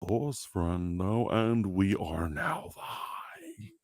Pause for now, and we are now live.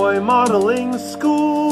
Boy Modeling School.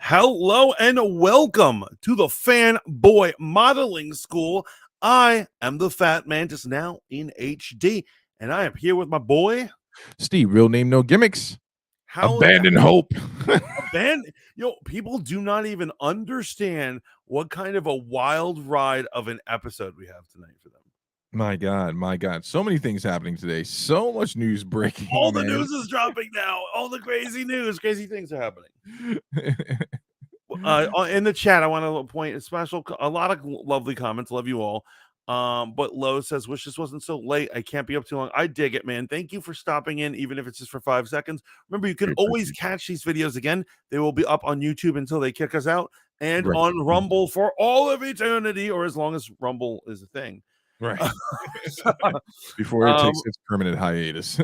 Hello and welcome to the Fanboy Modeling School. I am the Fat Mantis, now in HD, and I am here with my boy Steve. Real name, no gimmicks. How Abandon hope. People do not even understand what kind of a wild ride of an episode we have tonight for them. My God. So many things happening today. So much news breaking. All the news is dropping now. All the crazy news. Crazy things are happening. In the chat, I want to point a lot of lovely comments. Love you all. But Lo says, wish this wasn't so late. I can't be up too long. I dig it, man. Thank you for stopping in, even if it's just for 5 seconds. Remember, you can always catch these videos again. They will be up on YouTube until they kick us out, and on Rumble for all of eternity, or as long as Rumble is a thing. Right. Before it takes its permanent hiatus.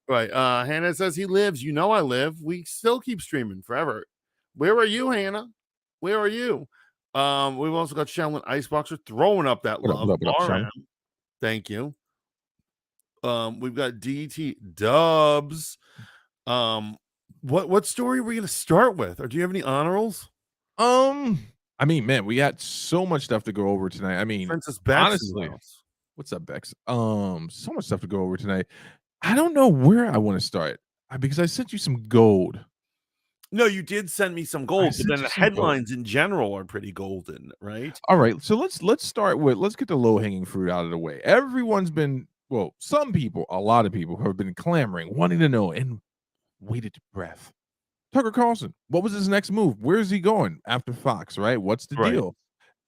Right. Hannah says he lives. You know I live. We still keep streaming forever. Where are you, Hannah? Where are you? We've also got Shaolin Iceboxer throwing up that love. What up, RM. Thank you. We've got DT Dubs. What story are we gonna start with? Or do you have any honor rolls? I mean, man, we got so much stuff to go over tonight. I mean, Princess Bex, honestly, what's up, Bex? So much stuff to go over tonight. I don't know where I want to start because I sent you some gold. No, you did send me some gold, but then the headlines in general are pretty golden, right? All right, so let's start with, let's get the low-hanging fruit out of the way. Everyone's been, well, some people, a lot of people have been clamoring, wanting to know, and waited to breath. Tucker Carlson, what was his next move? Where is he going after Fox, right? What's the deal?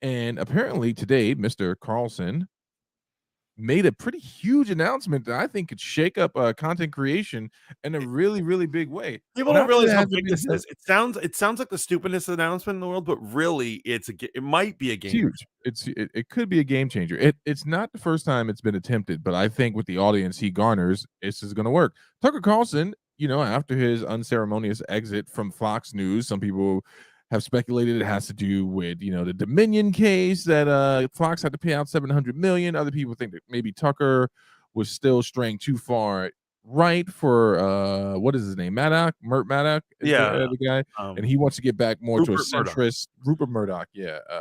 And apparently today, Mr. Carlson made a pretty huge announcement that I think could shake up content creation in a really, really big way. People don't realize how big this is. It sounds like the stupidest announcement in the world, but really, it might be a game. It's huge. It could be a game changer. It's not the first time it's been attempted, but I think with the audience he garners, this is going to work. Tucker Carlson, you know, after his unceremonious exit from Fox News, some people have speculated it has to do with, you know, the Dominion case that Fox had to pay out $700 million. Other people think that maybe Tucker was still straying too far right for what is his name? Mert Maddox is the guy, and he wants to get back more to a centrist. Rupert Murdoch,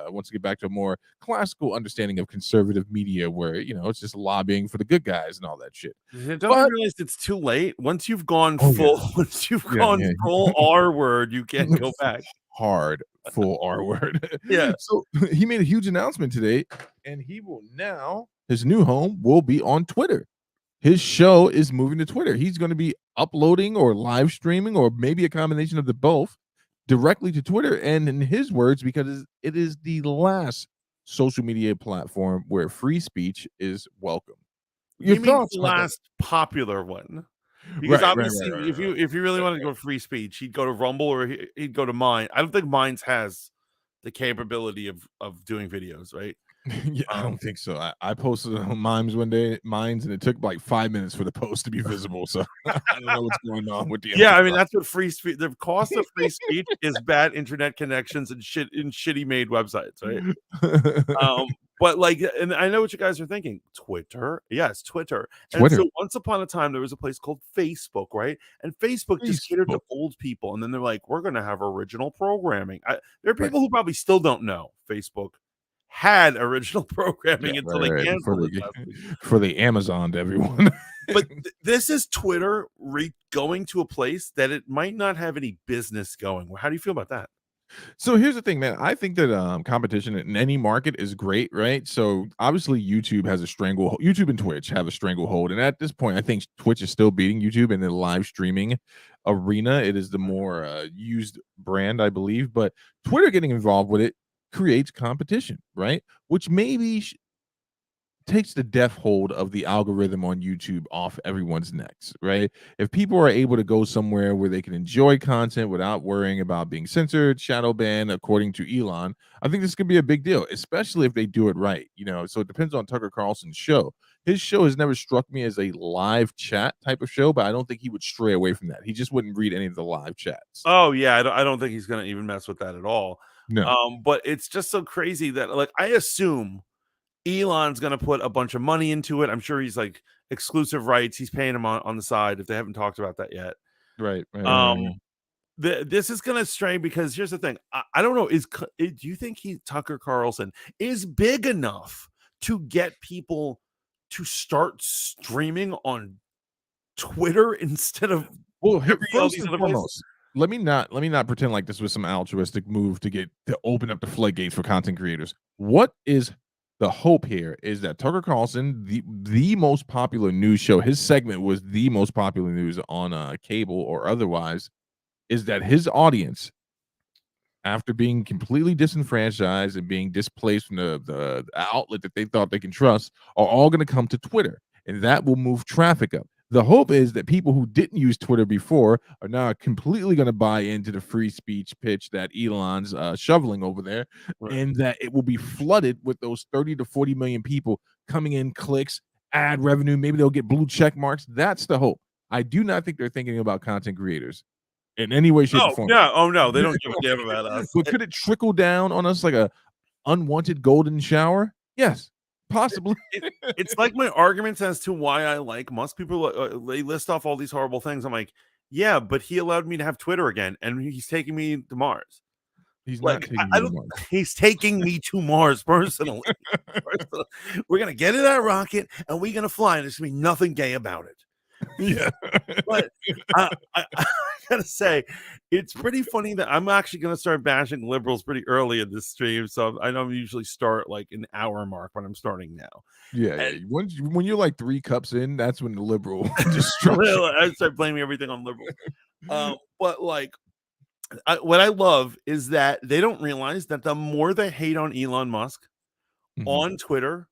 wants to get back to a more classical understanding of conservative media, where, you know, it's just lobbying for the good guys and all that shit. Don't you realize it's too late? Once you've gone once you've gone full R word, you can't go back. Hard full R word. Yeah. So he made a huge announcement today, and he will now, his new home will be on Twitter. His show is moving to Twitter. He's going to be uploading or live streaming, or maybe a combination of the both, directly to Twitter. And in his words, because it is the last social media platform where free speech is welcome. You mean the last popular one? Because obviously, if you really want to go free speech, he'd go to Rumble or he'd go to Mine. I don't think Mines has the capability of doing videos, right? Yeah, I don't think so. I posted on Mines one day, and it took like 5 minutes for the post to be visible. So I don't know what's going on with the. Yeah, I mean that's what free speech. The cost of free speech is bad internet connections and shitty made websites, right? But like, and I know what you guys are thinking. Twitter, yes, Twitter. And so once upon a time, there was a place called Facebook, right? And Facebook just catered to old people, and then they're like, we're going to have original programming. There are people who probably still don't know Facebook had original Yeah, programming until they right, right. canceled it last week. For the Amazon to everyone. But this is Twitter going to a place that it might not have any business going. How do you feel about that? So here's the thing, man. I think that competition in any market is great, right? So obviously, YouTube and Twitch have a stranglehold, and at this point, I think Twitch is still beating YouTube in the live streaming arena. It is the more used brand, I believe, but Twitter getting involved with it creates competition, right? Which maybe takes the death hold of the algorithm on YouTube off everyone's necks, right? If people are able to go somewhere where they can enjoy content without worrying about being censored, shadow banned, according to Elon, I think this could be a big deal, especially if they do it right. So it depends on Tucker Carlson's show. His show has never struck me as a live chat type of show, but I don't think he would stray away from that. He just wouldn't read any of the live chats. Oh yeah, I don't think he's gonna even mess with that at all. No. But it's just so crazy that like I assume Elon's gonna put a bunch of money into it. I'm sure he's like exclusive rights. He's paying him on the side if they haven't talked about that yet. Right. Right. Um, Right. this is gonna stray because here's the thing. I don't know. Do you think Tucker Carlson is big enough to get people to start streaming on Twitter instead of Well, all first these and other places? foremost, let me not pretend like this was some altruistic move to open up the floodgates for content creators. What is the hope here is that Tucker Carlson, the most popular news show, his segment was the most popular news on cable or otherwise, is that his audience, after being completely disenfranchised and being displaced from the outlet that they thought they can trust, are all going to come to Twitter, and that will move traffic up. The hope is that people who didn't use Twitter before are now completely going to buy into the free speech pitch that Elon's shoveling over there, Right. and that it will be flooded with those 30 to 40 million people coming in, clicks, ad revenue. Maybe they'll get blue check marks. That's the hope. I do not think they're thinking about content creators in any way, shape, or Oh form. no! Oh no! They don't give a damn about us. But could it trickle down on us like a unwanted golden shower? Yes, possibly. It's like my arguments as to why I like Musk. People they list off all these horrible things. I'm like, yeah, but he allowed me to have Twitter again, and he's taking me to Mars. He's not Like taking I you to don't. Mars. He's taking me to Mars personally. We're gonna get in that rocket and we're gonna fly, and there's gonna be nothing gay about it. Yeah. But I gotta say, it's pretty funny that I'm actually gonna start bashing liberals pretty early in this stream. So I don't usually start like an hour mark when I'm starting now. Yeah, And yeah. When you're like 3 cups in, that's when the liberal destruction. I start blaming everything on liberals. But like, what I love is that they don't realize that the more they hate on Elon Musk Mhm. on Twitter,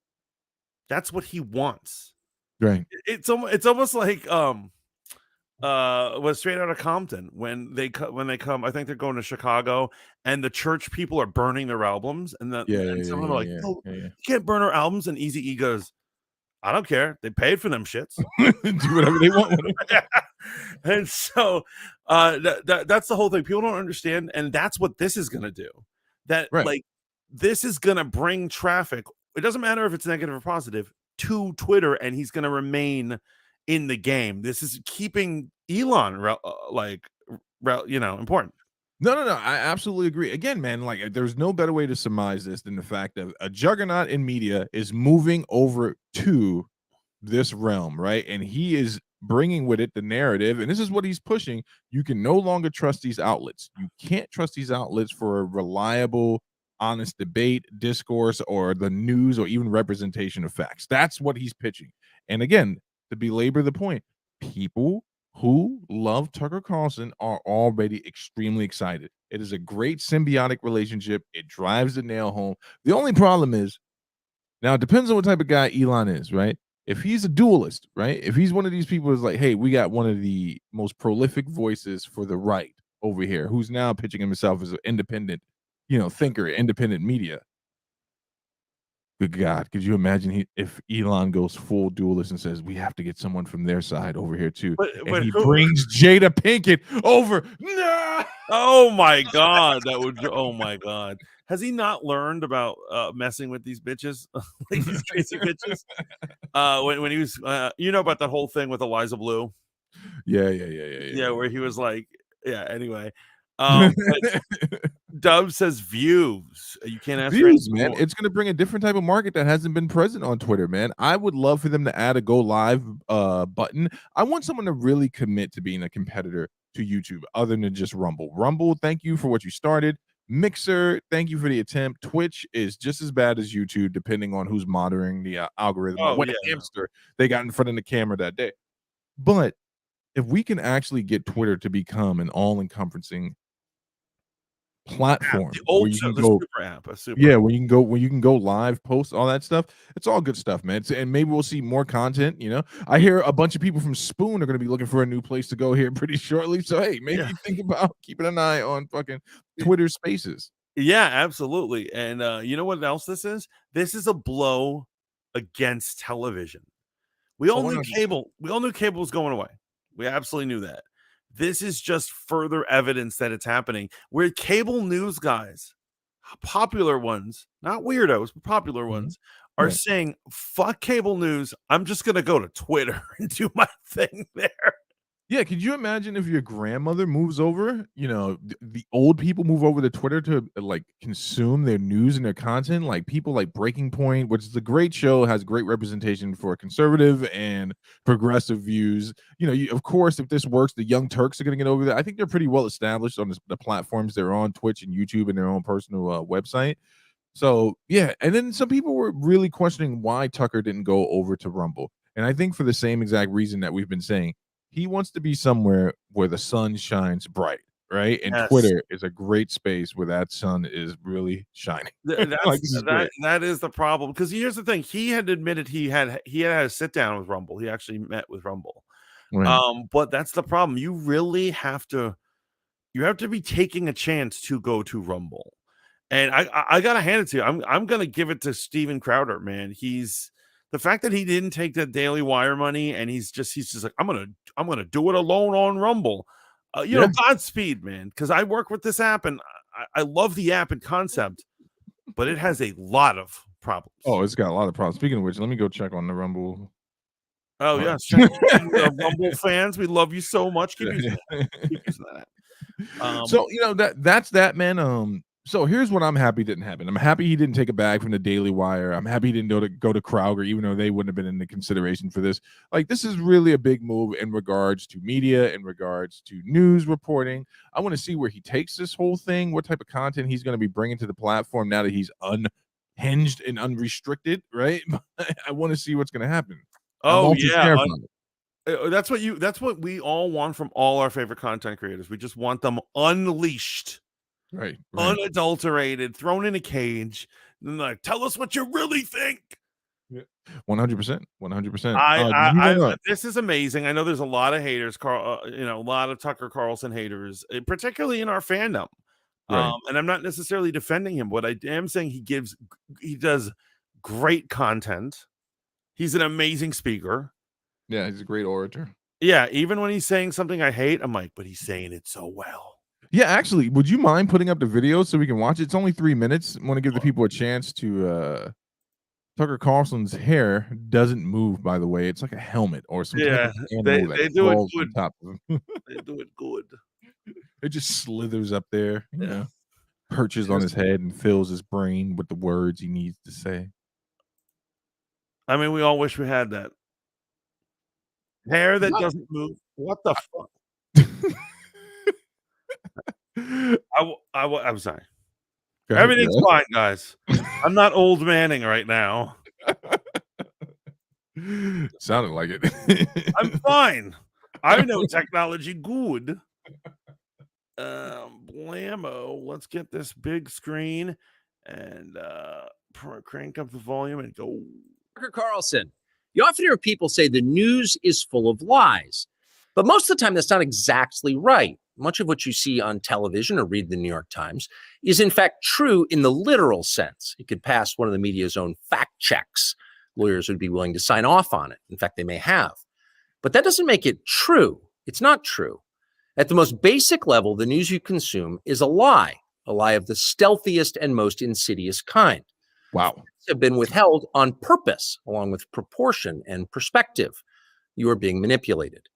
that's what he wants. Right. It's almost like was Straight Outta Compton when they come. I think they're going to Chicago, and the church people are burning their albums, and Yeah, yeah, and yeah, some of them yeah, are like, yeah, "No, yeah, you can't burn our albums." And Easy E goes, "I don't care. They paid for them shits." yeah. Do whatever they want with it. And so that's the whole thing. People don't understand, and that's what this is gonna do. That Right. like this is gonna bring traffic. It doesn't matter if it's negative or positive to Twitter, and he's gonna remain in the game. This is keeping Elon important. No, no, no. I absolutely agree. Again, man, like there's no better way to surmise this than the fact that a juggernaut in media is moving over to this realm, right? And he is bringing with it the narrative, and this is what he's pushing. You can no longer trust these outlets. You can't trust these outlets for a reliable, honest debate, discourse, or the news, or even representation of facts. That's what he's pitching. And again, to belabor the point, people who love Tucker Carlson are already extremely excited. It is a great symbiotic relationship. It drives the nail home. The only problem is now it depends on what type of guy Elon is, right? If he's a dualist, right? If he's one of these people who's like, hey, we got one of the most prolific voices for the right over here, who's now pitching himself as an independent, thinker, independent media. Good God, could you imagine if Elon goes full dualist and says we have to get someone from their side over here too, and But he who? brings Jada Pinkett over? No. Oh my god, that would. Oh my god, has he not learned about messing with these bitches, like these crazy bitches? When he was, about that whole thing with Eliza Blue. Yeah, yeah, yeah, yeah, Yeah, yeah. where he was like, yeah. Anyway, but Yeah. Dub says views. You can't ask for Views, anything man. more. It's gonna bring a different type of market that hasn't been present on Twitter, man. I would love for them to add a go live button. I want someone to really commit to being a competitor to YouTube other than just Rumble. Rumble, thank you for what you started. Mixer, thank you for the attempt. Twitch is just as bad as YouTube, depending on who's monitoring the algorithm or Oh what yeah. hamster they got in front of the camera that day. But if we can actually get Twitter to become an all-encompassing platform The where old you show, can the go, super app, a super yeah, where you can go live, post all that stuff. It's all good stuff, man. And maybe we'll see more content. I hear a bunch of people from Spoon are going to be looking for a new place to go here pretty shortly. So hey, maybe yeah. think about keeping an eye on fucking Twitter Spaces. Yeah, absolutely. And you know what else this is? This is a blow against television. We Oh, all knew 100%. cable. We all knew cable was going away. We absolutely knew that. This is just further evidence that it's happening. Where cable news guys, popular ones, not weirdos, but popular Mhm. ones, are Right. saying, fuck cable news. I'm just going to go to Twitter and do my thing there. Yeah, could you imagine if your grandmother moves over, the old people move over to Twitter to like consume their news and their content, like people like Breaking Point, which is a great show, has great representation for conservative and progressive views. Of course, if this works, the Young Turks are going to get over there. I think they're pretty well established on the platforms they're on, Twitch and YouTube, and their own personal website. So yeah, and then some people were really questioning why Tucker didn't go over to Rumble, and I think for the same exact reason that we've been saying, he wants to be somewhere where the sun shines bright, right? And Yes. Twitter is a great space where that sun is really shining. Like, That's this is that great. that is the problem. Because here's the thing, he had admitted he had a sit down with Rumble. He actually met with Rumble. Right. But that's the problem. You have to be taking a chance to go to Rumble. And I gotta hand it to you. I'm gonna give it to Steven Crowder, man. He's the fact that he didn't take the Daily Wire money and he's just like, I'm gonna do it alone on Rumble. Yeah. Godspeed, man. Because I work with this app and I love the app and concept, but it has a lot of problems. Oh, it's got a lot of problems. Speaking of which, let me go check on the Rumble. Oh, All yes, check right. Rumble fans, we love you so much. Keep using that. Keep using that app. So, that's that, man. So here's what I'm happy didn't happen. I'm happy he didn't take a bag from the Daily Wire. I'm happy he didn't go to Kroger, even though they wouldn't have been in the consideration for this. Like, this is really a big move in regards to media, in regards to news reporting. I want to see where he takes this whole thing, what type of content he's going to be bringing to the platform now that he's unhinged and unrestricted, right? I want to see what's going to happen. I'm Oh, also yeah, terrified. that's what we all want from all our favorite content creators. We just want them unleashed, Right, right. unadulterated, thrown in a cage, and like, tell us what you really think. Yeah. 100%. 100%. I, Did I, you I, want this is amazing. I know there's a lot of haters, Carl. A lot of Tucker Carlson haters, particularly in our fandom. right. And I'm not necessarily defending him, but I am saying he does great content. He's an amazing speaker. Yeah, he's a great orator. Yeah, even when he's saying something I hate, I'm like, but he's saying it so well. Yeah, actually, would you mind putting up the video so we can watch it? It's only 3 minutes. Want to give the people a chance to Tucker Carlson's hair doesn't move, by the way. It's like a helmet or some type Yeah, of they animal that they do it crawls good. on top of him. They do it good. It just slithers up there, Yeah. perches on his head and fills his brain with the words he needs to say. I mean, we all wish we had that hair that doesn't move. What the fuck? I'm sorry. Go ahead, Everything's fine, guys. I'm not old manning right now. Sounded like it. I'm fine. I know technology good. Blammo. Let's get this big screen and crank up the volume and go. Tucker Carlson. You often hear people say the news is full of lies, but most of the time that's not exactly right. Much of what you see on television or read the New York Times is in fact true in the literal sense. It could pass one of the media's own fact checks. Lawyers would be willing to sign off on it. In fact, they may have. But that doesn't make it true. It's not true. At the most basic level, the news you consume is a lie of the stealthiest and most insidious kind. Wow. Have been withheld on purpose, along with proportion and perspective. You are being manipulated.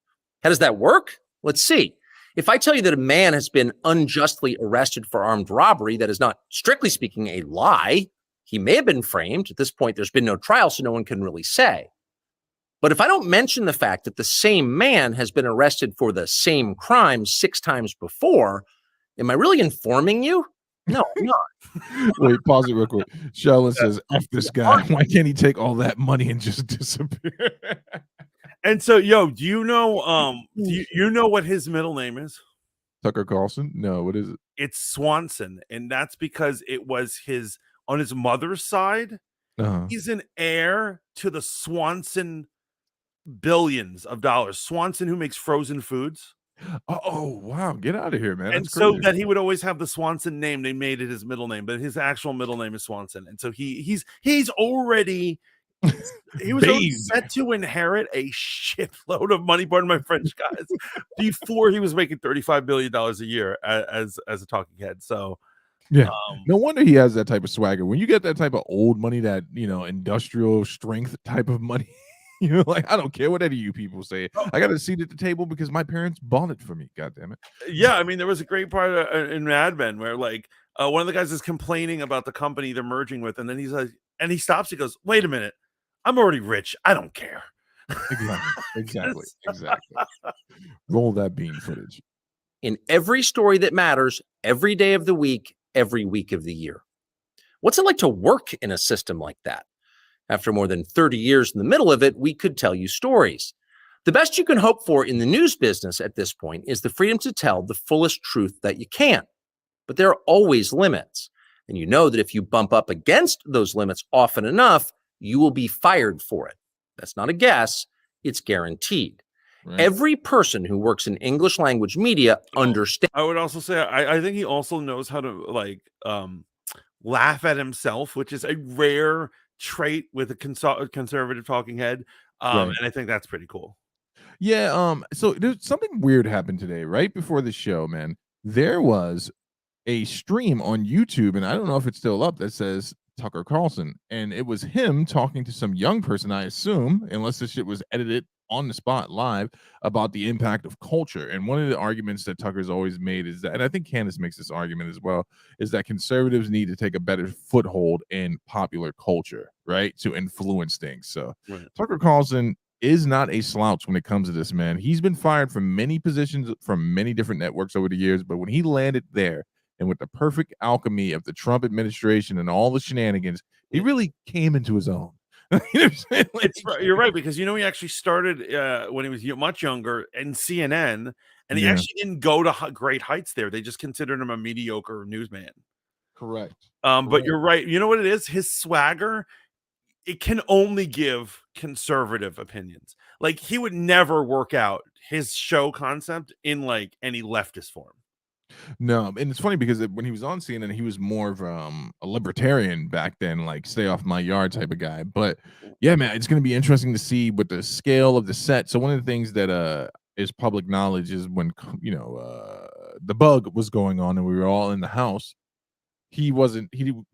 How does that work? Let's see. If I tell you that a man has been unjustly arrested for armed robbery, that is not, strictly speaking, a lie. He may have been framed. At this point, there's been no trial, so no one can really say. But if I don't mention the fact that the same man has been arrested for the same crime 6 times before, am I really informing you? No, I'm not. Wait, pause it real quick. Sheldon says, F this guy. Why can't he take all that money and just disappear? And so, do you know you know what his middle name is? Tucker Carlson? No, what is it? It's Swanson, and that's because it was on his mother's side. Uh-huh. He's an heir to the Swanson billions of dollars. Swanson, who makes frozen foods. Oh, wow. Get out of here, man. And That's so crazy. that he would always have the Swanson name, they made it his middle name, but his actual middle name is Swanson. And so he's already he was already set to inherit a shitload of money, pardon my French, guys, before he was making $35 billion a year as a talking head. So yeah, no wonder he has that type of swagger. When you get that type of old money, that industrial strength type of money, like, I don't care what any of you people say. I got a seat at the table because my parents bought it for me. God damn it. Yeah, I mean, there was a great part in Mad Men where like one of the guys is complaining about the company they're merging with, and then he's like, and he stops. He goes, "Wait a minute, I'm already rich. I don't care." Exactly. Roll that bean footage. In every story that matters, every day of the week, every week of the year. What's it like to work in a system like that? After more than 30 years in the middle of it, we could tell you stories. The best you can hope for in the news business at this point is the freedom to tell the fullest truth that you can. But there are always limits. And you know that if you bump up against those limits often enough, you will be fired for it. That's not a guess, it's guaranteed. Right. Every person who works in English language media understands. I would also say I think he also knows how to laugh at himself, which is a rare trait with a conservative talking head. And I think that's pretty cool. Yeah, so there's something weird happened today, right before the show, man. There was a stream on YouTube, and I don't know if it's still up, that says Tucker Carlson, and it was him talking to some young person, I assume, unless this shit was edited on the spot live, about the impact of culture. And one of the arguments that Tucker's always made is that, and I think Candace makes this argument as well, is that conservatives need to take a better foothold in popular culture, right, to influence things. So Tucker Carlson is not a slouch when it comes to this, man. He's been fired from many positions from many different networks over the years, but when he landed there, and with the perfect alchemy of the Trump administration and all the shenanigans, he really came into his own. You're right, because he actually started when he was much younger in CNN, and he actually didn't go to great heights there. They just considered him a mediocre newsman. Correct. But you're right. You know what it is? His swagger, it can only give conservative opinions. Like, he would never work out his show concept in like any leftist form. No, and it's funny because when he was on CNN, he was more of a libertarian back then, like stay off my yard type of guy. But yeah, man, it's going to be interesting to see with the scale of the set. So one of the things that is public knowledge is when the bug was going on and we were all in the house, he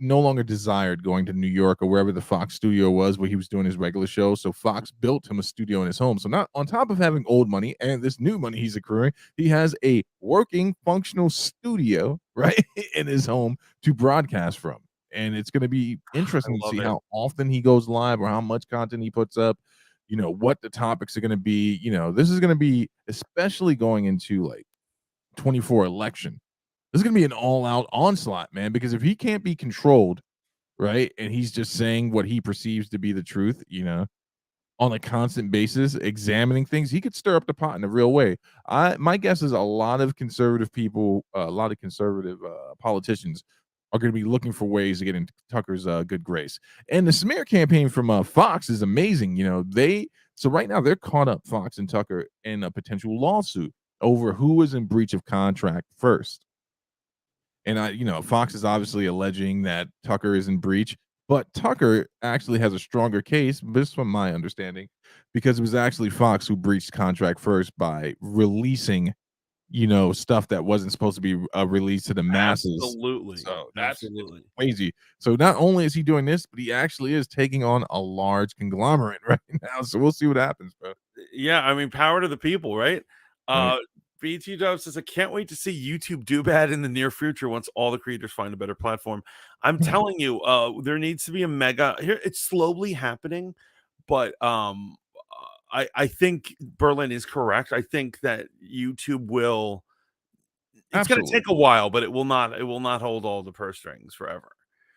no longer desired going to New York or wherever the Fox studio was where he was doing his regular show. So Fox built him a studio in his home. So not on top of having old money and this new money he's accruing, he has a working functional studio right in his home to broadcast from. And it's going to be interesting to see how often he goes live or how much content he puts up, what the topics are going to be. This is going to be, especially going into like 24 election. This is going to be an all-out onslaught, man, because if he can't be controlled, right, and he's just saying what he perceives to be the truth, on a constant basis, examining things, he could stir up the pot in a real way. My guess is a lot of conservative people, a lot of conservative politicians are going to be looking for ways to get into Tucker's good grace. And the smear campaign from Fox is amazing. So right now they're caught up, Fox and Tucker, in a potential lawsuit over who was in breach of contract first. And Fox is obviously alleging that Tucker is in breach, but Tucker actually has a stronger case, this from my understanding, because it was actually Fox who breached contract first by releasing, stuff that wasn't supposed to be released to the masses. Absolutely. So that's crazy. So not only is he doing this, but he actually is taking on a large conglomerate right now. So we'll see what happens, bro. Yeah, I mean, power to the people, right? BT Dub says, I can't wait to see YouTube do bad in the near future once all the creators find a better platform. I'm telling you, there needs to be a mega here. It's slowly happening, but I think Berlin is correct. I think that YouTube will. It's going to Absolutely. take a while, but it will not hold all the purse strings forever.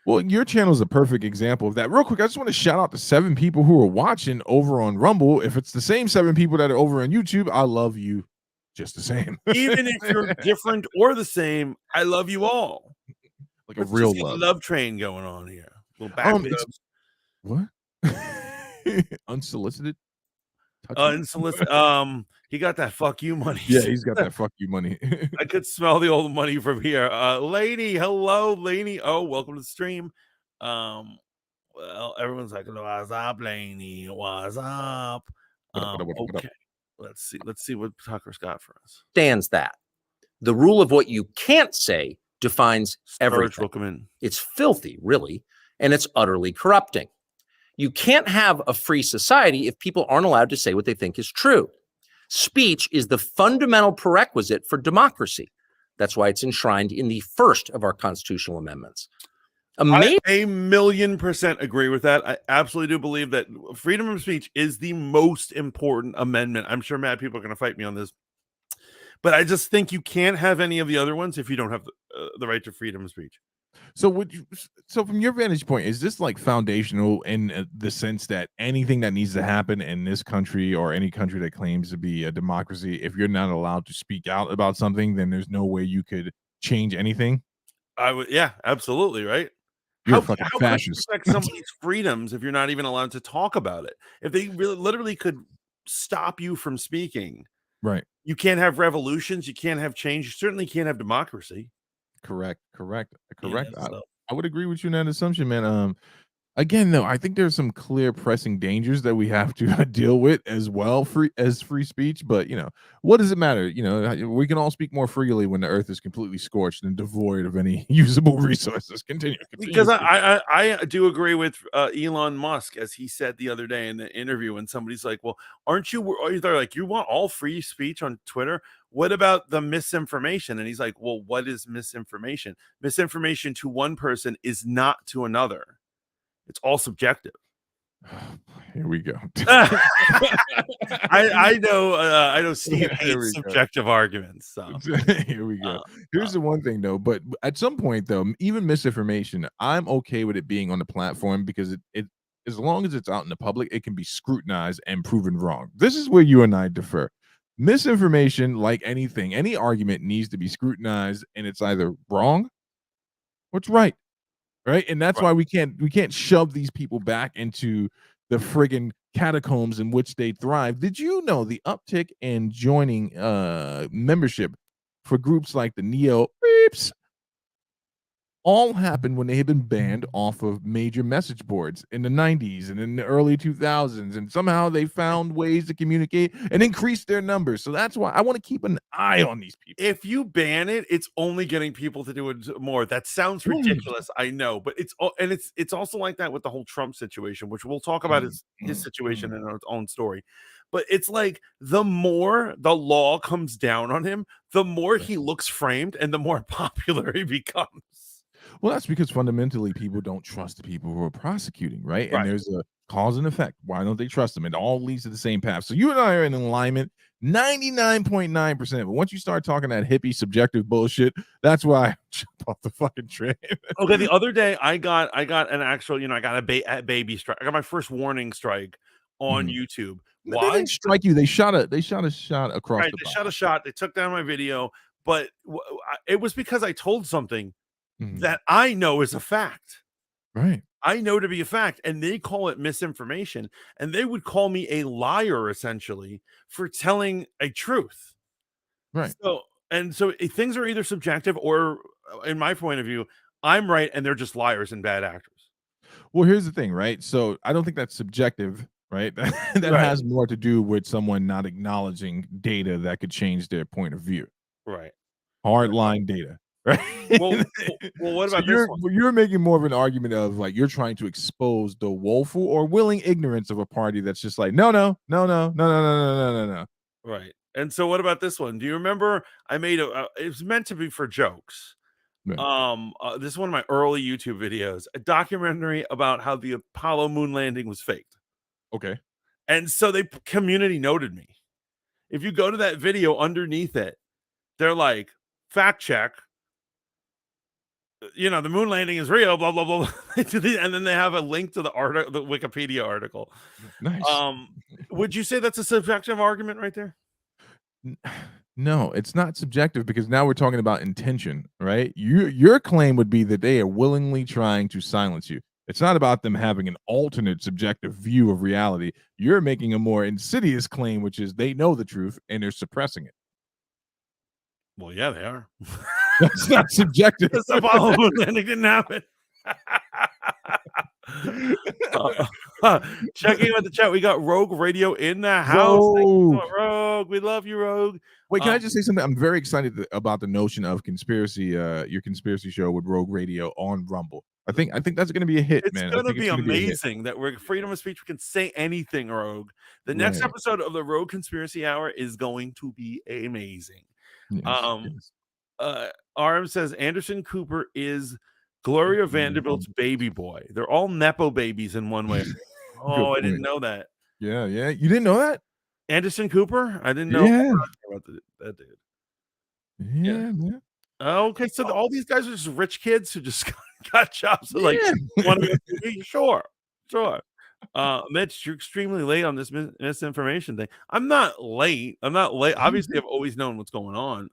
Well, your channel is a perfect example of that. Real quick, I just want to shout out the 7 people who are watching over on Rumble. If it's the same 7 people that are over on YouTube, I love you just the same. Even if you're different or the same, I love you all. Like Let's a real just get a love. love train going on here. Little back It's, what? Unsolicited? unsolicited. He got that fuck you money. Yeah, he's got that fuck you money. I could smell the old money from here. Lady, hello, Laney. Oh, welcome to the stream. Well, everyone's like, what's up, Laney? What's up? What up? Okay. Let's see what Tucker's got for us. Stands that the rule of what you can't say defines everything. Welcome in. It's filthy, really, and it's utterly corrupting. You can't have a free society if people aren't allowed to say what they think is true. Speech is the fundamental prerequisite for democracy. That's why it's enshrined in the first of our constitutional amendments. I 1,000,000% agree with that. I absolutely do believe that freedom of speech is the most important amendment. I'm sure mad people are going to fight me on this, but I just think you can't have any of the other ones if you don't have the right to freedom of speech. So so from your vantage point, is this like foundational in the sense that anything that needs to happen in this country or any country that claims to be a democracy, if you're not allowed to speak out about something, then there's no way you could change anything? I would, yeah, absolutely, right. You're How a fucking could you fascist. protect somebody's freedoms if you're not even allowed to talk about it? If they really literally could stop you from speaking, Right. you can't have revolutions, you can't have change, you certainly can't have democracy. Correct. Yeah, so. I would agree with you in that assumption, man. Again, though, I think there's some clear pressing dangers that we have to deal with as well, free speech. But what does it matter? We can all speak more freely when the earth is completely scorched and devoid of any usable resources. Continue. Because I do agree with Elon Musk, as he said the other day in the interview, when somebody's like, well, they're like, you want all free speech on Twitter? What about the misinformation? And he's like, well, what is misinformation? Misinformation to one person is not to another. It's all subjective. Here we go. I know Steve hates subjective arguments. So here we go. Here's the one thing though, but at some point though, even misinformation, I'm okay with it being on the platform because it as long as it's out in the public, it can be scrutinized and proven wrong. This is where you and I differ. Misinformation, like anything, any argument needs to be scrutinized, and it's either wrong or it's right. Right. And that's why we can't shove these people back into the friggin' catacombs in which they thrive. Did you know the uptick in joining membership for groups like the NEELT all happened when they had been banned off of major message boards in the 90s and in the early 2000s, and somehow they found ways to communicate and increase their numbers. So that's why I want to keep an eye on these people. If you ban it, it's only getting people to do it more. That sounds ridiculous, I know, but it's also like that with the whole Trump situation, which we'll talk about his situation in its own story. But it's like the more the law comes down on him, the more he looks framed and the more popular he becomes. Well, that's because fundamentally people don't trust the people who are prosecuting, right? And there's a cause and effect. Why don't they trust them? It all leads to the same path. So you and I are in alignment 99.9%. But once you start talking that hippie subjective bullshit, that's why I jump off the fucking train. Okay, the other day I got an actual, I got a baby strike. I got my first warning strike on YouTube. Why? They didn't strike you. They shot a shot across the They shot a shot. They took down my video, but it was because I told something that I know is a fact. Right. I know to be a fact, and they call it misinformation, and they would call me a liar essentially for telling a truth. Right. So things are either subjective or, in my point of view, I'm right and they're just liars and bad actors. Well, here's the thing, right? So I don't think that's subjective, right? That has more to do with someone not acknowledging data that could change their point of view. Right. Hard line data. Right. Well, what about this one? You're making more of an argument of like you're trying to expose the woeful or willing ignorance of a party that's just like no. Right. And so what about this one? Do you remember I made it was meant to be for jokes. Right. This is one of my early YouTube videos, a documentary about how the Apollo moon landing was faked. Okay. And so they community noted me. If you go to that video underneath it, they're like, fact check. You know, the moon landing is real, blah blah blah. And then they have a link to the article, the Wikipedia article. Nice. Would you say that's a subjective argument right there? No, it's not subjective because now we're talking about intention, right? Your claim would be that they are willingly trying to silence you. It's not about them having an alternate subjective view of reality. You're making a more insidious claim, which is they know the truth and they're suppressing it. Well, yeah, they are. That's not subjective. This Apollo moon landing didn't happen. Checking out the chat, we got Rogue Radio in the house. Thank you so much, Rogue, we love you, Rogue. Wait, can I just say something? I'm very excited about the notion of conspiracy, your conspiracy show with Rogue Radio on Rumble. I think that's going to be a hit, man. It's going to be amazing that we're freedom of speech. We can say anything, Rogue. The next episode of the Rogue Conspiracy Hour is going to be amazing. Yes. RM says Anderson Cooper is Gloria Vanderbilt's baby boy. They're all nepo babies in one way. Oh, I didn't know that. Yeah. You didn't know that? Anderson Cooper? I didn't know about that dude. Yeah, man. Okay, so all these guys are just rich kids who just got jobs. So like, want to go sure. Mitch, you're extremely late on this misinformation thing. I'm not late. Obviously, I've always known what's going on.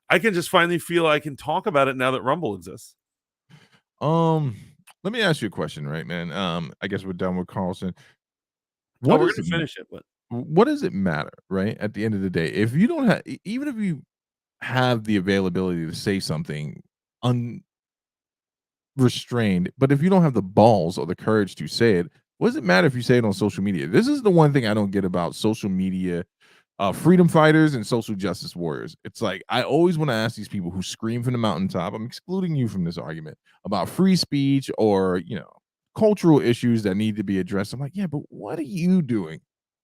I can just finally feel I can talk about it now that Rumble exists. Let me ask you a question, right, man? I guess we're done with Carlson. We're gonna finish it, but what does it matter, right? At the end of the day, if you don't have, even if you have the availability to say something unrestrained, but if you don't have the balls or the courage to say it, what does it matter if you say it on social media? This is the one thing I don't get about social media freedom fighters and social justice warriors. It's like I always want to ask these people who scream from the mountaintop, I'm excluding you from this argument, about free speech or cultural issues that need to be addressed. I'm like, yeah, but what are you doing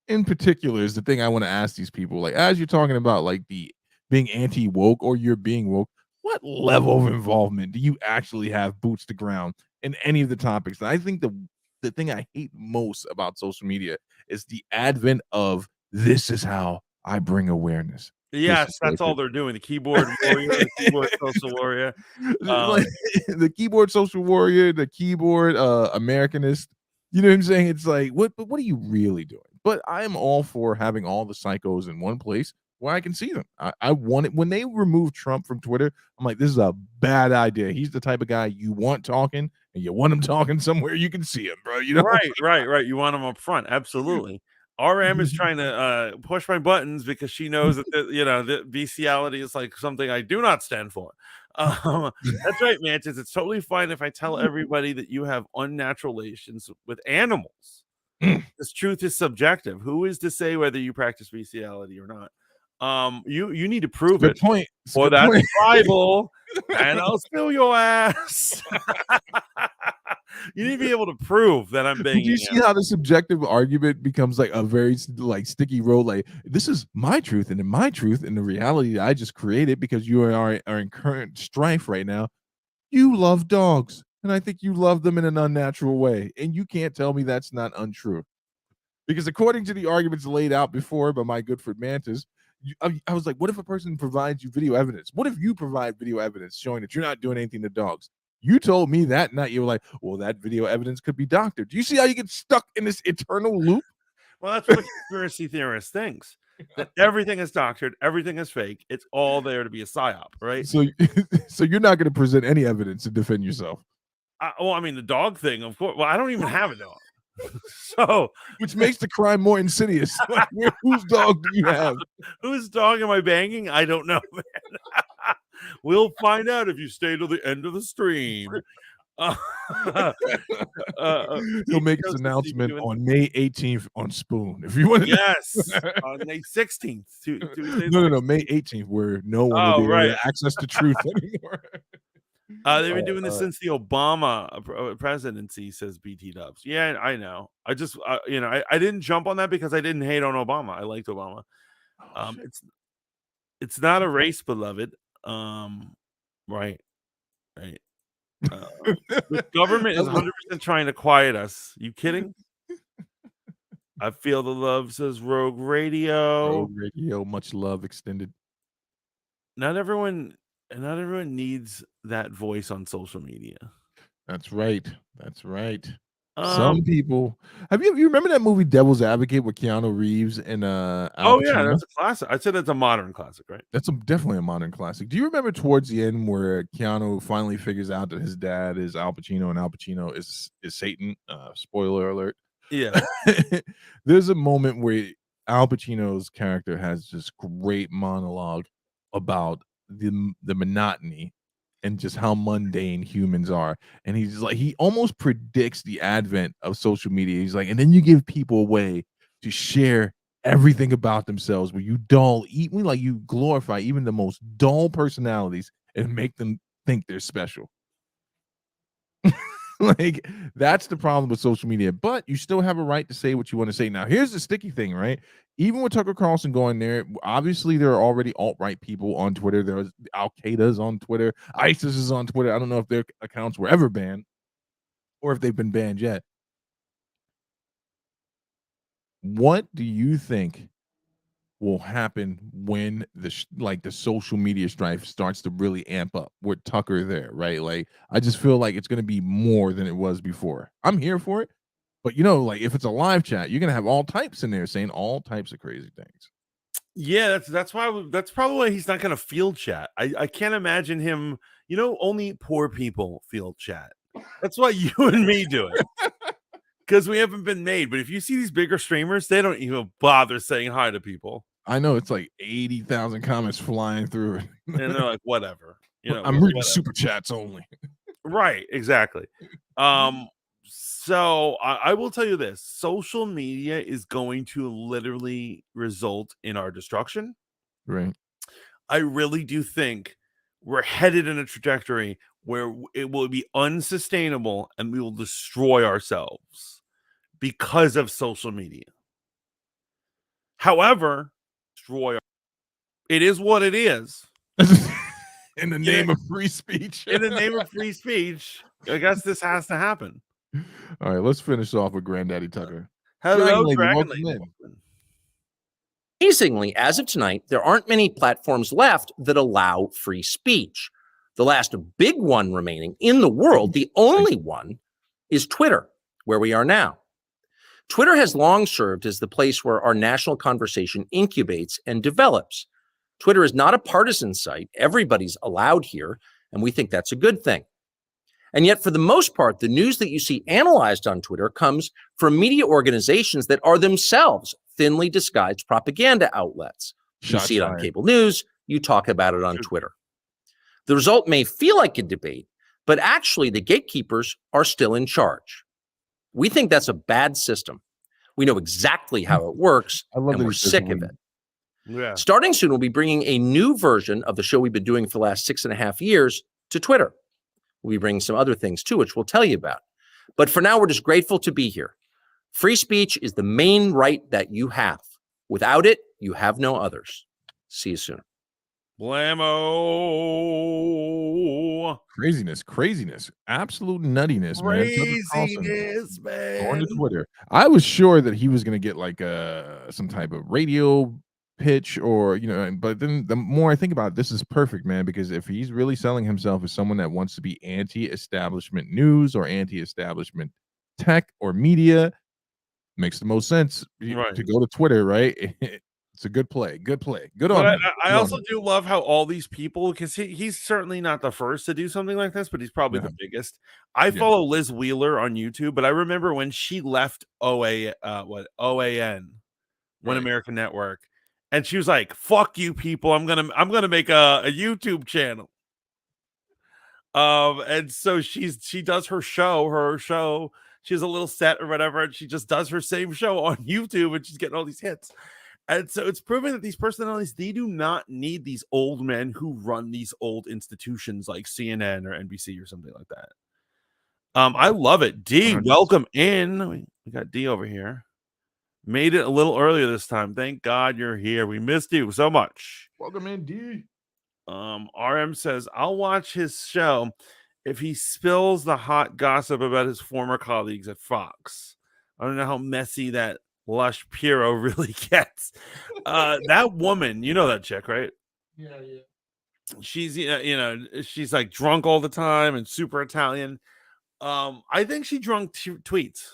in particular is the thing I want to ask these people. Like, as you're talking about like the being anti-woke or you're being woke, what level of involvement do you actually have boots to ground in any of the topics? And I think the thing I hate most about social media is the advent of this is how I bring awareness. Yes, that's all they're doing. The keyboard warrior, the keyboard social warrior, the keyboard social warrior, the keyboard Americanist. You know what I'm saying? It's like, what are you really doing? But I am all for having all the psychos in one place where I can see them. I want it when they remove Trump from Twitter. I'm like, this is a bad idea. He's the type of guy you want talking, and you want him talking somewhere you can see him, bro. You know, right. You want him up front, absolutely. RM is trying to push my buttons because she knows that the bestiality is like something I do not stand for. That's right, Mantis. It's totally fine if I tell everybody that you have unnatural relations with animals. This truth is subjective. Who is to say whether you practice bestiality or not? You need to prove it. Point. Or that's Bible, and I'll spill your ass. You need to be able to prove that I'm being. Did you see how the subjective argument becomes like a very like sticky road? Like, this is my truth, and in my truth, and the reality that I just created because you are in current strife right now. You love dogs, and I think you love them in an unnatural way, and you can't tell me that's not untrue. Because according to the arguments laid out before by my good friend Mantis, I was like, what if a person provides you video evidence? What if you provide video evidence showing that you're not doing anything to dogs? You told me that night. You were like, well, that video evidence could be doctored. Do you see how you get stuck in this eternal loop? Well, that's what a conspiracy theorist thinks. That everything is doctored, everything is fake. It's all there to be a psyop, right? So you're not going to present any evidence to defend yourself. Well, I mean, the dog thing, of course. Well, I don't even have a dog. So, which makes the crime more insidious. Like, whose dog do you have? Whose dog am I banging? I don't know, man. We'll find out if you stay to the end of the stream. He'll make his announcement on May 18th on Spoon. If you want to, yes, on May 16th. No, May 18th, where no one will be able to access the truth anymore. They've been doing this since the Obama presidency, says BT Dubs. Yeah, I know. I just, I didn't jump on that because I didn't hate on Obama. I liked Obama. shit. It's not a race, beloved. Right. Uh, the government is 100% trying to quiet us. You kidding? I feel the love, says Rogue Radio. Road Radio, much love extended. Not everyone needs that voice on social media. That's right. That's right. Um, Some people you remember that movie Devil's Advocate with Keanu Reeves and Al oh yeah, Pacino? that's a classic. I'd say that's a modern classic, right? That's definitely a modern classic. Do you remember towards the end where Keanu finally figures out that his dad is Al Pacino and Al Pacino is Satan? Spoiler alert. Yeah. There's a moment where Al Pacino's character has this great monologue about the monotony and just how mundane humans are. And he's like, he almost predicts the advent of social media. He's like, and then you give people a way to share everything about themselves where you you glorify even the most dull personalities and make them think they're special. Like, that's the problem with social media, but you still have a right to say what you want to say. Now, here's the sticky thing, right? Even with Tucker Carlson going there, obviously there are already alt-right people on Twitter. There's Al-Qaeda's on Twitter. ISIS is on Twitter. I don't know if their accounts were ever banned or if they've been banned yet. What do you think will happen when the social media strife starts to really amp up with Tucker there, right? Like, I just feel like it's going to be more than it was before. I'm here for it, but like if it's a live chat, you're going to have all types in there saying all types of crazy things. Yeah, that's probably why he's not going to field chat. I can't imagine him. Only poor people field chat. That's why you and me do it. Because we haven't been made. But if you see these bigger streamers, they don't even bother saying hi to people. I know it's like 80,000 comments flying through it. And they're like, whatever. I'm reading super chats only. Right, exactly. So I will tell you this. Social media is going to literally result in our destruction. Right. I really do think we're headed in a trajectory where it will be unsustainable and we will destroy ourselves because of social media. However, it is what it is. In the name of free speech. In the name of free speech, I guess this has to happen. All right, let's finish off with Granddaddy Tucker. Hello, Dragon Dragon Lady. Lady. Amazingly, as of tonight, there aren't many platforms left that allow free speech. The last big one remaining in the world, the only one, is Twitter, where we are now. Twitter has long served as the place where our national conversation incubates and develops. Twitter is not a partisan site. Everybody's allowed here, and we think that's a good thing. And yet, for the most part, the news that you see analyzed on Twitter comes from media organizations that are themselves thinly disguised propaganda outlets. You see it on cable news, you talk about it on Twitter. The result may feel like a debate, but actually the gatekeepers are still in charge. We think that's a bad system. We know exactly how it works, and we're sick of it. Yeah. Starting soon, we'll be bringing a new version of the show we've been doing for the last 6.5 years to Twitter. We'll be bringing some other things too, which we'll tell you about. But for now, we're just grateful to be here. Free speech is the main right that you have. Without it, you have no others. See you soon. Blammo. Craziness, absolute nuttiness, Craziness, man. Going to Twitter. I was sure that he was going to get like some type of radio pitch or, but then the more I think about it, this is perfect, man, because if he's really selling himself as someone that wants to be anti-establishment news or anti-establishment tech or media, makes the most sense to go to Twitter, right? It's a good play. Good on him. I also do love how all these people, because he's certainly not the first to do something like this, but he's probably the biggest. I follow Liz Wheeler on YouTube, but I remember when she left OAN, One American Network, and she was like, "Fuck you, people! I'm gonna make a YouTube channel." And so she does her show. She has a little set or whatever, and she just does her same show on YouTube, and she's getting all these hits. And so it's proven that these personalities, they do not need these old men who run these old institutions like CNN or NBC or something like that. I love it. D, 100%. welcome in. We got D over here. Made it a little earlier this time. Thank God you're here. We missed you so much. Welcome in, D. RM says, I'll watch his show if he spills the hot gossip about his former colleagues at Fox. I don't know how messy that lush Piero really gets. That woman, you know that chick, right? Yeah. She's she's like drunk all the time and super Italian. I think she drunk tweets.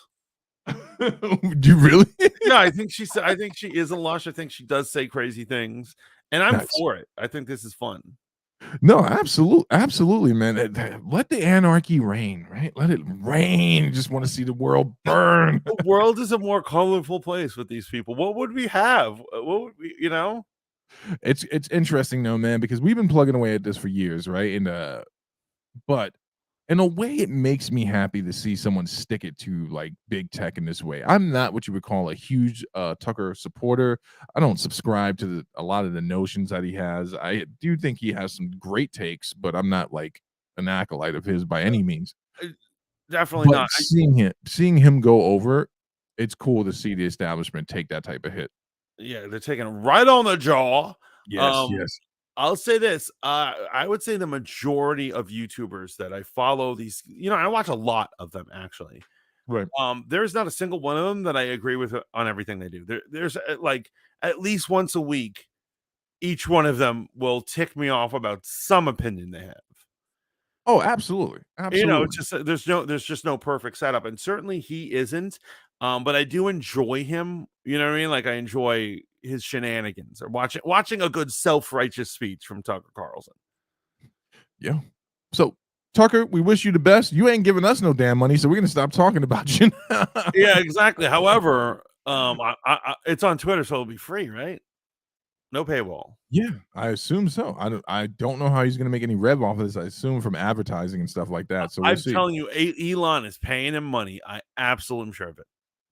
Do you really? Yeah, I think she is a lush. I think she does say crazy things, and I'm Nice. for it. I think this is fun. No, absolutely, man. Let the anarchy reign, right? Let it rain. Just want to see the world burn. The world is a more colorful place with these people. What would we have? What would we, It's interesting though, man, because we've been plugging away at this for years, right? And but in a way, it makes me happy to see someone stick it to like big tech in this way. I'm not what you would call a huge Tucker supporter. I don't subscribe to a lot of the notions that he has. I do think he has some great takes, but I'm not like an acolyte of his by any means. Definitely But not. seeing him go over, it's cool to see the establishment take that type of hit. Yeah, they're taking it right on the jaw. Yes. I'll say this. I would say the majority of YouTubers that I follow, these, I watch a lot of them actually. Right. There's not a single one of them that I agree with on everything they do. There's like at least once a week, each one of them will tick me off about some opinion they have. Oh, absolutely. It's just there's just no perfect setup, and certainly he isn't. But I do enjoy him. You know what I mean? Like I enjoy his shenanigans or watching a good self-righteous speech from Tucker Carlson. Yeah. So Tucker, we wish you the best. You ain't giving us no damn money, so we're gonna stop talking about you. Yeah, exactly. However, it's on Twitter, so it'll be free, right? No paywall. Yeah, I assume so. I don't know how he's gonna make any rev off of this. I assume from advertising and stuff like that. So we'll I'm see. telling you, Elon is paying him money. I absolutely am sure of it.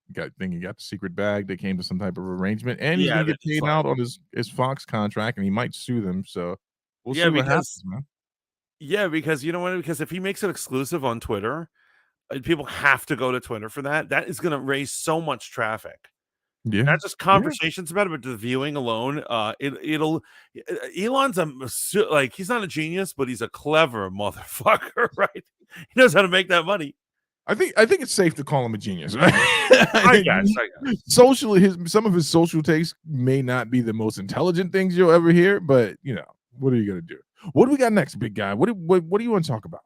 He got the secret bag. They came to some type of arrangement, and he's Yeah, gonna get that's paid fine. out on his Fox contract, and he might sue them. So we'll Yeah, see what happens, man. Yeah, because you know what? Because if he makes it exclusive on Twitter, people have to go to Twitter for that. That is going to raise so much traffic. Yeah, Not just conversations about it, but the viewing alone. It'll. Elon's like he's not a genius, but he's a clever motherfucker, right? He knows how to make that money. I think it's safe to call him a genius, right? I guess. Socially, some of his social takes may not be the most intelligent things you'll ever hear, but what are you gonna do? What do we got next, big guy? What do you want to talk about?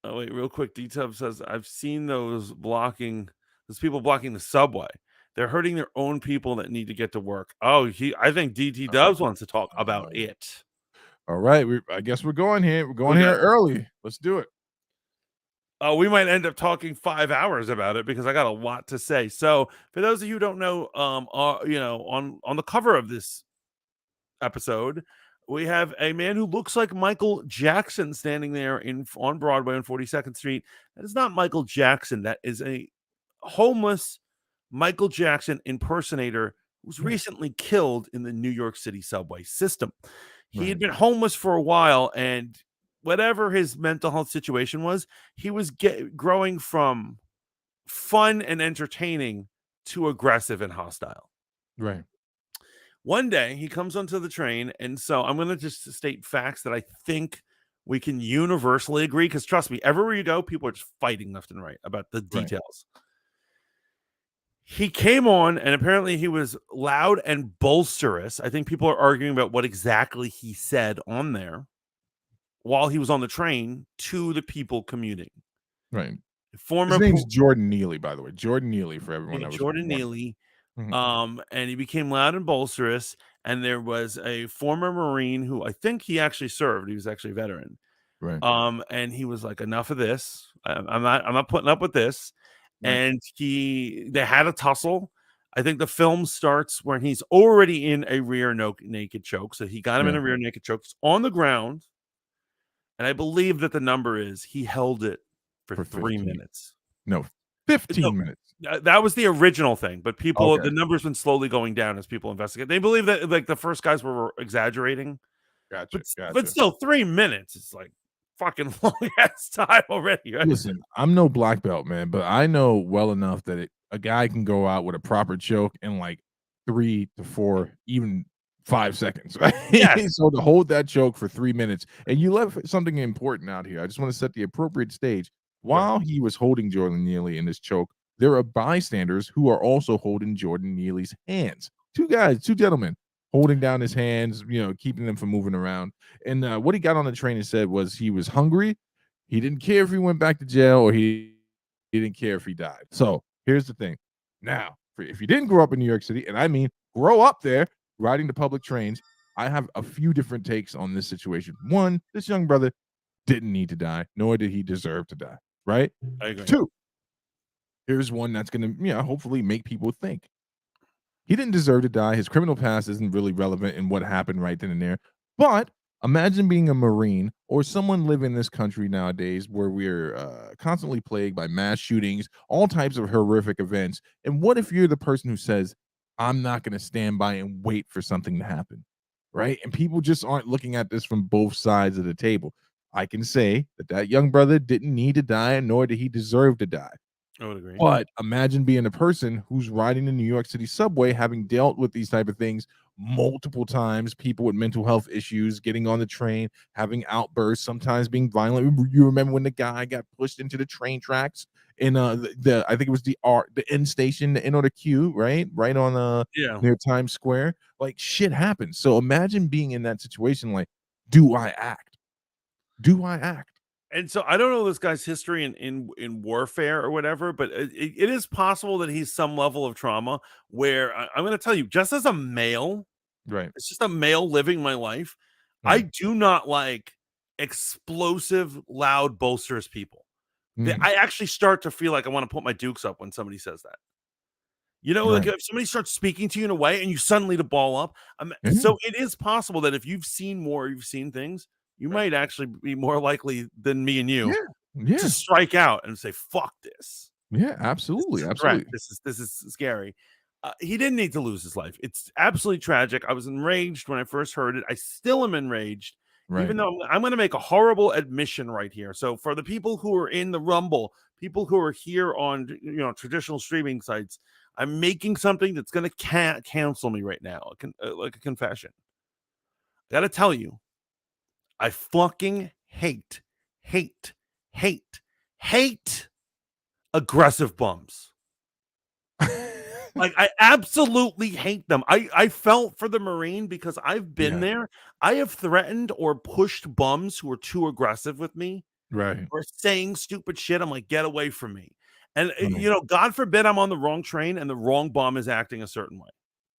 Oh wait, real quick. D-Tub says I've seen those people blocking the subway. They're hurting their own people that need to get to work. Oh, I think DT Dubs wants to talk about it. All right, I guess we're going here. We're going here early. Let's do it. We might end up talking 5 hours about it because I got a lot to say. So, for those of you who don't know, on the cover of this episode, we have a man who looks like Michael Jackson standing there on Broadway on 42nd Street. That is not Michael Jackson. That is a homeless Michael Jackson impersonator who was recently killed in the New York City subway system. He had been homeless for a while, and whatever his mental health situation was, he was growing from fun and entertaining to aggressive and hostile. Right. One day he comes onto the train, and so I'm going to just state facts that I think we can universally agree, because trust me, everywhere you go, people are just fighting left and right about the details. He came on, and apparently he was loud and boisterous. I think people are arguing about what exactly he said on there while he was on the train to the people commuting. Right. His name's Jordan Neely, by the way. Jordan Neely, for everyone that was Jordan Neely. And he became loud and boisterous. And there was a former Marine who I think he actually served. He was actually a veteran. Right. And he was like, enough of this. I'm not putting up with this. Right. And they had a tussle. I think the film starts when he's already in a rear naked choke. So he got him in a rear naked choke. He's on the ground. And I believe that the number is he held it for 3 minutes. No, 15 minutes. That was the original thing, but the number's been slowly going down as people investigate. They believe that like the first guys were exaggerating. Gotcha. But still, 3 minutes is like fucking long ass time already. Right? Listen, I'm no black belt, man, but I know well enough that a guy can go out with a proper choke in like 3 to 4, even 5 seconds, right? Yes. So to hold that choke for 3 minutes, and you left something important out here. I just want to set the appropriate stage. Right. While he was holding Jordan Neely in this choke, there are bystanders who are also holding Jordan Neely's hands. 2 guys, 2 gentlemen holding down his hands, keeping them from moving around. And what he got on the train and said was he was hungry. He didn't care if he went back to jail or he didn't care if he died. So here's the thing. Now, if you didn't grow up in New York City, and I mean grow up there riding the public trains, I have a few different takes on this situation. One, this young brother didn't need to die, nor did he deserve to die, right? I agree. 2, here's one that's going to, hopefully make people think. He didn't deserve to die. His criminal past isn't really relevant in what happened right then and there. But imagine being a Marine or someone living in this country nowadays where we're constantly plagued by mass shootings, all types of horrific events. And what if you're the person who says, I'm not going to stand by and wait for something to happen, right? And people just aren't looking at this from both sides of the table. I can say that young brother didn't need to die, nor did he deserve to die. I would agree. But imagine being a person who's riding the New York City subway, having dealt with these type of things multiple times, people with mental health issues, getting on the train, having outbursts, sometimes being violent. You remember when the guy got pushed into the train tracks in the I think it was the end station, the N or the Q, right on Yeah. near Times Square. Like shit happens. So imagine being in that situation. Like, do I act? Do I act? And so I don't know this guy's history in warfare or whatever, but it is possible that he's some level of trauma where I'm going to tell you, just as a male, Right. it's just a male living my life. I Right. do not like explosive, loud, boisterous people. Mm, I actually start to feel like I want to put my dukes up when somebody says that. Like right. if somebody starts speaking to you in a way and you suddenly to ball up. Yeah. So it is possible that if you've seen more, you've seen things, you Right. might actually be more likely than me and you Yeah. to Yeah. strike out and say, "Fuck this! Yeah. This Absolutely. is a threat. Absolutely. This is scary." He didn't need to lose his life. It's absolutely tragic. I was enraged when I first heard it. I still am enraged, Right. even though I'm going to make a horrible admission right here. So for the people who are in the Rumble, people who are here on traditional streaming sites, I'm making something that's going to cancel me right now, like a confession. I got to tell you, I fucking hate, hate, hate, hate aggressive bums. Like I absolutely hate them. I felt for the Marine because I've been Yeah. there. I have threatened or pushed bums who are too aggressive with me Right. or saying stupid shit. I'm like, get away from me. And Right. God forbid I'm on the wrong train and the wrong bum is acting a certain way.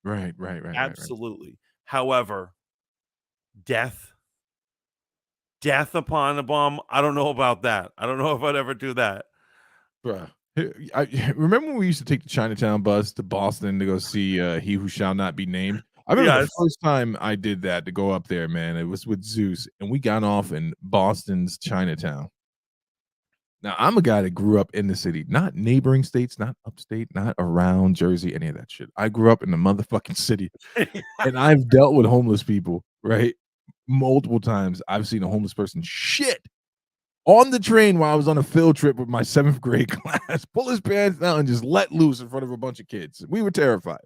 Right. Right. Right. Right. Right. Absolutely. However, death, death upon a bum, I don't know about that. I don't know if I'd ever do that. Bruh. I remember when we used to take the Chinatown bus to Boston to go see He Who Shall Not Be Named. I remember the Yes. first time I did that to go up there, man. It was with Zeus, and we got off in Boston's Chinatown. Now, I'm a guy that grew up in the city, not neighboring states, not upstate, not around Jersey, any of that shit. I grew up in the motherfucking city, and I've dealt with homeless people, right? Multiple times. I've seen a homeless person shit on the train while I was on a field trip with my 7th grade class, pull his pants down and just let loose in front of a bunch of kids. We were terrified.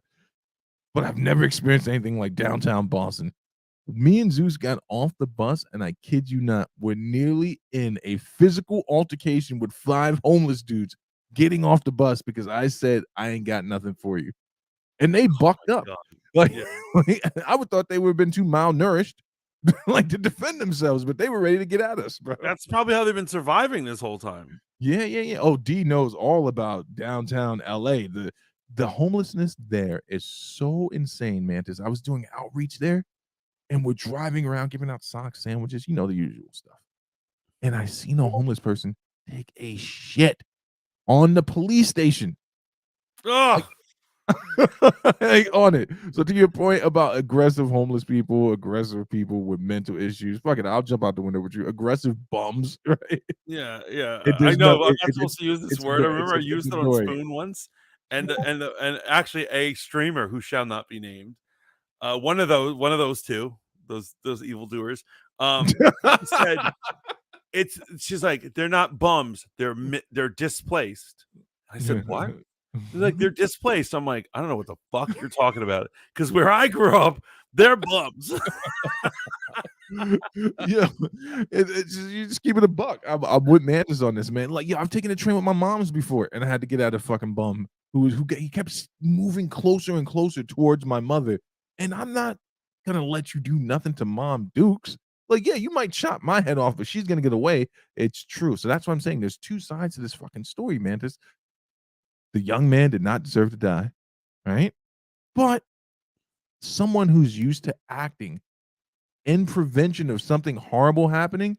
But I've never experienced anything like downtown Boston. Me and Zeus got off the bus, and I kid you not, we're nearly in a physical altercation with 5 homeless dudes getting off the bus because I said, I ain't got nothing for you. And they bucked up. God. Like, Yeah. I would thought they would have been too malnourished like to defend themselves, but they were ready to get at us, bro. That's probably how they've been surviving this whole time. Yeah, yeah, yeah. Oh, D knows all about downtown LA. The homelessness there is so insane, Mantis. I was doing outreach there, and we're driving around giving out socks, sandwiches, the usual stuff. And I seen a homeless person take a shit on the police station. Ugh. Like, on it. So to your point about aggressive homeless people, aggressive people with mental issues, fuck it, I'll jump out the window with you. Aggressive bums, right? Yeah, yeah. It I does know. not. I'm not supposed to use this word. I remember I It's used it on annoying. Spoon once, and actually a streamer who shall not be named. One of those two, those evildoers. Said she's like they're not bums, they're displaced. I said what? Like, they're displaced. I'm like, I don't know what the fuck you're talking about. Because where I grew up, they're bums. Yeah, it's just, you just keep it a buck. I'm with Mantis on this, man. Like, yeah, I've taken a train with my mom's before, and I had to get out of fucking bum he kept moving closer and closer towards my mother, and I'm not gonna let you do nothing to Mom Dukes. Like, yeah, you might chop my head off, but she's gonna get away. It's true. So that's what I'm saying. There's two sides to this fucking story, Mantis. The young man did not deserve to die, right? But someone who's used to acting in prevention of something horrible happening,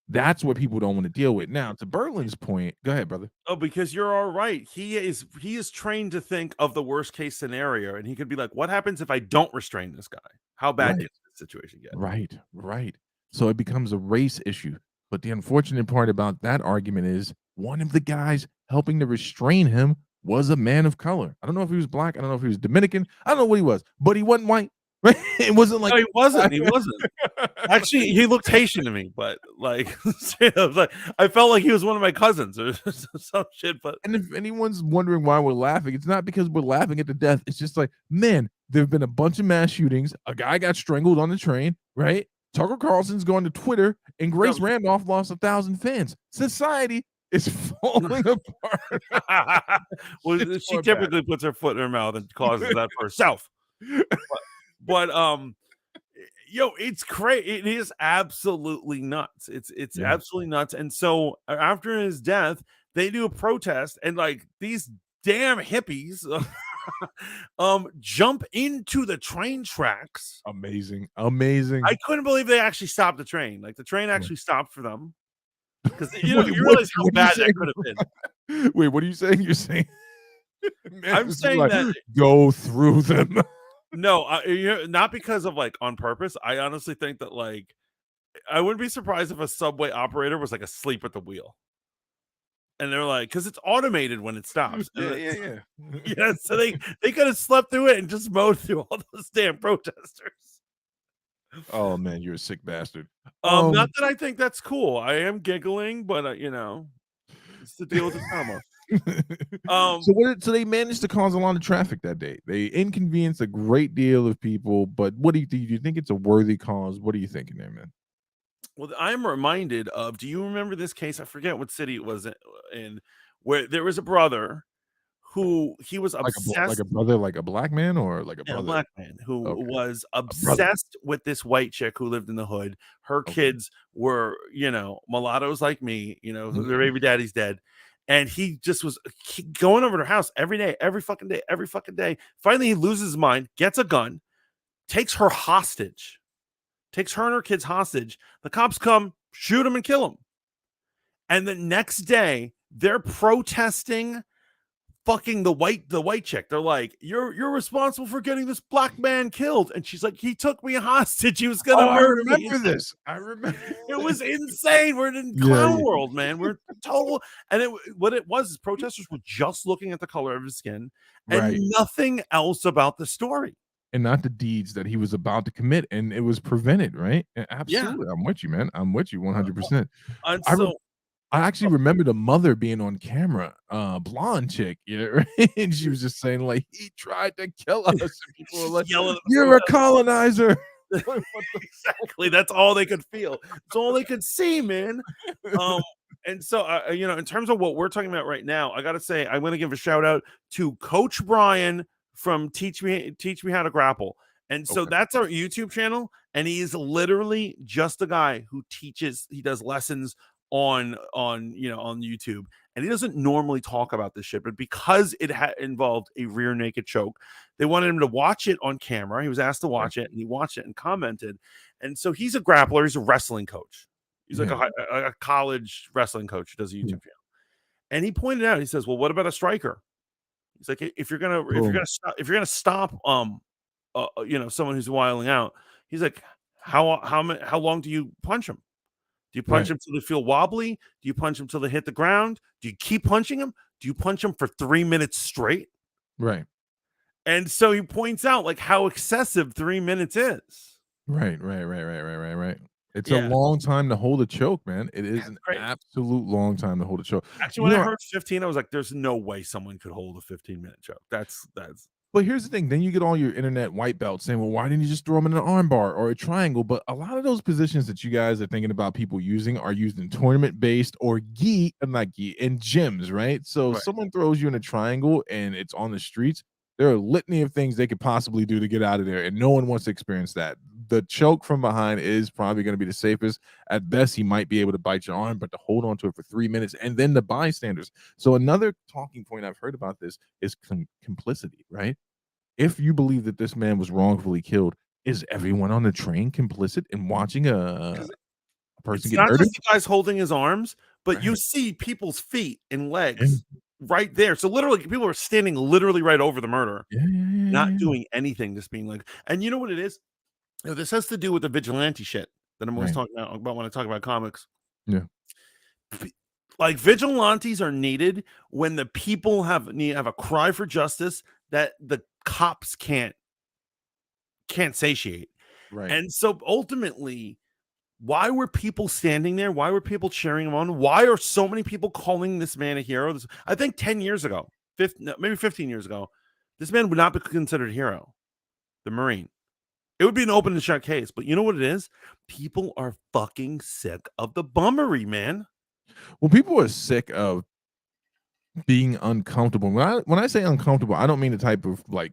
that's what people don't want to deal with. Now, to Berlin's point, go ahead, brother. Oh, because you're all right. He is trained to think of the worst case scenario, and he could be like, "What happens if I don't restrain this guy? How bad Right. can this situation get?" Right, right. So it becomes a race issue. But the unfortunate part about that argument is one of the guys helping to restrain him was a man of color. I don't know if he was black. I don't know if he was Dominican. I don't know what he was, but he wasn't white. Right? It wasn't like No, he wasn't. He wasn't. Actually, he looked Haitian to me, but like, I was like, I felt like he was one of my cousins or some shit. But And if anyone's wondering why we're laughing, it's not because we're laughing at the death. It's just like, man, there have been a bunch of mass shootings. A guy got strangled on the train, right? Tucker Carlson's going to Twitter, and Grace Randolph lost 1,000 fans. Society is falling apart. well, It's she going typically puts her foot in her mouth and causes that for herself. But yo, it's crazy. It is absolutely nuts. It's Yeah. absolutely nuts. And so after his death, they do a protest, and like these damn hippies jump into the train tracks. Amazing. Amazing. I couldn't believe they actually stopped the train. Like the train actually stopped for them. Because you Wait, you realize how what are you bad that saying? could have been. Wait, what are you saying? You're saying I'm saying that go through them. no, not because of like on purpose. I honestly think that like I wouldn't be surprised if a subway operator was like asleep at the wheel. And they're like, because it's automated when it stops. And Yeah. yeah, so they could have slept through it and just mowed through all those damn protesters. Oh man, you're a sick bastard. Not that I think that's cool. I am giggling, but it's the deal with the trauma. So they managed to cause a lot of traffic that day. They inconvenienced a great deal of people, but what do you think? Do you think it's a worthy cause? What are you thinking there, man? Well, I'm reminded of. Do you remember this case? I forget what city it was in, where there was a brother who he was Like obsessed. a brother, like a black man, or like a Yeah, a brother? black man who Okay. was brother. obsessed with this white chick who lived in the hood. Her Okay. kids were, mulattoes like me, Mhm. their baby daddy's dead. And he just was going over to her house every day, every fucking day, every fucking day. Finally, he loses his mind, gets a gun, takes her hostage, takes her and her kids hostage. The cops come, shoot him, and kill him. And the next day, they're protesting fucking the white chick. They're like, you're responsible for getting this black man killed. And she's like, he took me hostage. He was gonna I murder me. remember this. I remember. It was insane. We're in Yeah, clown yeah. world, man. We're total. And what it was is protesters were just looking at the color of his skin and Right. nothing else about the story. And not the deeds that he was about to commit, and it was prevented, right? Absolutely. I'm with you, man. I'm with you 100%. And I so I actually remember the mother being on camera, blonde chick, right? And she was just saying, like, he tried to kill us. And people were like, yelling at the you're a colonizer. exactly. That's all they could feel. It's all they could see, man. And so in terms of what we're talking about right now, I gotta say, I'm gonna give a shout out to Coach Brian from Teach Me How to Grapple. And so Okay. that's our YouTube channel, and he is literally just a guy who teaches, he does lessons on YouTube, and he doesn't normally talk about this shit, but because it involved a rear naked choke, they wanted him to watch it on camera. He was asked to watch it, and he watched it and commented. And so he's a grappler, he's a wrestling coach, he's like a college wrestling coach who does a YouTube channel. And he pointed out, he says, well, what about a striker? He's like, if you're gonna stop someone who's wiling out, he's like, how long do you punch him? Do you punch them till they feel wobbly? Do you punch them till they hit the ground? Do you keep punching them? Do you punch them for 3 minutes straight? Right. And so he points out like how excessive 3 minutes is. Right. It's a Yeah. long time to hold a choke, man. It is That's an great. absolute long time to hold a choke. Actually, You when I know, heard 15, I was like, "There's no way someone could hold a 15-minute choke." That's but here's the thing, then you get all your internet white belts saying, "Well, why didn't you just throw them in an arm bar or a triangle?" But a lot of those positions that you guys are thinking about people using are used in tournament-based or not gi, in gyms, right? So right. someone throws you in a triangle and it's on the streets, there are a litany of things they could possibly do to get out of there, and no one wants to experience that. The choke from behind is probably gonna be the safest. At best, he might be able to bite your arm, but to hold on to it for 3 minutes and then the bystanders. So another talking point I've heard about this is complicity, right? If you believe that this man was wrongfully killed, is everyone on the train complicit in watching a 'Cause person it's get not murdered? just the guys holding his arms, but you Right. see people's feet and And legs right there. So literally, people are standing literally right over the murderer, yeah, yeah, yeah, yeah, not yeah. doing anything, just being like, and you know what it is? This has to do with the vigilante shit that I'm always Right. talking about when I talk about comics. Yeah. V- Like vigilantes are needed when the people have a cry for justice that the cops can't satiate. Right. And so ultimately, why were people standing there? Why were people cheering him on? Why are so many people calling this man a hero? I think 10 years ago, maybe 15 years ago, this man would not be considered a hero, the Marine. It would be an open and shut case. But you know what it is? People are fucking sick of the bummery, man. Well, people are sick of being uncomfortable. When I say uncomfortable, I don't mean the type of like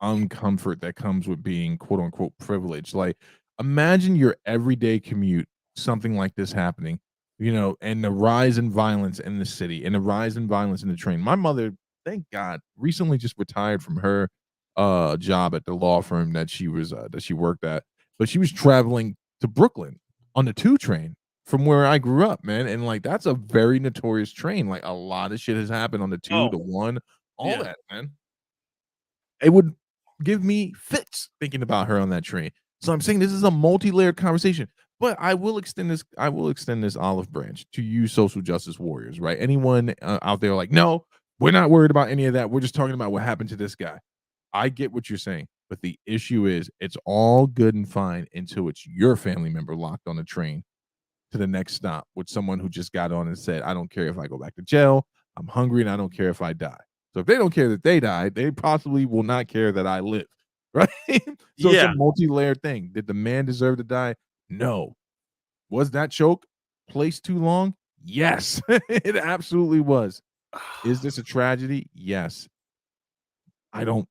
uncomfort that comes with being quote unquote privileged. Like, imagine your everyday commute, something like this happening, and the rise in violence in the city and the rise in violence in the train. My mother, thank God, recently just retired from her job at the law firm that she worked at, but she was traveling to Brooklyn on the 2 train from where I grew up, man. And like that's a very notorious train. Like a lot of shit has happened on the 2, Oh, the 1, all yeah. that, man. It would give me fits thinking about her on that train. So I'm saying this is a multi-layered conversation. But I will extend this olive branch to you social justice warriors, right? Anyone out there like, no, we're not worried about any of that. We're just talking about what happened to this guy. I get what you're saying, but the issue is it's all good and fine until it's your family member locked on a train to the next stop with someone who just got on and said, I don't care if I go back to jail. I'm hungry and I don't care if I die. So if they don't care that they died, they possibly will not care that I live. Right. So it's a Yeah. multi-layered thing. Did the man deserve to die? No. Was that choke placed too long? Yes, it absolutely was. Is this a tragedy? Yes. I don't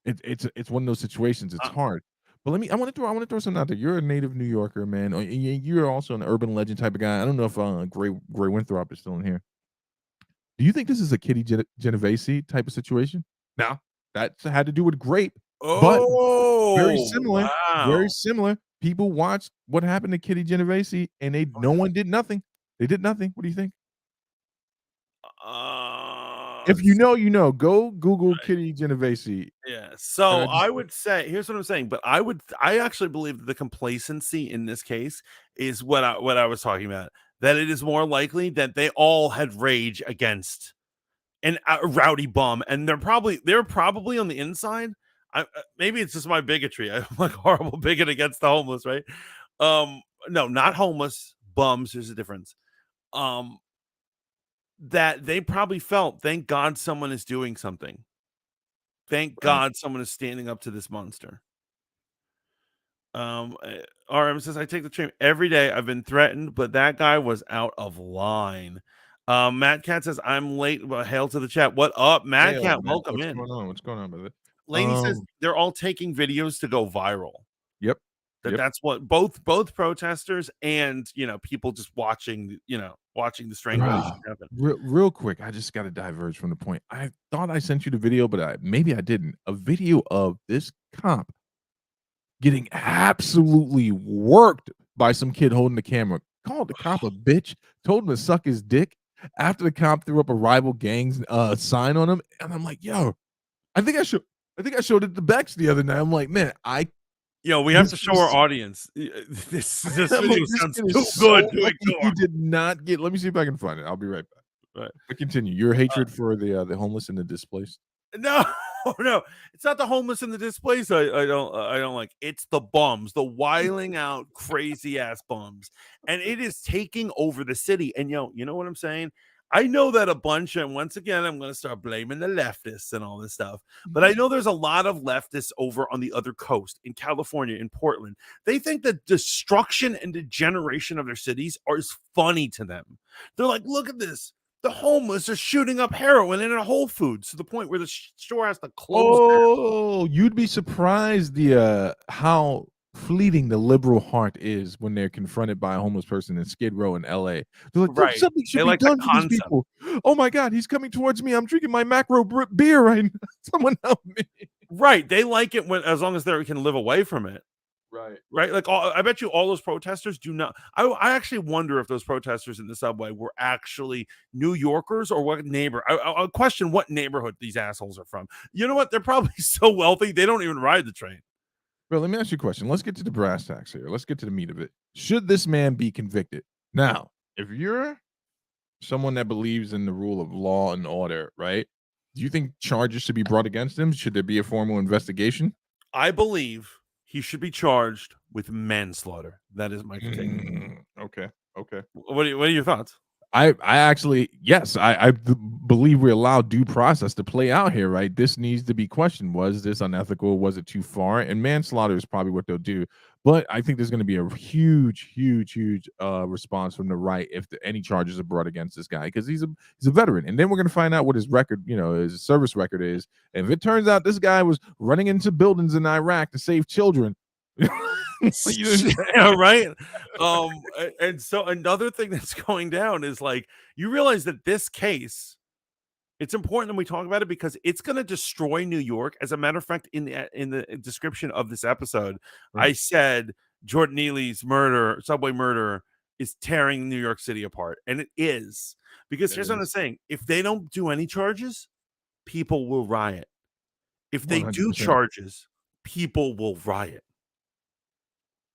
it's one of those situations. It's Uh, hard. But I want to throw something out there. You're a native New Yorker, man. You're also an urban legend type of guy. I don't know if Gray Winthrop is still in here. Do you think this is a Kitty Genovese type of situation? Now, that had to do with grape, but very oh, similar. Very wow. similar. People watched what happened to Kitty Genovese, and no one did nothing. They did nothing. What do you think? If you S know, you know. Go Google Kitty Genovese. Yeah, And so I just I would say here's what I'm saying, but I actually believe that the complacency in this case is what I was talking about, that it is more likely that they all had rage against a rowdy bum, and they're probably on the inside. Maybe it's just my bigotry. I'm like a horrible bigot against the homeless, right? No, not homeless, bums, there's a difference. Um, that they probably felt, thank God someone is doing something. Thank right. God someone is standing up to this monster. RM says, I take the train every day. I've been threatened, but that guy was out of line. Matt Cat says, I'm late, but hail to the chat. What up, Matt Hail, Cat? man. Welcome What's in. going on? What's going on, brother? Laney says they're all taking videos to go viral. Yep. Yep. That's what both protesters and people just watching the strangulation happen. Real quick, I just got to diverge from the point. I thought I sent you the video, but maybe I didn't. A video of this cop getting absolutely worked by some kid holding the camera. Called the cop a bitch, told him to suck his dick after the cop threw up a rival gang's sign on him. And I'm like, yo, I think I showed it to Bex the other night. I'm like, man, We have this to kid show our is audience. This I'm like, video this sounds kid too is so good to lucky he ignore. did not get. Let me see if I can find it. I'll be right back. Right. But continue. Your hatred for the homeless and the displaced. No, no, it's not the homeless in the displays. I don't like. It's the bums, the wiling out, crazy ass bums, and it is taking over the city. And you know what I'm saying? I know that a bunch, and once again, I'm going to start blaming the leftists and all this stuff. But I know there's a lot of leftists over on the other coast in California, in Portland. They think the destruction and degeneration of their cities is funny to them. They're like, look at this. The homeless are shooting up heroin in a Whole Foods to the point where the store has to close. Oh, you'd be surprised the how fleeting the liberal heart is when they're confronted by a homeless person in Skid Row in LA. They're like, Right. something should They be like the done for these concept. people. Oh my God, he's coming towards me. I'm drinking my macro beer right now. Someone help me. Right. They like it when, as long as they can live away from it. Right. Right. Like, I bet you all those protesters do not. I actually wonder if those protesters in the subway were actually New Yorkers or what neighbor. I question what neighborhood these assholes are from. You know what? They're probably so wealthy they don't even ride the train. Bro, let me ask you a question. Let's get to the brass tacks here. Let's get to the meat of it. Should this man be convicted? Now, if you're someone that believes in the rule of law and order, right? Do you think charges should be brought against him? Should there be a formal investigation? I believe he should be charged with manslaughter. That is my take. Okay. What are your thoughts? I actually, yes, I believe we allow due process to play out here, right? This needs to be questioned. Was this unethical? Was it too far? And manslaughter is probably what they'll do. But I think there's going to be a huge response from the right if any charges are brought against this guy, because he's a veteran. And then we're going to find out what his record, his service record is. And if it turns out this guy was running into buildings in Iraq to save children, Yeah, right. And so another thing that's going down is, like, you realize that this case, it's important that we talk about it because it's going to destroy New York. As a matter of fact, in the description of this episode, Right. I said Jordan Neely's subway murder, is tearing New York City apart, and it is, because here's what I'm saying: if they don't do any charges, people will riot. If they do 100%. charges, people will riot.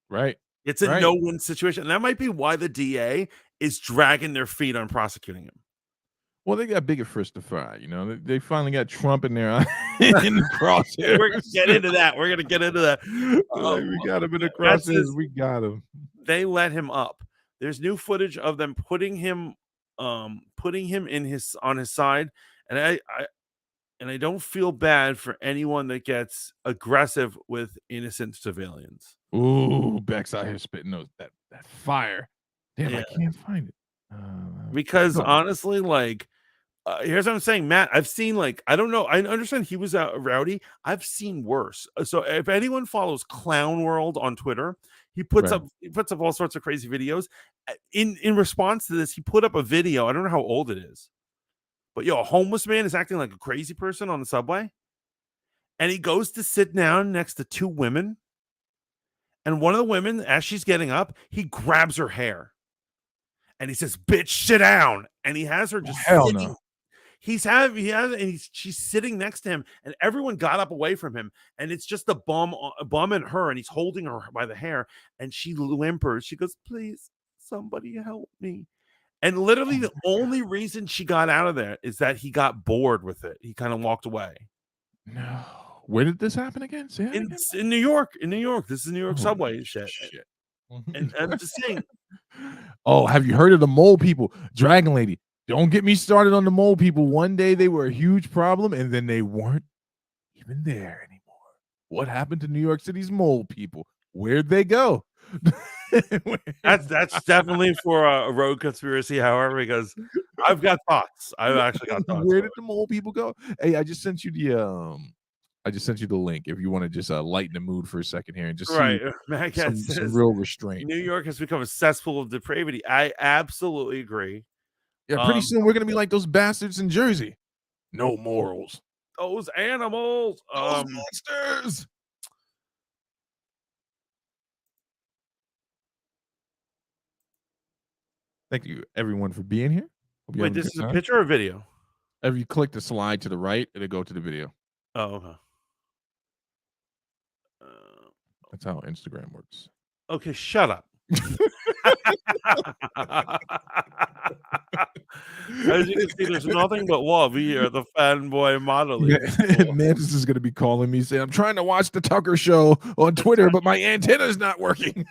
Right. It's a Right. no-win situation. And that might be why the DA is dragging their feet on prosecuting him. Well, they got bigger fish to fry. They finally got Trump in there in the crosshairs. We're gonna get into that. We got him in the crosshairs. We got him. They let him up. There's new footage of them putting him on his side, and I don't feel bad for anyone that gets aggressive with innocent civilians. Ooh, Beck's out here spitting that fire. Damn, Yeah. I can't find it. Because no. honestly, like, here's what I'm saying, Matt. I've seen, like, I don't know. I understand he was rowdy. I've seen worse. So if anyone follows Clown World on Twitter, he puts up all sorts of crazy videos. In response to this, he put up a video. I don't know how old it is, but a homeless man is acting like a crazy person on the subway, and he goes to sit down next to two women, and one of the women, as she's getting up, he grabs her hair. And he says, "Bitch, sit down." And he has her just hell sitting. no. She's sitting next to him, and everyone got up away from him. And it's just the bum and her, and he's holding her by the hair, and she whimpers. She goes, "Please, somebody help me." And literally, the only reason she got out of there is that he got bored with it. He kind of walked away. No. Where did this happen again? In New York. In New York. This is New York subway shit. And I'm just saying. Oh, have you heard of the mole people? Dragon Lady. Don't get me started on the mole people. One day they were a huge problem, and then they weren't even there anymore. What happened to New York City's mole people? Where'd they go? That's definitely for a road conspiracy, however, because I've got thoughts. I've actually got thoughts. Where did the mole people go? Hey, I just sent you the link if you want to just lighten the mood for a second here and just see some real restraint. New York has become a cesspool of depravity. I absolutely agree. Yeah, pretty soon we're gonna be like those bastards in Jersey. No morals. Those animals. Those monsters. Thank you, everyone, for being here. Wait, this is a picture or a video? If you click the slide to the right, it'll go to the video. Oh, okay. That's how Instagram works. Okay, shut up. As you can see, there's nothing but love here at the fanboy modeling school. Mantis is going to be calling me saying, I'm trying to watch the Tucker show on Twitter, but my antenna is not working.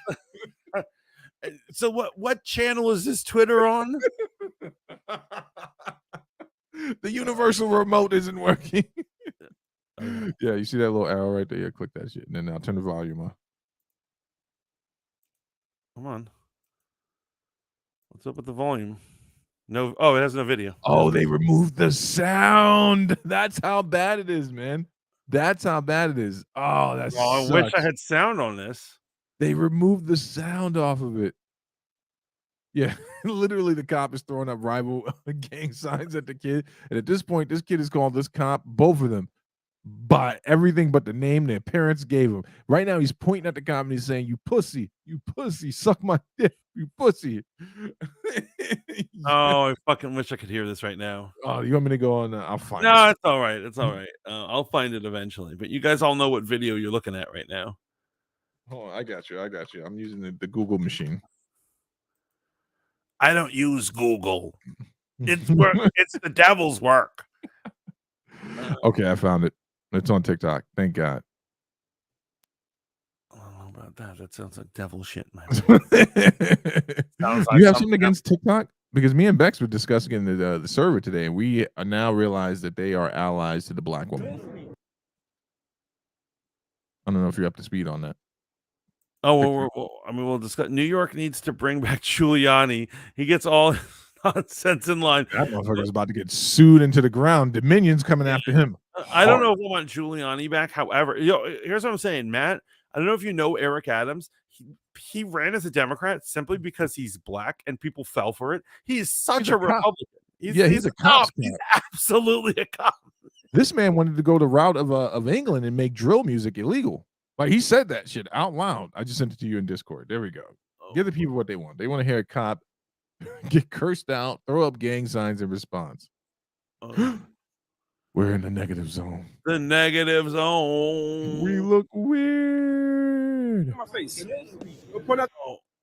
So what channel is this Twitter on? The universal remote isn't working. Okay. Yeah, you see that little arrow right there? Yeah, click that shit. And then I'll turn the volume on. Come on. What's up with the volume? No. Oh, it has no video. Oh, they removed the sound. That's how bad it is, man. That's how bad it is. Oh, that's Oh, I wish I had sound on this. They removed the sound off of it. Yeah, literally the cop is throwing up rival gang signs at the kid. And at this point, this kid is called this cop, both of them, by everything but the name their parents gave him. Right now, he's pointing at the cop and he's saying, you pussy, suck my dick, you pussy. Oh, I fucking wish I could hear this right now. Oh, you want me to go on? I'll find it. No, it's all right. It's all right. I'll find it eventually. But you guys all know what video you're looking at right now. Hold on, I got you. I'm using the Google machine. I don't use Google. It's work. It's the devil's work. Okay, I found it. It's on TikTok. Thank God. I don't know about that. That sounds like devil shit, man. You have something against TikTok? Because me and Bex were discussing in the server today, and we now realize that they are allies to the black woman. I don't know if you're up to speed on that. Oh, we'll discuss. New York needs to bring back Giuliani. He gets all nonsense in line. That motherfucker's about to get sued into the ground. Dominion's coming after him. I don't know if I want Giuliani back. However, here's what I'm saying, Matt. I don't know if you know Eric Adams. He ran as a Democrat simply because he's black and people fell for it. He's such a Republican. He's a cop. He's absolutely a cop. This man wanted to go the route of England and make drill music illegal. Like, he said that shit out loud. I just sent it to you in Discord. There we go. Give the people what they want. They want to hear a cop get cursed out, throw up gang signs in response. We're in the negative zone. The negative zone. We look weird. My face.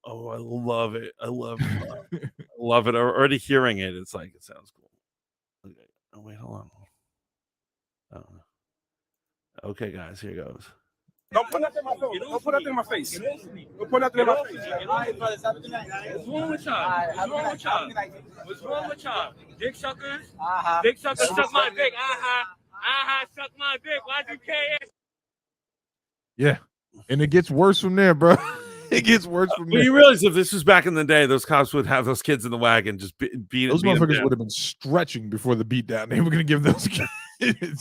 Oh, I love it. I love it. I love it. Already hearing it, it's like, it sounds cool. Okay. Oh, wait, hold on. Okay, guys, here goes. Don't put nothing in my face. Don't put nothing in my face. Don't put nothing in my face. What's wrong with y'all? What's wrong with y'all? What's wrong with y'all? Dick suckers? Dick suckers suck my dick. Suck my dick. Why'd you care? Yeah. And it gets worse from there, bro. It gets worse from there. You realize if this was back in the day, those cops would have those kids in the wagon just beat those motherfuckers would have been stretching before the beatdown. They were going to give those kids. Anyway,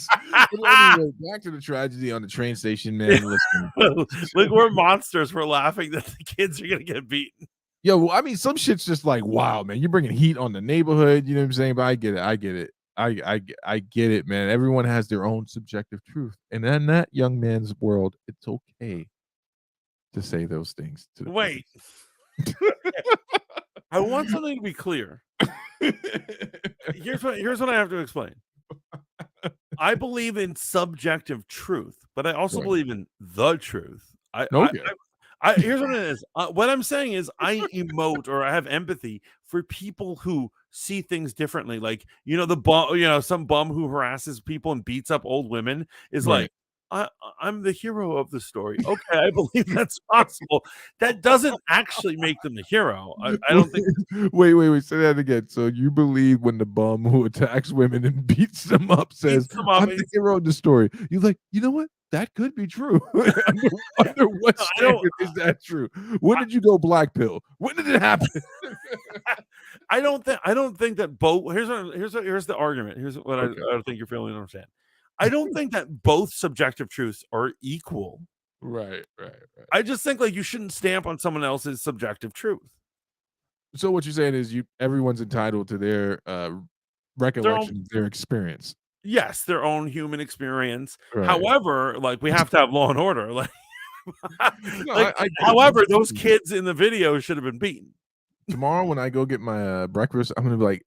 back to the tragedy on the train station, man. Listen. Look, we're monsters. We're laughing that the kids are going to get beaten. Yo, well, I mean, some shit's just like, wow, man. You're bringing heat on the neighborhood. You know what I'm saying? But I get it. I get it, man. Everyone has their own subjective truth. And in that young man's world, it's okay to say those things. Wait. I want something to be clear. Here's what I have to explain. I believe in subjective truth, but I also believe in the truth. Here's what it is. What I'm saying is I emote or I have empathy for people who see things differently. Like, some bum who harasses people and beats up old women is like, I'm the hero of the story. Okay, I believe that's possible. That doesn't actually make them the hero. I don't think. Wait. Say that again. So you believe when the bum who attacks women and beats them up says, I'm the hero of the story. You're like, you know what? That could be true. Under what standard is that true? When did you go black pill? When did it happen? I don't think that both. Here's the argument. Here's what I think you're failing to understand. I don't think that both subjective truths are equal. Right. I just think like you shouldn't stamp on someone else's subjective truth. So what you're saying is everyone's entitled to their recollection, their experience. Yes, their own human experience. Right. However, like we have to have law and order. Like, however, those kids in the video should have been beaten. Tomorrow when I go get my breakfast, I'm gonna be like,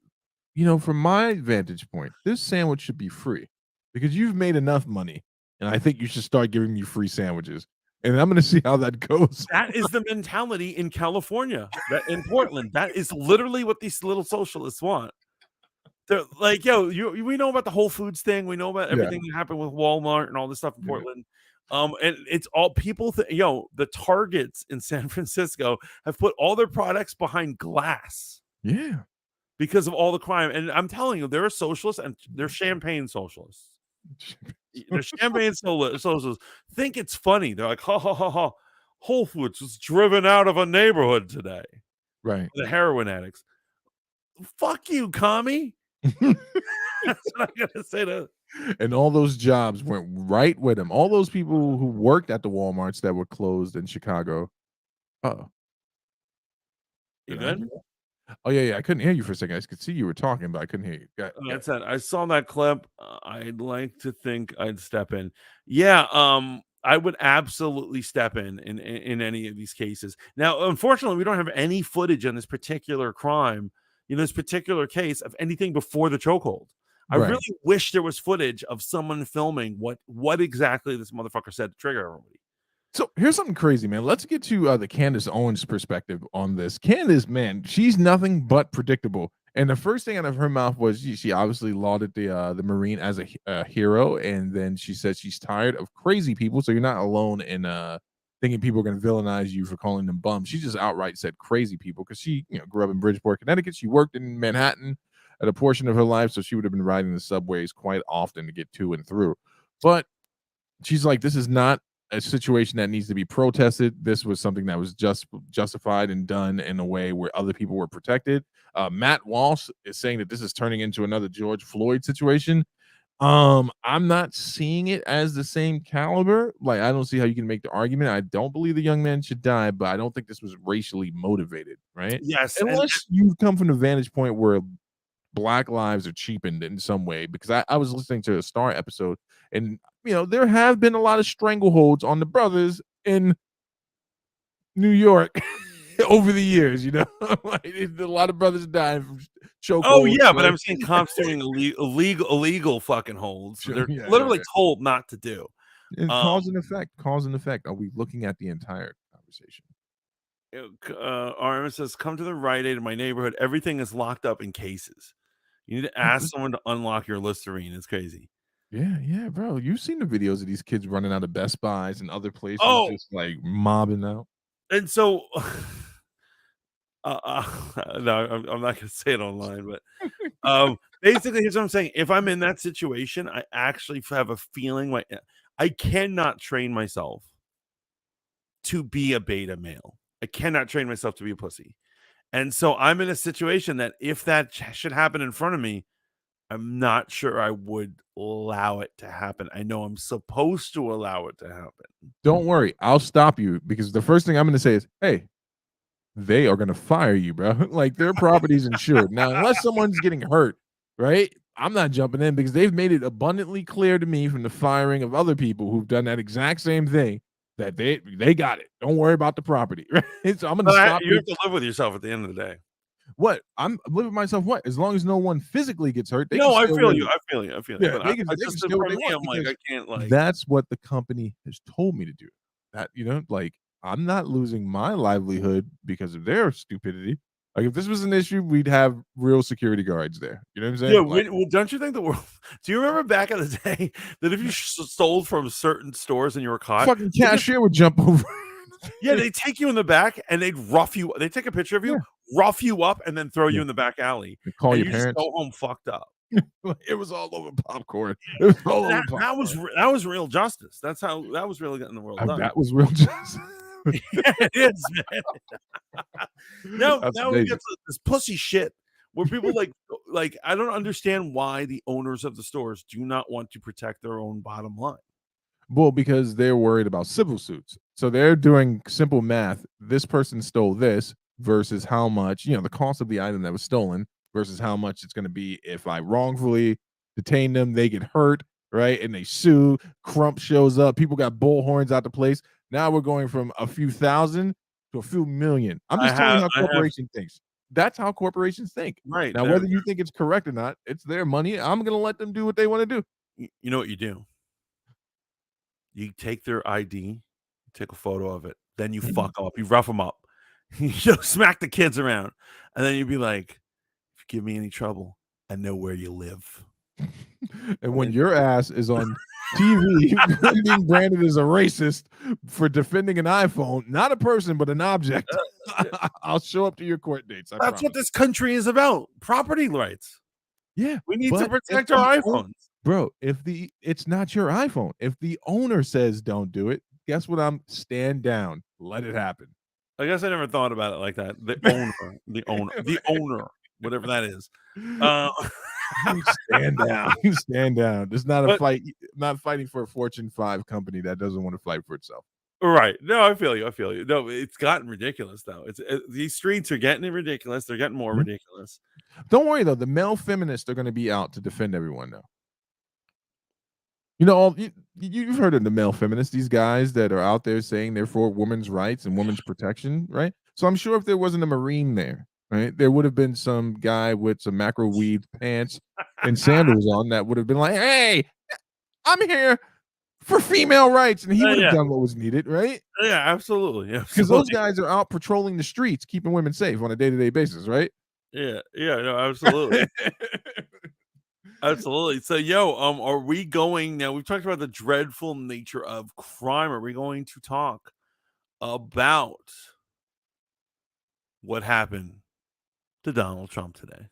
from my vantage point, this sandwich should be free because you've made enough money, and I think you should start giving me free sandwiches. and I'm going to see how that goes. That is the mentality in California, in Portland. That is literally what these little socialists want. They're like, yo, we know about the Whole Foods thing. We know about everything that happened with Walmart and all this stuff in Portland. And it's all people. The Targets in San Francisco have put all their products behind glass. Yeah, because of all the crime. And I'm telling you, they're socialists and they're champagne socialists. They're champagne socialists. Think it's funny. They're like, ha ha ha ha. Whole Foods was driven out of a neighborhood today. right. The heroin addicts. Fuck you, commie. That's what I'm gonna say to. And all those jobs went right with him. All those people who worked at the Walmarts that were closed in Chicago. Oh, You good? Oh yeah. I couldn't hear you for a second. I could see you were talking, but I couldn't hear you. That's it. I saw that clip. I'd like to think I'd step in. Yeah, I would absolutely step in any of these cases. Now, unfortunately, we don't have any footage on this particular crime, this particular case of anything before the chokehold. I really wish there was footage of someone filming what exactly this motherfucker said to trigger everybody. So here's something crazy, man. Let's get to the Candace Owens perspective on this. Candace, man, she's nothing but predictable. And the first thing out of her mouth was she obviously lauded the Marine as a hero, and then she said she's tired of crazy people. So you're not alone in thinking people are going to villainize you for calling them bums. She just outright said crazy people because she grew up in Bridgeport, Connecticut. She worked in Manhattan at a portion of her life, so she would have been riding the subways quite often to get to and through. But she's like, this is not a situation that needs to be protested. This was something that was just justified and done in a way where other people were protected. Matt Walsh is saying that this is turning into another George Floyd situation. I'm not seeing it as the same caliber. Like, I don't see how you can make the argument. I don't believe the young man should die, but I don't think this was racially motivated, right? Yes, Unless you've come from the vantage point where Black lives are cheapened in some way, because I was listening to a Star episode, and there have been a lot of strangleholds on the brothers in New York over the years. Like, a lot of brothers died from chokeholds. Oh yeah, but I'm seeing cops doing illegal fucking holds. They're literally told not to do. And cause and effect. Are we looking at the entire conversation? RMS says, come to the Rite Aid in my neighborhood. Everything is locked up in cases. You need to ask someone to unlock your Listerine. It's crazy. Yeah, bro. You've seen the videos of these kids running out of Best Buys and other places, just like mobbing out. And so, no, I'm not going to say it online, but basically, here's what I'm saying. If I'm in that situation, I actually have a feeling like I cannot train myself to be a beta male. I cannot train myself to be a pussy. And so I'm in a situation that if that should happen in front of me, I'm not sure I would allow it to happen. I know I'm supposed to allow it to happen. Don't worry. I'll stop you, because the first thing I'm going to say is, hey, they are going to fire you, bro. Like, their property's insured. Now, unless someone's getting hurt, right? I'm not jumping in, because they've made it abundantly clear to me from the firing of other people who've done that exact same thing that they got it. Don't worry about the property. Right? So I'm going to stop you. You have to live with yourself at the end of the day. What? I'm living with myself. What? As long as no one physically gets hurt. No, I feel you. I feel you. Yeah, but I'm like, I can't, like. That's what the company has told me to do. That, like, I'm not losing my livelihood because of their stupidity. Like, if this was an issue, we'd have real security guards there. You know what I'm saying? Yeah. Like, well, don't you think the world? Do you remember back in the day that if you stole from certain stores and you were caught, fucking cashier would jump over. Yeah, they take you in the back and they'd rough you. They take a picture of you, rough you up, and then throw you in the back alley. And call and your you parents. Just go home fucked up. It was all over popcorn. It was all over popcorn. That was real justice. That was really getting the world done. That was real justice. Yeah, it is, man. now we get to this pussy shit where people like I don't understand why the owners of the stores do not want to protect their own bottom line. Well, because they're worried about civil suits. So they're doing simple math. This person stole this versus how much, the cost of the item that was stolen versus how much it's going to be if I wrongfully detain them. They get hurt, right? And they sue. Crump shows up. People got bullhorns out the place. Now we're going from a few thousand to a few million. I'm just telling you how corporations think. That's how corporations think. Right. Now, whether you think it's correct or not, it's their money. I'm going to let them do what they want to do. You know what you do? You take their ID, take a photo of it. Then you fuck them up. You rough them up. You smack the kids around. And then you'd be like, if you give me any trouble, I know where you live. And when your ass is on TV being branded as a racist for defending an iPhone, not a person, but an object, I'll show up to your court dates. That's what this country is about. Property rights. Yeah. We need to protect our iPhones. Bro, it's not your iPhone. If the owner says don't do it, guess what? Stand down. Let it happen. I guess I never thought about it like that. The owner, whatever that is. Stand down. Stand down. There's not a fight. Not fighting for a Fortune 5 company that doesn't want to fight for itself. Right. No, I feel you. No, it's gotten ridiculous though. These streets are getting ridiculous. They're getting more ridiculous. Don't worry though. The male feminists are going to be out to defend everyone now. You know, you've heard of the male feminists, these guys that are out there saying they're for women's rights and women's protection, right? So I'm sure if there wasn't a Marine there, right, there would have been some guy with some macro weave pants and sandals on that would have been like, hey, I'm here for female rights. And he would have done what was needed, right? Yeah, absolutely. Because those guys are out patrolling the streets, keeping women safe on a day-to-day basis, right? Yeah, no, absolutely. Absolutely. So, are we going now? We've talked about the dreadful nature of crime. Are we going to talk about what happened to Donald Trump today?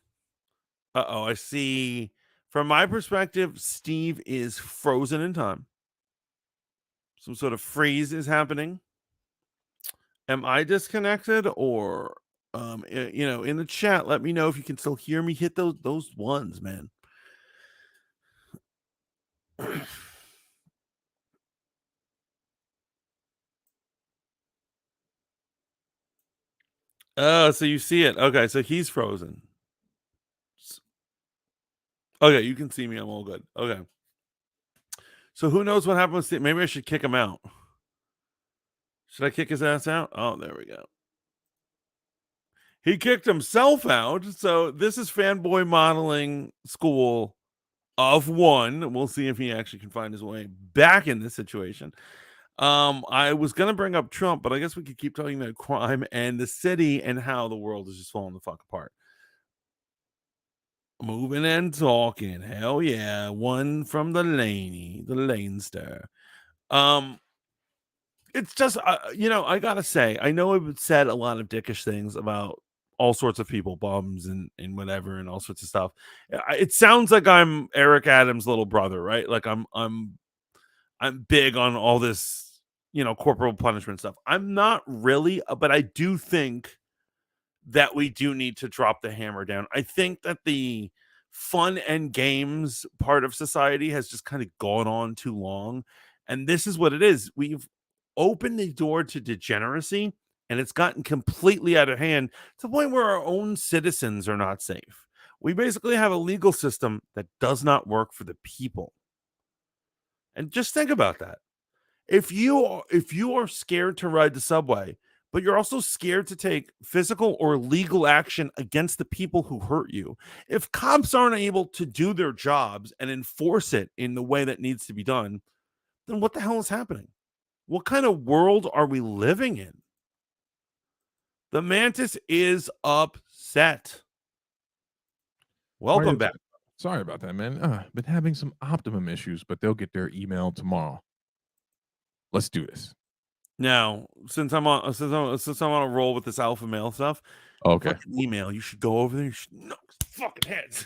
I see. From my perspective, Steve is frozen in time. Some sort of freeze is happening. Am I disconnected, or in the chat? Let me know if you can still hear me. Hit those ones, man. Oh, so you see it. Okay, so he's frozen. Okay, you can see me. I'm all good. Okay. So who knows what happened with Steve? Maybe I should kick him out. Should I kick his ass out? Oh, there we go. He kicked himself out. So this is fanboy modeling school of one. We'll see if he actually can find his way back in this situation. I was gonna bring up Trump, but I guess we could keep talking about crime and the city and how the world is just falling the fuck apart. Moving and talking, hell yeah! One from the Lanester. It's just I gotta say, I know I've said a lot of dickish things about all sorts of people, bums and whatever, and all sorts of stuff. It sounds like I'm Eric Adams' little brother, right? Like I'm big on all this, corporal punishment stuff. I'm not really, but I do think that we do need to drop the hammer down. I think that the fun and games part of society has just kind of gone on too long. And this is what it is. We've opened the door to degeneracy, and it's gotten completely out of hand to the point where our own citizens are not safe. We basically have a legal system that does not work for the people. And just think about that. If you are scared to ride the subway, but you're also scared to take physical or legal action against the people who hurt you, if cops aren't able to do their jobs and enforce it in the way that needs to be done, then what the hell is happening? What kind of world are we living in? The Mantis is upset. Welcome back. Sorry about that, man. Been having some Optimum issues, but they'll get their email tomorrow. Let's do this. Now, since I'm on a roll with this alpha male stuff, okay. Email. You should go over there. You should knock fucking heads.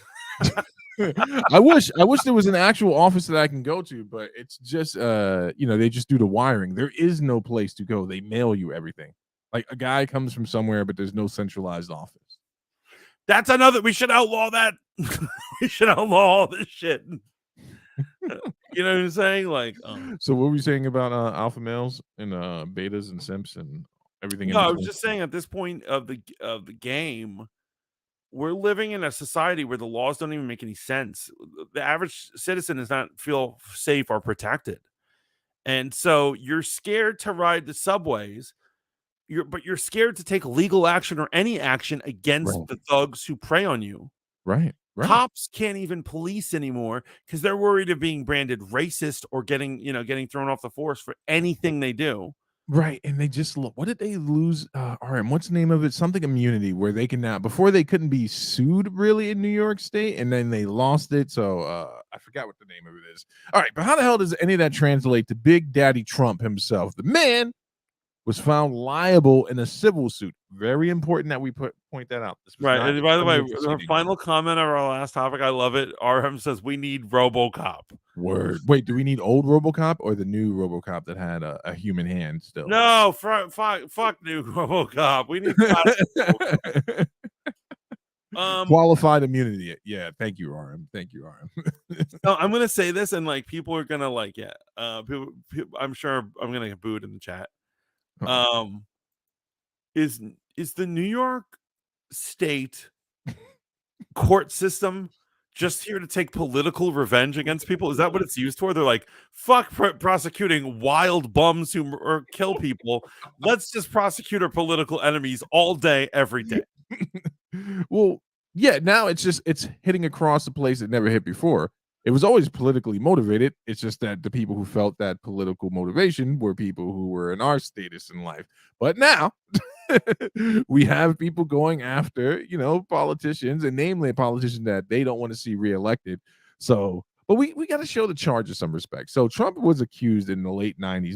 I wish there was an actual office that I can go to, but it's just they just do the wiring. There is no place to go. They mail you everything. Like a guy comes from somewhere, but there's no centralized office. That's another. We should outlaw that. We should outlaw all this shit. You know what I'm saying? Like, so what were you saying about alpha males and betas and simps and everything? No, I was just saying at this point of the game, we're living in a society where the laws don't even make any sense. The average citizen does not feel safe or protected, and so you're scared to ride the subways. But you're scared to take legal action or any action against the thugs who prey on you. Right. Cops can't even police anymore because they're worried of being branded racist or getting thrown off the force for anything they do. Right, and they just what did they lose? RM, what's the name of it? Something immunity where they can now before they couldn't be sued really in New York State, and then they lost it. So I forgot what the name of it is. All right, but how the hell does any of that translate to Big Daddy Trump himself? The man was found liable in a civil suit. Very important that we point that out. This was Right. not And by the way, criminal our proceeding. final comment of our last topic, I love it. RM says we need RoboCop. Word. Wait, do we need old RoboCop or the new RoboCop that had a human hand still? No, fuck new RoboCop. We need RoboCop. Qualified immunity. Yeah, thank you, RM. Thank you, RM. So I'm gonna say this, and like people are gonna like, yeah. I'm sure I'm gonna get booed in the chat. Um, is the New York State court system just here to take political revenge against people? Is that what it's used for? They're like, fuck prosecuting wild bums who or kill people. Let's just prosecute our political enemies all day, every day. Well, yeah, now it's hitting across a place it never hit before. It was always politically motivated. It's just that the people who felt that political motivation were people who were in our status in life. But now we have people going after, politicians, and namely a politician that they don't want to see reelected. So, but we got to show the charges some respect. So Trump was accused in the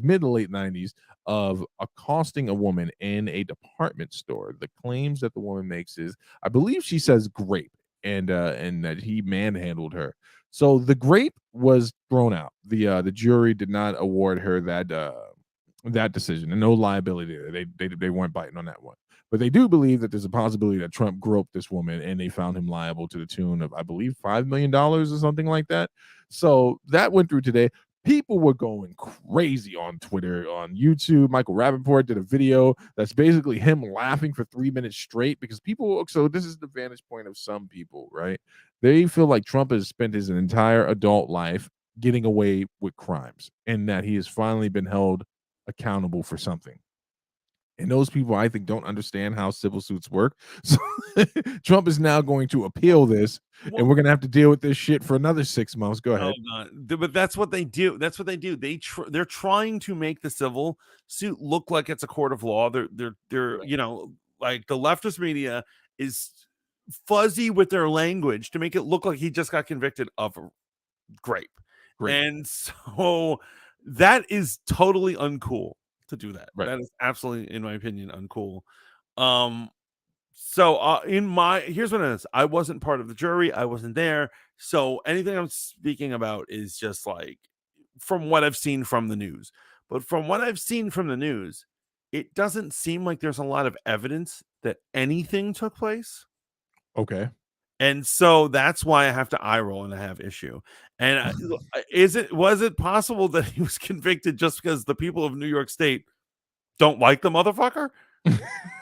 mid to late 90s, of accosting a woman in a department store. The claims that the woman makes is, I believe she says grape, and that he manhandled her. So the grape was thrown out. The jury did not award her that decision, and no liability there. They weren't biting on that one. But they do believe that there's a possibility that Trump groped this woman, and they found him liable to the tune of, I believe, $5 million or something like that. So that went through today. People were going crazy on Twitter, on YouTube. Michael Rappaport did a video that's basically him laughing for 3 minutes straight because so this is the vantage point of some people, right? They feel like Trump has spent his entire adult life getting away with crimes, and that he has finally been held accountable for something. And those people, I think, don't understand how civil suits work. So Trump is now going to appeal this, and we're going to have to deal with this shit for another 6 months. Go ahead. But that's what they do. That's what they do. They're trying to make the civil suit look like it's a court of law. They're right. Like the leftist media is fuzzy with their language to make it look like he just got convicted of grape. And so that is totally uncool to do that. Right. That is absolutely, in my opinion, uncool. So here's what it is. I wasn't part of the jury. I wasn't there. So anything I'm speaking about is just like from what I've seen from the news. But from what I've seen from the news, it doesn't seem like there's a lot of evidence that anything took place. Okay. And so that's why I have to eye roll and I have issue. And was it possible that he was convicted just because the people of New York State don't like the motherfucker?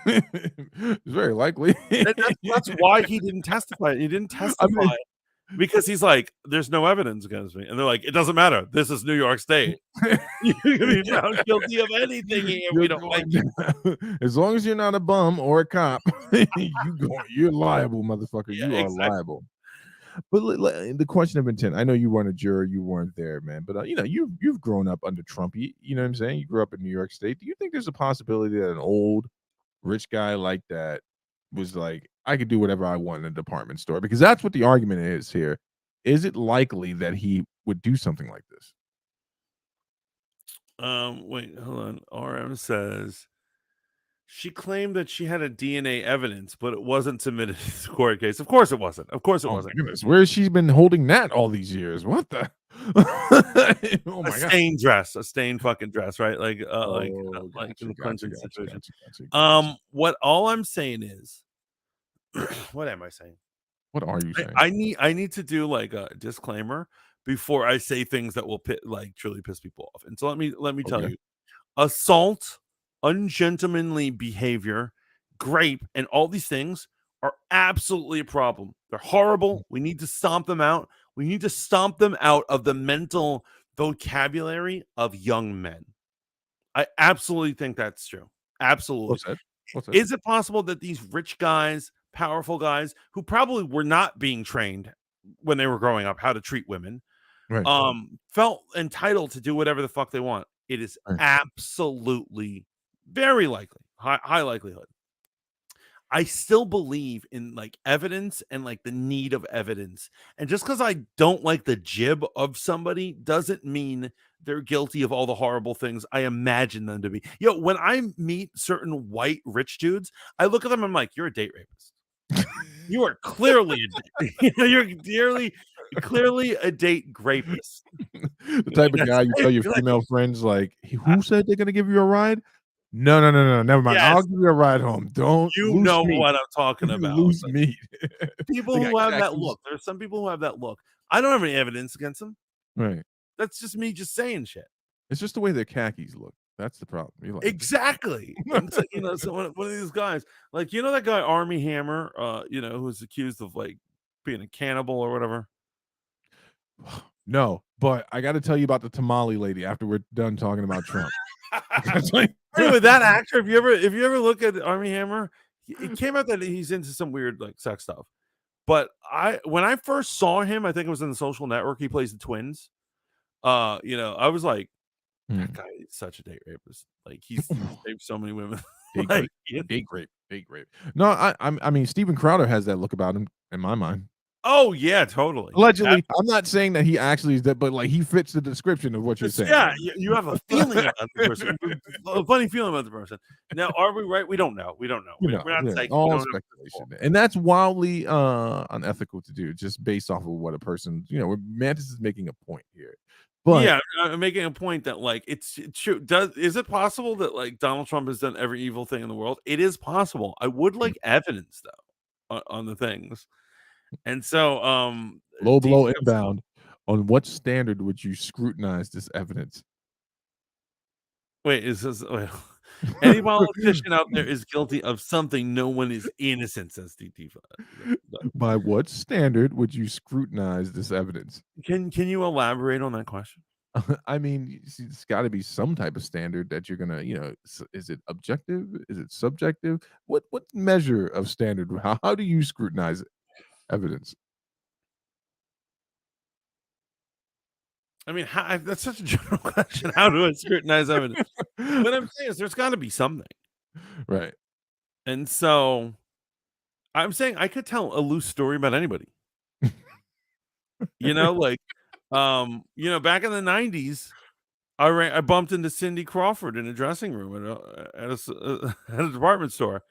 It's very likely. That's why he didn't testify. He didn't testify because he's like, there's no evidence against me. And they're like, it doesn't matter. This is New York State. You can be found guilty of anything here. We don't like you. As long as you're not a bum or a cop, you're liable, motherfucker. Yeah, you are liable. But the question of intent, I know you weren't a juror, you weren't there, man. But you've grown up under Trump. You know what I'm saying? You grew up in New York State. Do you think there's a possibility that an old rich guy like that was like, I could do whatever I want in a department store? Because that's what the argument is here. Is it likely that he would do something like this? Wait, hold on. RM says she claimed that she had a DNA evidence, but it wasn't submitted to the court case. Of course it wasn't. Of course it wasn't. Goodness. Where has she been holding that all these years? What the? Oh my God. Stained dress, a stained fucking dress, right? Like in the Clinton situation. What all I'm saying is, what am I saying? What are you saying? I need to do like a disclaimer before I say things that will truly piss people off. And so let me tell you, assault, ungentlemanly behavior, grape, and all these things are absolutely a problem. They're horrible. We need to stomp them out. We need to stomp them out of the mental vocabulary of young men. I absolutely think that's true. Absolutely. What's that? Is it possible that these rich guys, powerful guys, who probably were not being trained when they were growing up how to treat women, felt entitled to do whatever the fuck they want? It is Right. absolutely very likely, high likelihood. I still believe in like evidence and like the need of evidence. And just because I don't like the jib of somebody doesn't mean they're guilty of all the horrible things I imagine them to be. When I meet certain white rich dudes, I look at them and I'm like, you're a date rapist. You are clearly you're clearly a date rapist. The type of guy you tell your You're like, female friends, like, who said they're gonna give you a ride? No, never mind. yes, I'll give you a ride home. Don't you loose know meat. what I'm talking about. Loose meat. People They who got have that khakis. look. There's some people who have that look. I don't have any evidence against them. Right. That's just me just saying shit. It's just the way their khakis look. That's the problem. You're like, Exactly. And so, so one of these guys, like, that guy Army Hammer, who's accused of like being a cannibal or whatever. no, but I got to tell you about the tamale lady after we're done talking about Trump. Anyway, that actor, if you ever look at Army Hammer, it came out that he's into some weird like sex stuff. But when I first saw him, I think it was in The Social Network. He plays the twins. I was like, that guy is such a date rapist. Like he's raped so many women. Date rape. No, I mean Steven Crowder has that look about him in my mind. Oh yeah, totally. Allegedly, I'm not saying that he actually is that, but like he fits the description of what you're saying. Yeah, you have a feeling about the person, a funny feeling about the person. Now, are we right? We don't know. We're not psychic. All speculation, and that's wildly unethical to do, just based off of what a person. Mantis is making a point here, but yeah, I'm making a point that like it's true. Is it possible that like Donald Trump has done every evil thing in the world? It is possible. I would like evidence though on the things. And so, low blow inbound. On what standard would you scrutinize this evidence? Wait, any politician out there is guilty of something no one is innocent, says DT. By what standard would you scrutinize this evidence? Can you elaborate on that question? I mean, it's got to be some type of standard that you're gonna, is it objective? Is it subjective? What measure of standard? How do you scrutinize it? Evidence. I mean, that's such a general question. How do I scrutinize evidence? What I'm saying is there's got to be something. Right. And so I'm saying I could tell a loose story about anybody. Back in the 90s, I bumped into Cindy Crawford in a dressing room at a department store,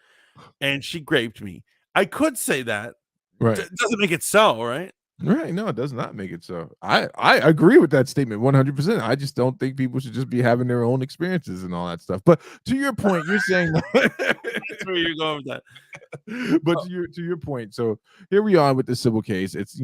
and she raped me. I could say that. Right. Doesn't make it so, right? Right. No, it does not make it so. I agree with that statement 100%. I just don't think people should just be having their own experiences and all that stuff. But to your point, you're saying that's where you're going with that. But to your point, so here we are with the civil case. It's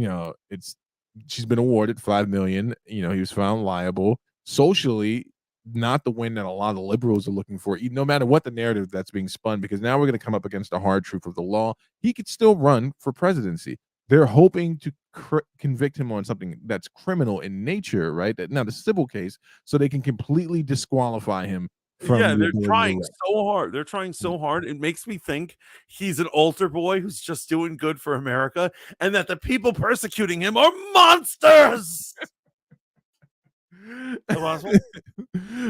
she's been awarded $5 million. He was found liable. Socially, not the win that a lot of liberals are looking for, no matter what the narrative that's being spun, because now we're going to come up against the hard truth of the law. He could still run for presidency. They're hoping to convict him on something that's criminal in nature, right? Now the civil case, so they can completely disqualify him. They're trying so hard. They're trying so hard. It makes me think he's an altar boy who's just doing good for America, and that the people persecuting him are monsters.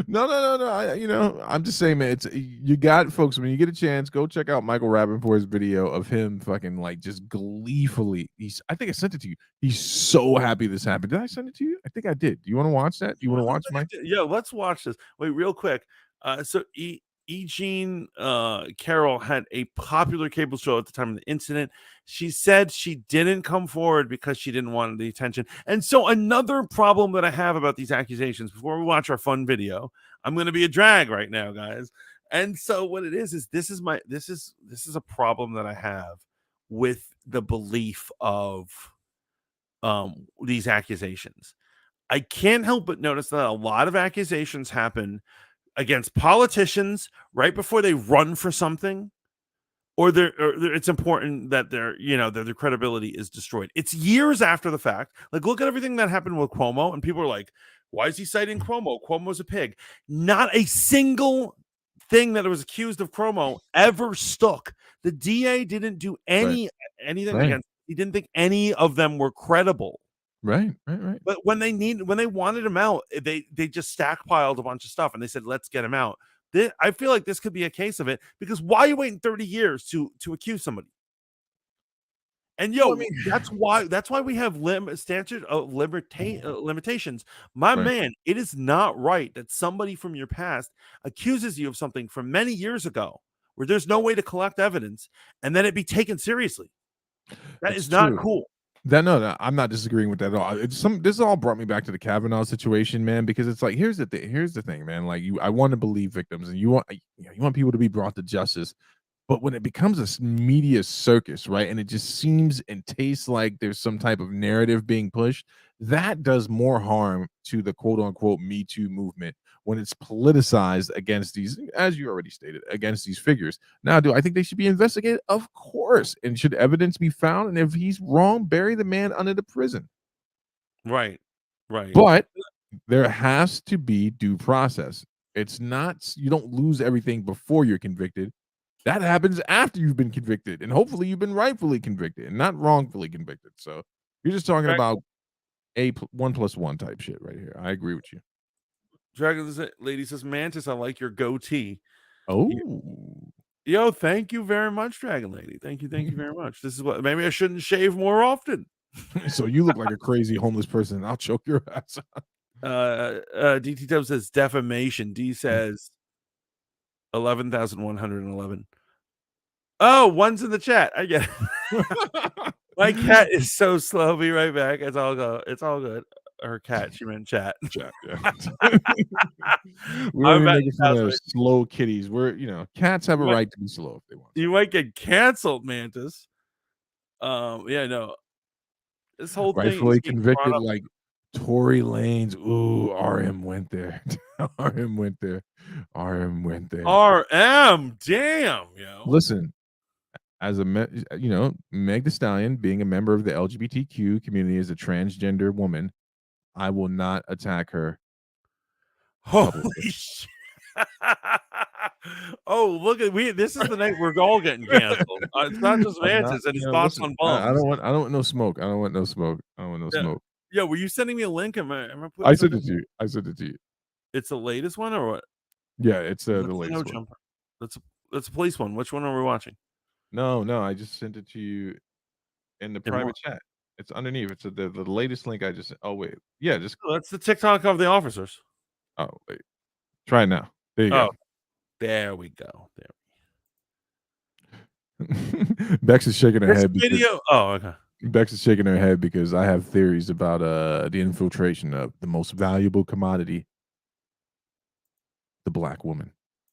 No. I'm just saying, man. You got folks. When you get a chance, go check out Michael Rappaport's video of him fucking like just gleefully. I think I sent it to you. He's so happy this happened. Did I send it to you? I think I did. Do you want to watch that? Do you want to watch Mike? Yeah, let's watch this. Wait, real quick. So Jean Carroll had a popular cable show at the time of the incident. She said she didn't come forward because she didn't want the attention. And so another problem that I have about these accusations, before we watch our fun video, I'm going to be a drag right now, guys. And so what it is this is a problem that I have with the belief of these accusations. I can't help but notice that a lot of accusations happen against politicians right before they run for something, or it's important that their credibility is destroyed. It's years after the fact. Like, look at everything that happened with Cuomo, and people are like, why is he citing Cuomo? Cuomo's a pig. Not a single thing that was accused of Cuomo ever stuck. The DA didn't do anything against. He didn't think any of them were credible. Right. But when they wanted him out, they just stockpiled a bunch of stuff and they said, let's get him out. I feel like this could be a case of it, because why are you waiting 30 years to accuse somebody? And Well, I mean, that's why we have statute of limitations. My right. man, it is not right that somebody from your past accuses you of something from many years ago where there's no way to collect evidence and then it be taken seriously. That It's is not true. cool. No, I'm not disagreeing with that at all. This all brought me back to the Kavanaugh situation, man, because it's like here's the thing, man. Like I want to believe victims, and you want people to be brought to justice. But when it becomes a media circus, right, and it just seems and tastes like there's some type of narrative being pushed, that does more harm to the quote unquote Me Too movement when it's politicized against these, as you already stated, against these figures. Now, do I think they should be investigated? Of course. And should evidence be found? And if he's wrong, bury the man under the prison. Right. But there has to be due process. It's not, you don't lose everything before you're convicted. That happens after you've been convicted, and hopefully you've been rightfully convicted and not wrongfully convicted. So you're just talking about 1+1 type shit right here. I agree with you. Dragon Lady says, Mantis, I like your goatee. Oh, yo, thank you very much, Dragon Lady. Thank you very much. This is what, maybe I shouldn't shave more often. So you look like a crazy homeless person. I'll choke your ass out. DT Dub says defamation. D says 11,111. Oh, one's in the chat. I get it. My cat is so slow. Be right back. It's all good. Her cat. She meant chat. Chat. Yeah. We're making fun of slow kitties. Cats have a right to be slow if they want. You might get canceled, Mantis. Yeah, no. This whole thing rightfully convicted, like Tory Lanez. Ooh, RM went there. RM went there. Damn, yo. Listen, as Meg Thee Stallion, being a member of the LGBTQ community as a transgender woman, I will not attack her. Holy shit. Oh, look at this is the night we're all getting canceled. It's not just Mantis and his thoughts on bums. I don't want no smoke. Smoke. Yeah, were you sending me a link? I sent it to you. It's the latest one or what? Yeah, it's the latest one. That's a police one. Which one are we watching? No, I just sent it to you in the private chat. It's underneath. It's the latest link I just. Oh wait, yeah, that's the TikTok of the officers. Oh wait, try it now. There you go. There we go. Bex is shaking her head. Okay. Bex is shaking her head because I have theories about the infiltration of the most valuable commodity, the black woman.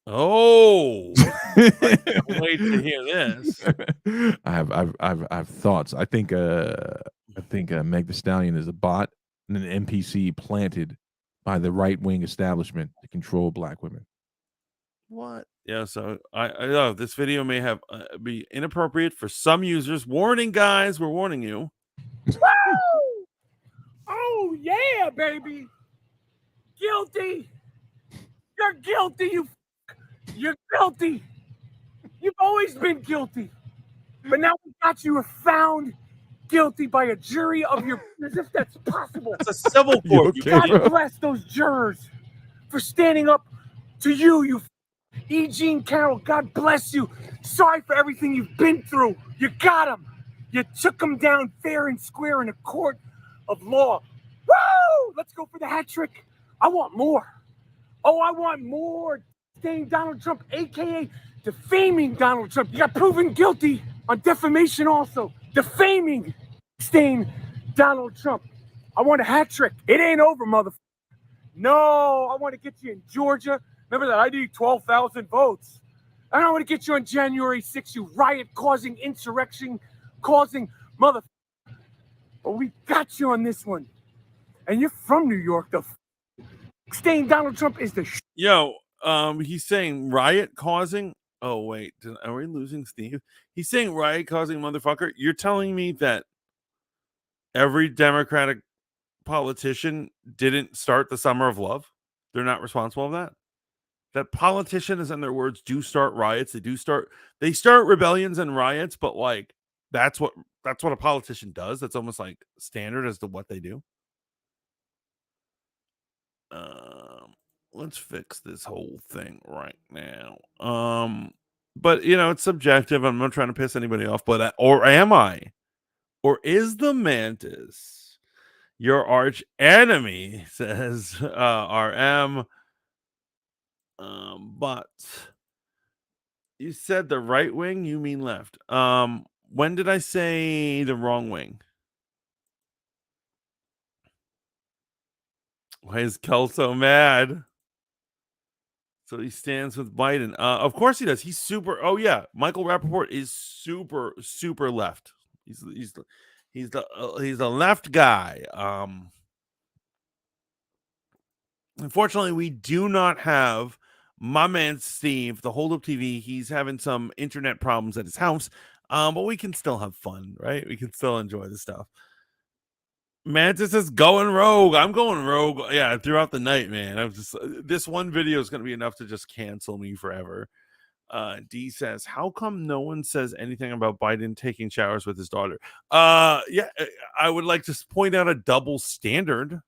Oh, I can't wait to hear this. I have thoughts. I think Meg Thee Stallion is a bot and an NPC planted by the right wing establishment to control black women. What? Yeah, so I know this video may have be inappropriate for some users. Warning, guys, we're warning you. Woo! Oh yeah, baby. Guilty. You're guilty. You're guilty. You've always been guilty, but now we got you found guilty by a jury of your. As if that's possible. It's a civil court. God bless those jurors for standing up to you. E. Jean Carroll, God bless you. Sorry for everything you've been through. You got him. You took him down fair and square in a court of law. Woo! Let's go for the hat trick. I want more. Oh, I want more. Staying Donald Trump, a.k.a. defaming Donald Trump. You got proven guilty on defamation also. Defaming, staying Donald Trump. I want a hat trick. It ain't over, motherfucker. No, I want to get you in Georgia. Remember that I need 12,000 votes. I don't want to get you on January 6th, you riot-causing, insurrection-causing mother. But we got you on this one. And you're from New York. Staying Donald Trump is the Yo, he's saying riot-causing. Oh, wait. Are we losing Steve? He's saying riot-causing motherfucker. You're telling me that every Democratic politician didn't start the summer of love? They're not responsible for that? That politicians, in their words, do start riots. They start rebellions and riots, but like that's what a politician does. That's almost like standard as to what they do. Let's fix this whole thing right now. But it's subjective. I'm not trying to piss anybody off, but or am I? Or is the Mantis your arch enemy? Says RM. But you said the right wing, you mean left. When did I say the wrong wing? Why is Kel so mad? So he stands with Biden. Of course he does. He's super. Oh yeah, Michael Rappaport is super left. He's the left guy. Unfortunately, we do not have my man Steve, the Hold Up TV. He's having some internet problems at his house. But we can still have fun, right? We can still enjoy the stuff. Mantis is going rogue. I'm going rogue. Yeah, throughout the night, man. I'm just this one video is going to be enough to just cancel me forever. D says, how come no one says anything about Biden taking showers with his daughter? Yeah, I would like to point out a double standard.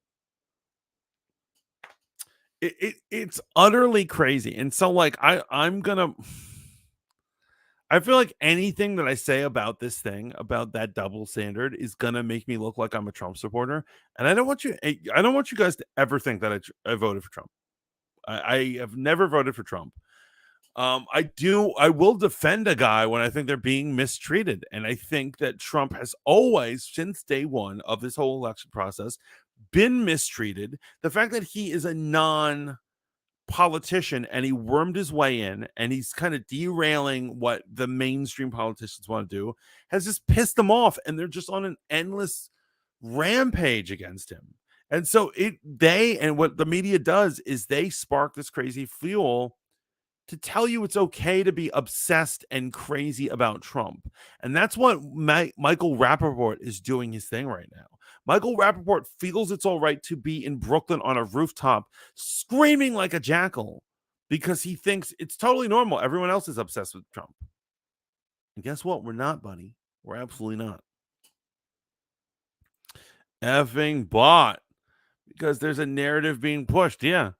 It's utterly crazy. And so like I feel like anything that I say about this thing, about that double standard, is gonna make me look like I'm a Trump supporter. And I don't want you guys to ever think that I voted for Trump. I have never voted for Trump. I will defend a guy when I think they're being mistreated. And I think that Trump has always, since day one of this whole election process, been mistreated. The fact that he is a non-politician and he wormed his way in and he's kind of derailing what the mainstream politicians want to do has just pissed them off, and they're just on an endless rampage against him. And so what the media does is they spark this crazy fuel to tell you it's okay to be obsessed and crazy about Trump. And that's what Michael Rappaport is doing his thing right now. Michael Rappaport feels it's all right to be in Brooklyn on a rooftop screaming like a jackal because he thinks it's totally normal. Everyone else is obsessed with Trump. And guess what? We're not, buddy. We're absolutely not. Effing bot. Because there's a narrative being pushed. Yeah.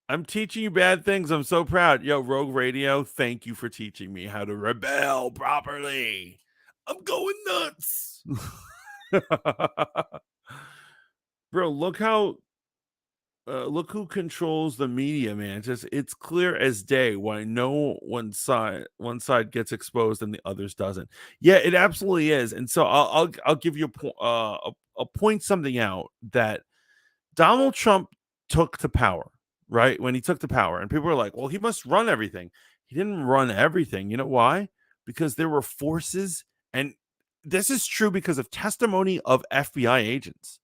I'm teaching you bad things. I'm so proud. Yo, Rogue Radio, thank you for teaching me how to rebel properly. I'm going nuts. Bro, look who controls the media, man. It's clear as day why no one side gets exposed and the others doesn't. Yeah, it absolutely is. And so I'll give you I'll point something out that Donald Trump took to power. Right? When he took the power, and people were like, well, he must run everything. He didn't run everything. You know why? Because there were forces, and this is true because of testimony of FBI agents.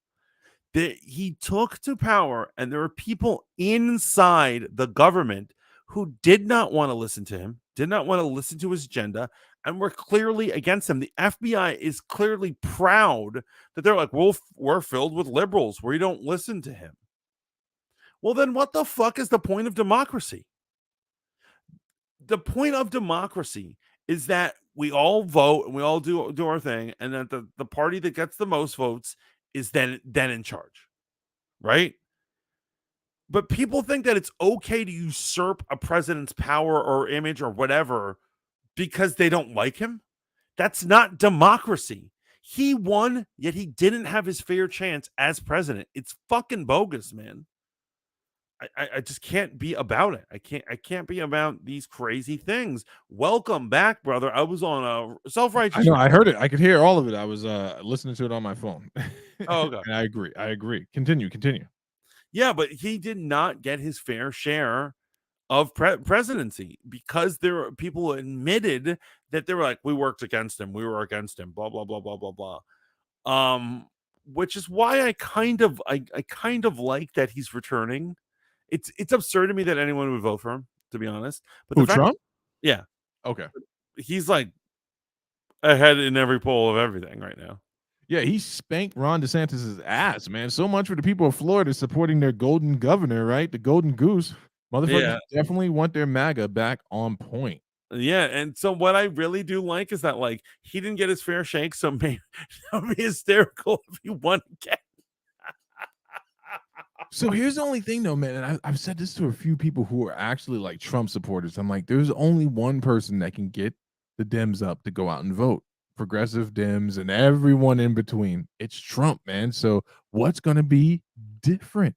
That he took to power, and there were people inside the government who did not want to listen to him, did not want to listen to his agenda, and were clearly against him. The FBI is clearly proud that they're like, well, we're filled with liberals. We don't listen to him. Well, then what the fuck is the point of democracy? The point of democracy is that we all vote and we all do our thing, and that the party that gets the most votes is then in charge, right? But people think that it's okay to usurp a president's power or image or whatever because they don't like him. That's not democracy. He won, yet he didn't have his fair chance as president. It's fucking bogus, man. I just can't be about it. I can't be about these crazy things. Welcome back, brother. I was on a self-righteous. I know. I heard it. I could hear all of it. I was listening to it on my phone. Oh, okay. And I agree. Continue. Yeah, but he did not get his fair share of presidency because there were people who admitted that they were like, we worked against him. We were against him. Blah blah blah blah blah blah. Which is why I kind of like that he's returning. It's absurd to me that anyone would vote for him, to be honest. But Who, Trump? Yeah. Okay. He's like ahead in every poll of everything right now. Yeah, he spanked Ron DeSantis' ass, man. So much for the people of Florida supporting their golden governor, right? The golden goose. Motherfuckers definitely want their MAGA back on point. Yeah, and so what I really do like is that like he didn't get his fair shake, so maybe that would be hysterical if he won again. So here's the only thing though, man, and I've said this to a few people who are actually like Trump supporters. I'm like, there's only one person that can get the Dems up to go out and vote. Progressive Dems and everyone in between. It's Trump, man. So what's gonna be different?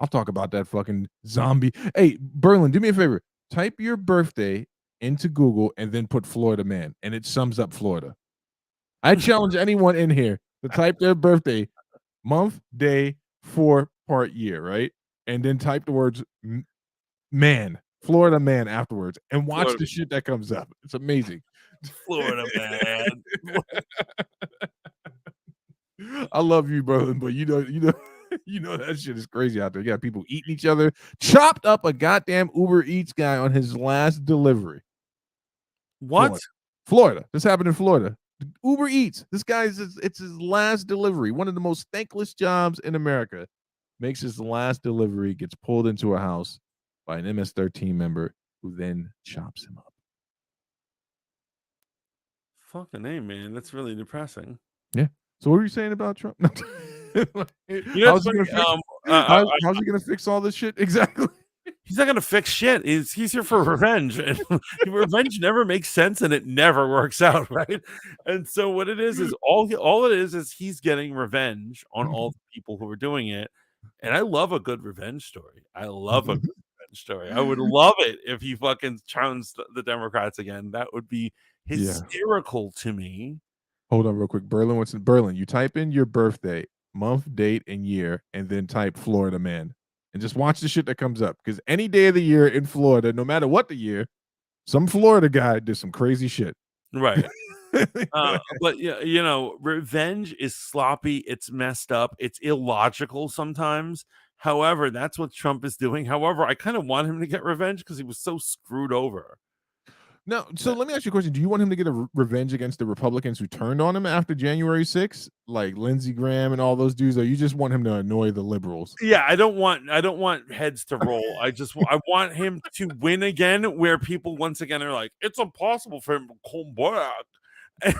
I'll talk about that fucking zombie. Hey, Berlin, do me a favor. Type your birthday into Google and then put Florida man, and it sums up Florida. I challenge anyone in here to type their birthday, month, day, 4-part year, right? And then type the words man, Florida man afterwards, and watch Florida. the shit that comes up. It's amazing. Florida man. I love you, brother, but you know that shit is crazy out there. You got people eating each other. Chopped up a goddamn Uber Eats guy on his last delivery. What? Florida. This happened in Florida. Uber Eats. This guy's it's his last delivery. One of the most thankless jobs in America. Makes his last delivery, gets pulled into a house by an MS-13 member who then chops him up. Fucking A, man. That's really depressing. Yeah. So what were you saying about Trump? You know, how's he gonna fix all this shit? Exactly. He's not gonna fix shit. He's here for revenge, and revenge never makes sense, and it never works out, right? And so what it is all it is he's getting revenge on all the people who are doing it. And I love a good revenge story. I love a good revenge story. I would love it if he fucking challenged the Democrats again. That would be hysterical to me. Hold on real quick. Berlin, you type in your birthday, month, date, and year, and then type Florida man. And just watch the shit that comes up. Because any day of the year in Florida, no matter what the year, some Florida guy did some crazy shit. Right. But yeah, you know, revenge is sloppy, it's messed up, it's illogical sometimes. However, that's what Trump is doing. However, I kind of want him to get revenge because he was so screwed over. Now, so let me ask you a question. Do you want him to get a revenge against the Republicans who turned on him after January 6th, like Lindsey Graham and all those dudes, or you just want him to annoy the liberals? Yeah, I don't want heads to roll. I want him to win again, where people once again are like, it's impossible for him to come back. And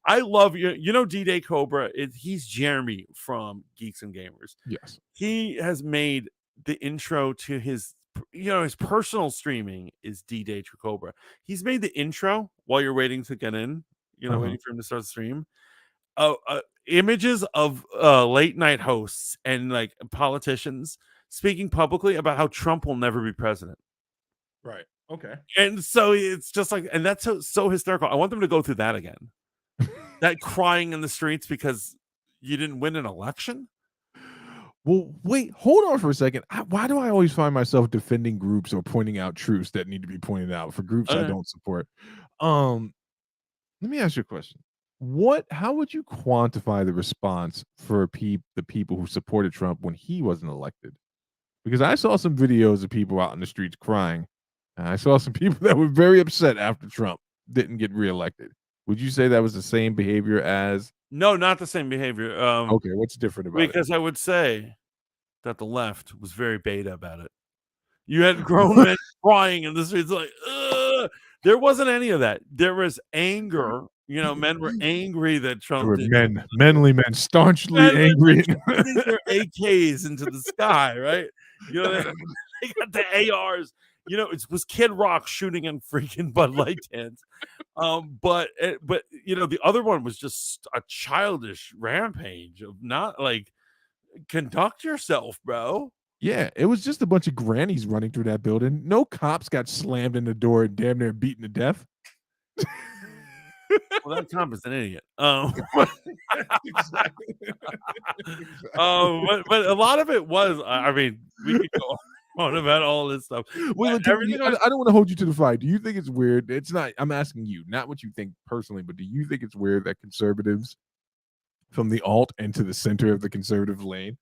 I love you know D-Day Cobra. He's Jeremy from Geeks and Gamers. Yes, he has made the intro to his his personal streaming is D-Day Cobra. He's made the intro while you're waiting to get in, waiting for him to start the stream. Images of late night hosts and like politicians speaking publicly about how Trump will never be president. Right. Okay. And so it's just like, and that's so hysterical. I want them to go through that again. That crying in the streets because you didn't win an election. Well, wait, hold on for a second. Why do I always find myself defending groups or pointing out truths that need to be pointed out for groups I don't support? Let me ask you a question. How would you quantify the response for the people who supported Trump when he wasn't elected? Because I saw some videos of people out in the streets crying. And I saw some people that were very upset after Trump didn't get reelected. Would you say that was the same behavior as? No, not the same behavior. Okay, what's different about it? Because I would say that the left was very beta about it. You had grown men crying in the streets like, ugh. There wasn't any of that. There was anger. Men were angry that Trump did. Manly men, staunchly angry. Shooting their AKs into the sky, right? They got the ARs. It was Kid Rock shooting in freaking Bud Light tents. But the other one was just a childish rampage of not like conduct yourself, bro. Yeah, it was just a bunch of grannies running through that building. No cops got slammed in the door and damn near beaten to death. Well, that Trump is an idiot. Exactly. But a lot of it was, I mean, we could go on about all this stuff. Well, I don't want to hold you to the fire. Do you think it's weird? It's not. I'm asking you, not what you think personally, but do you think it's weird that conservatives from the alt and to the center of the conservative lane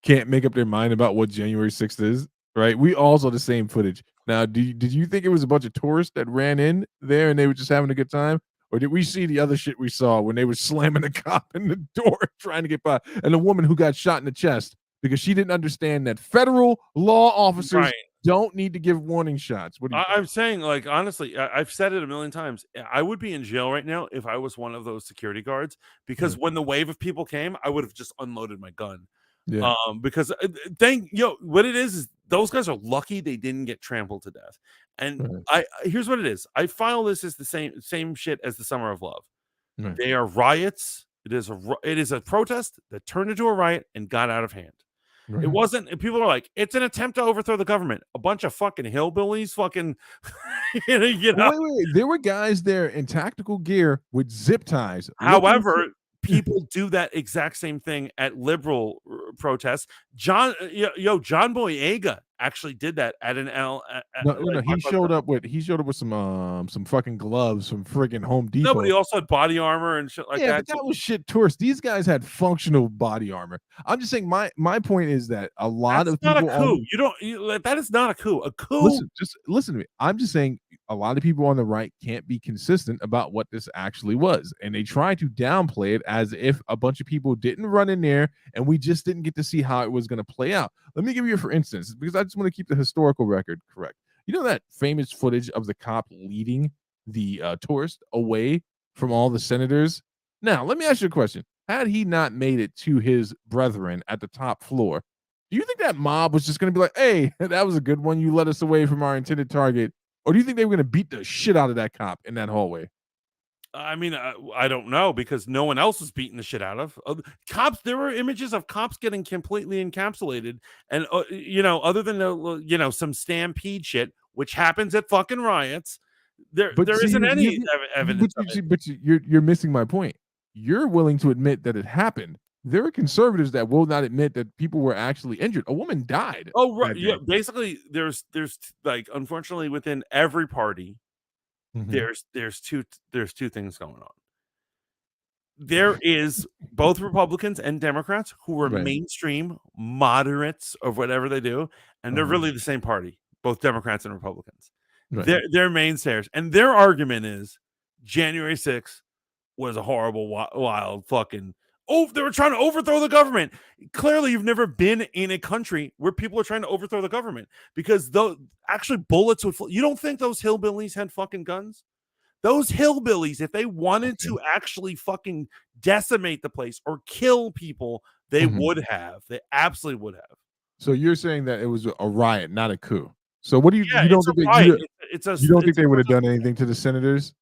can't make up their mind about what January 6th is? Right? We all saw the same footage. Now, did you think it was a bunch of tourists that ran in there and they were just having a good time? Or did we see the other shit we saw when they were slamming the cop in the door trying to get by? And a woman who got shot in the chest because she didn't understand that federal law officers don't need to give warning shots. What do you think? I'm saying, like, honestly, I've said it a million times. I would be in jail right now if I was one of those security guards, because when the wave of people came, I would have just unloaded my gun. Yeah. Because what it is those guys are lucky they didn't get trampled to death. And here's what it is. I file this as the same shit as the Summer of Love. Right. They are riots. It is a protest that turned into a riot and got out of hand. Right. It wasn't. People are like, it's an attempt to overthrow the government. A bunch of fucking hillbillies, fucking, you know. Wait. There were guys there in tactical gear with zip ties. However, people do that exact same thing at liberal protests. John Boyega actually did that at an L. No. He showed up with some fucking gloves from friggin' Home Depot. No, but he also had body armor and shit like that. Yeah, but that was shit tourists. These guys had functional body armor. I'm just saying my point is that a lot of people. That's not a coup. That is not a coup. A coup. Listen to me. I'm just saying a lot of people on the right can't be consistent about what this actually was, and they try to downplay it as if a bunch of people didn't run in there and we just didn't get to see how it was going to play out. Let me give you for instance, because I just want to keep the historical record correct. You know that famous footage of the cop leading the tourist away from all the senators? Now, let me ask you a question. Had he not made it to his brethren at the top floor, do you think that mob was just going to be like, hey, that was a good one. You led us away from our intended target. Or do you think they were going to beat the shit out of that cop in that hallway? I mean, I don't know, because no one else was beating the shit out of cops. There were images of cops getting completely encapsulated, and other than some stampede shit, which happens at fucking riots, there isn't any evidence. But you're missing my point. You're willing to admit that it happened. There are conservatives that will not admit that people were actually injured. A woman died. Oh, right. Yeah. Basically, there's like, unfortunately, within every party, there's two things going on. There is both Republicans and Democrats who are mainstream moderates of whatever they do, and they're really the same party, both Democrats and Republicans. They're mainstayers, and their argument is January 6th was a horrible, wild fucking. Oh, they were trying to overthrow the government. Clearly, you've never been in a country where people are trying to overthrow the government, because actually bullets would. You don't think those hillbillies had fucking guns? Those hillbillies, if they wanted to actually fucking decimate the place or kill people, they would have. They absolutely would have. So you're saying that it was a riot, not a coup. So what do you? Yeah, you don't think you don't think they would have done anything to the senators?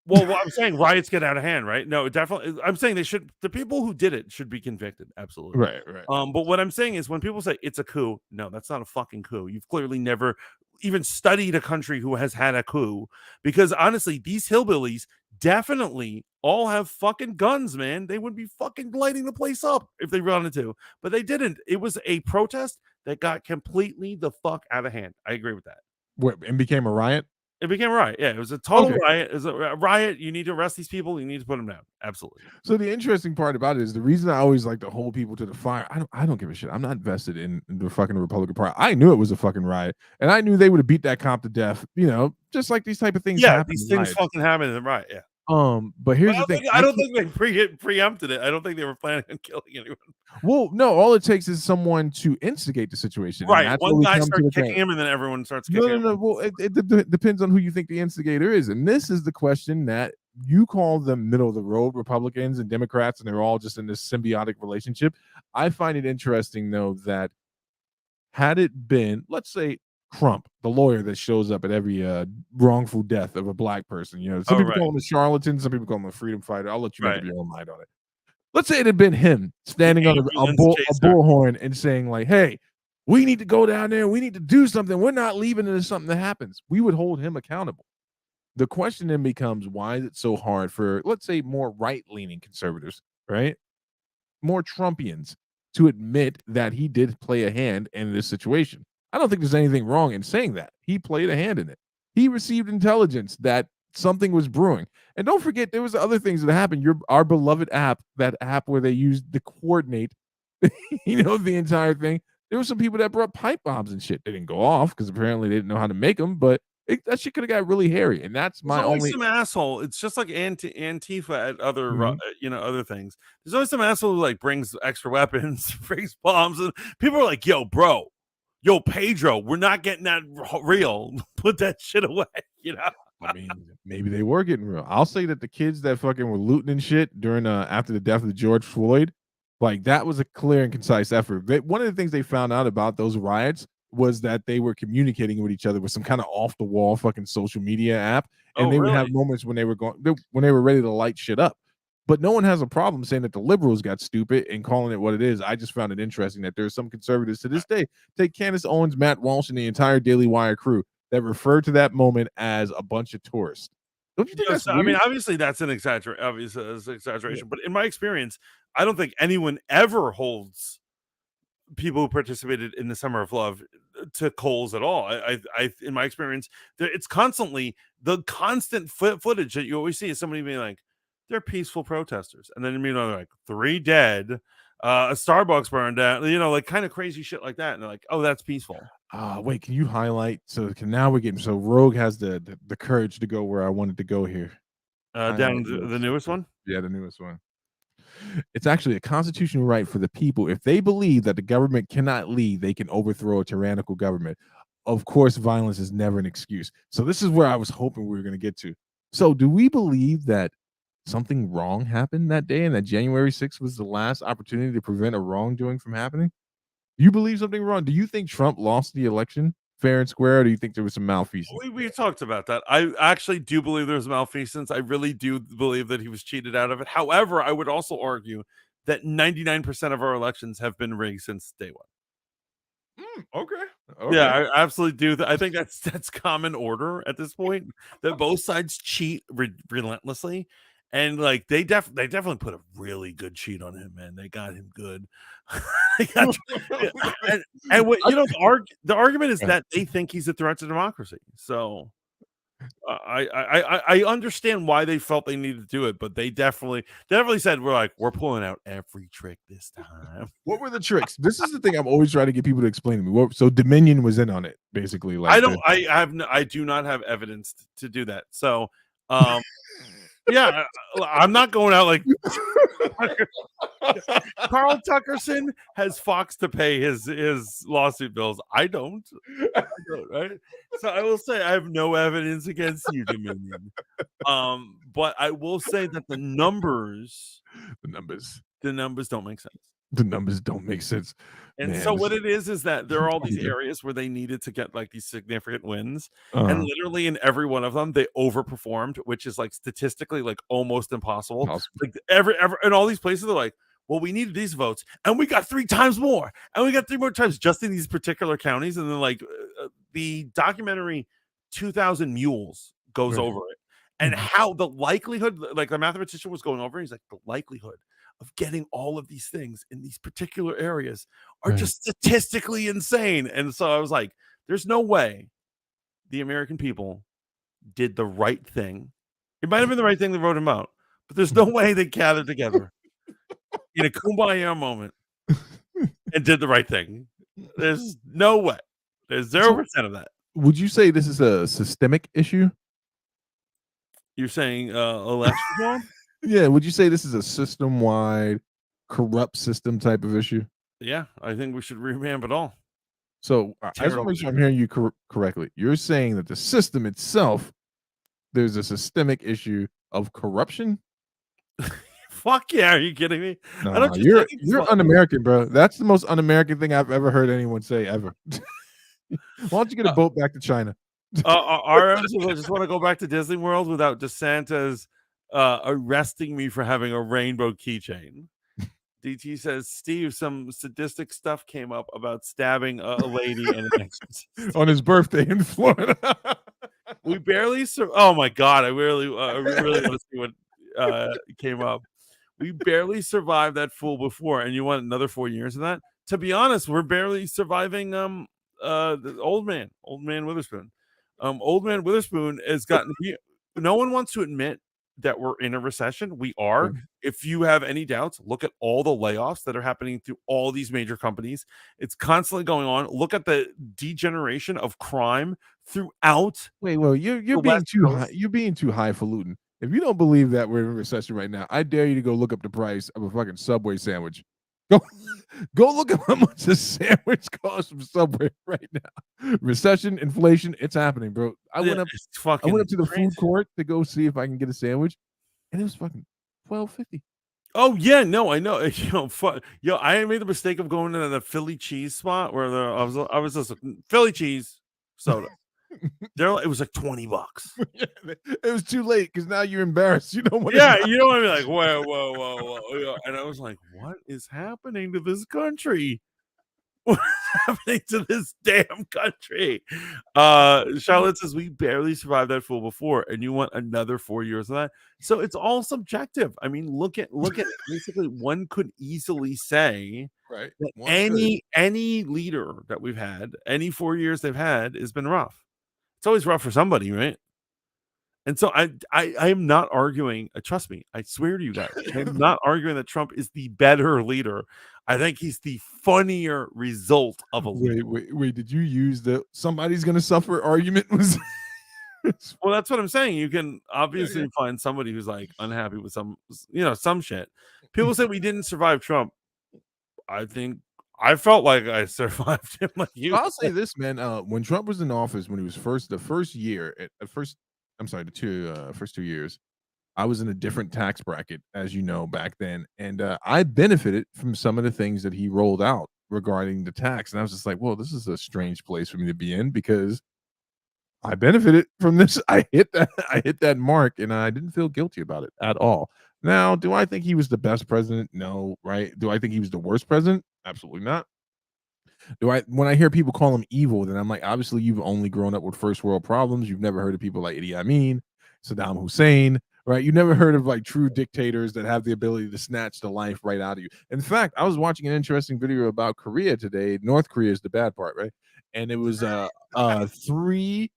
Well, what I'm saying, riots get out of hand, right? No, definitely. I'm saying the people who did it should be convicted. Absolutely. Right. But what I'm saying is, when people say it's a coup, no, that's not a fucking coup. You've clearly never even studied a country who has had a coup, because honestly, these hillbillies definitely all have fucking guns, man. They would be fucking lighting the place up if they wanted to, but they didn't. It was a protest that got completely the fuck out of hand. I agree with that. What, and became a riot? It became a riot. Yeah, it was a total riot. It was a riot. You need to arrest these people. You need to put them down. Absolutely. So the interesting part about it is the reason I always like to hold people to the fire. I don't give a shit. I'm not vested in the fucking Republican Party. I knew it was a fucking riot, and I knew they would have beat that cop to death. Just like these type of things. Yeah, these things fucking happen in the riot. Yeah. But here's the thing. I don't think they preempted it. I don't think they were planning on killing anyone. Well, no, all it takes is someone to instigate the situation. Right. One guy starts kicking him, and then everyone starts kicking him. No. Well, it depends on who you think the instigator is. And this is the question that you call them middle of the road Republicans and Democrats, and they're all just in this symbiotic relationship. I find it interesting, though, that had it been, let's say, Crump, the lawyer that shows up at every wrongful death of a black person. Some people call him a charlatan, some people call him a freedom fighter. I'll let you make up your own mind on it. Let's say it had been him standing on a bullhorn and saying, like, hey, we need to go down there. We need to do something. We're not leaving until something that happens. We would hold him accountable. The question then becomes, why is it so hard for, let's say, more right-leaning conservatives, right? More Trumpians to admit that he did play a hand in this situation? I don't think there's anything wrong in saying that. He played a hand in it. He received intelligence that something was brewing. And don't forget, there was other things that happened. Our beloved app, that app where they used the coordinate, the entire thing. There were some people that brought pipe bombs and shit. They didn't go off because apparently they didn't know how to make them, but That shit could have got really hairy, and that's There's my always only. some asshole. It's just like Antifa at other, Mhm. other things. There's always some asshole who like brings extra weapons, brings bombs, and people are like, "Yo, bro, yo, Pedro, we're not getting that real. Put that shit away." You know. I mean, maybe they were getting real. I'll say that the kids that fucking were looting and shit during after the death of George Floyd, like that was a clear and concise effort. One of the things they found out about those riots was that they were communicating with each other with some kind of off the wall fucking social media app, and Oh, they would have really? moments when they were when they were ready to light shit up. But no one has a problem saying that the liberals got stupid and calling it what it is. I just found it interesting that there's some conservatives to this day, take Candace Owens, Matt Walsh, and the entire Daily Wire crew, that refer to that moment as a bunch of tourists. Don't you think Yes, that's I mean, weird? obviously that's an exaggeration, but in my experience, I don't think anyone ever holds people who participated in the Summer of Love to coals at all. In my experience, it's constantly the constant footage that you always see is somebody being like, "They're peaceful protesters," and then you mean like 3 dead, a Starbucks burned down, like kind of crazy shit like that, and they're like, "Oh, that's peaceful." Wait, can you highlight? So now we're getting, so Rogue has the courage to go where I wanted to go here. Down Highlight the this. newest one. Yeah, the newest one. It's actually a constitutional right for the people. If they believe that the government cannot lead, they can overthrow a tyrannical government. Of course, violence is never an excuse. So this is where I was hoping we were going to get to. So do we believe that something wrong happened that day and that January 6th was the last opportunity to prevent a wrongdoing from happening? You believe something wrong? Do you think Trump lost the election fair and square, or do you think there was some malfeasance? We talked about that. I actually do believe there's malfeasance. I really do believe that he was cheated out of it. However, I would also argue that 99% of our elections have been rigged since day one. Okay. Yeah, Okay. I absolutely do. I think that's common order at this point, that both sides cheat relentlessly, and like they definitely put a really good cheat on him, man. They got him good. They got- yeah, and what the argument is that they think he's a threat to democracy. So I understand why they felt they needed to do it, but they definitely said we're pulling out every trick this time. What were the tricks? This is the thing I'm always trying to get people to explain to me. So Dominion was in on it, basically. I Like don't. I do not have evidence to do that. So, um, yeah, I'm not going out like Carl Tuckerson has Fox to pay his lawsuit bills. I don't. Right. So I will say I have no evidence against you, Dominion. But I will say that the numbers, the numbers don't make sense. the numbers don't make sense, And man. so what it is that there are all these Yeah. areas where they needed to get like these significant wins, and Uh-huh. literally in every one of them they overperformed, which is like statistically like almost impossible. Possible. Like every in all these places they're like, well, we needed these votes, and we got 3 times more, and we got 3 more times just in these particular counties, and then like the documentary 2000 Mules goes Right. over it, and how the likelihood, like the mathematician was going over, he's like the likelihood of getting all of these things in these particular areas are Right. just statistically insane. And so I was like, there's no way the American people did the right thing. It might have been the right thing to vote him out, but there's no way they gathered together in a kumbaya moment and did the right thing. There's no way. There's 0% of that. Would you say this is a systemic issue? You're saying election fraud? Yeah. Would you say this is a system-wide corrupt system type of issue? Yeah, I think we should revamp it all. So I Tear just it want to make up. sure I'm hearing you correctly. You're saying that the system itself, there's a systemic issue of corruption? Fuck yeah, are you kidding me? No, I don't just you're think it's fun. un-American, bro. That's the most un-American thing I've ever heard anyone say ever. Why don't you get a boat back to China? Our episode, I just want to go back to Disney World without DeSantis arresting me for having a rainbow keychain. DT says, Steve, some sadistic stuff came up about stabbing a lady and an exorcist. On his birthday in Florida. We barely oh my god, I really want to see what came up. We barely survived that fool before, and you want another 4 years of that? To be honest, we're barely surviving the old man Witherspoon. Old man Witherspoon has gotten no one wants to admit that we're in a recession. We are. Sure. If you have any doubts, look at all the layoffs that are happening through all these major companies. It's constantly going on. Look at the degeneration of crime throughout Wait, well, you're the being West too Coast. high. You're being too highfalutin. If you don't believe that we're in a recession right now, I dare you to go look up the price of a fucking Subway sandwich. Go, go look at how much a sandwich costs from Subway right now. Recession, inflation, it's happening, bro. I Yeah, went up. it's I fucking went up to the crazy. food court to go see if I can get a sandwich, and it was fucking $12.50. Oh yeah, no, I know. I made the mistake of going to the Philly cheese spot where I was just Philly cheese soda. It was like $20. It was too late because now you're embarrassed. You don't want to. Yeah, you know what I mean? Like, whoa. Yeah, and I was like, what is happening to this country? What is happening to this damn country? Charlotte says we barely survived that fool before, and you want another 4 years of that. So it's all subjective. I mean, look at it. Basically, one could easily say Right. that One could. any leader that we've had, any 4 years they've had, has been rough. It's always rough for somebody, right? And so I am not arguing. Trust me, I swear to you guys, I'm not arguing that Trump is the better leader. I think he's the funnier result of a leader. Wait. Did you use the somebody's gonna suffer argument? Was Well, that's what I'm saying. You can obviously find somebody who's like unhappy with some shit. People say we didn't survive Trump. I think I felt like I survived him. Like you, I'll say this, man. When Trump was in office, when he was the first year, first 2 years, I was in a different tax bracket, as you know, back then, and I benefited from some of the things that he rolled out regarding the tax, and I was just like, "Well, this is a strange place for me to be in because I benefited from this. I hit that mark, and I didn't feel guilty about it at all." Now, do I think he was the best president? No, right? Do I think he was the worst president? Absolutely not. When I hear people call him evil, then I'm like, obviously you've only grown up with first world problems. You've never heard of people like Idi Amin, Saddam Hussein, right? You never heard of like true dictators that have the ability to snatch the life right out of you. In fact, I was watching an interesting video about Korea today. North Korea is the bad part, right? And it was three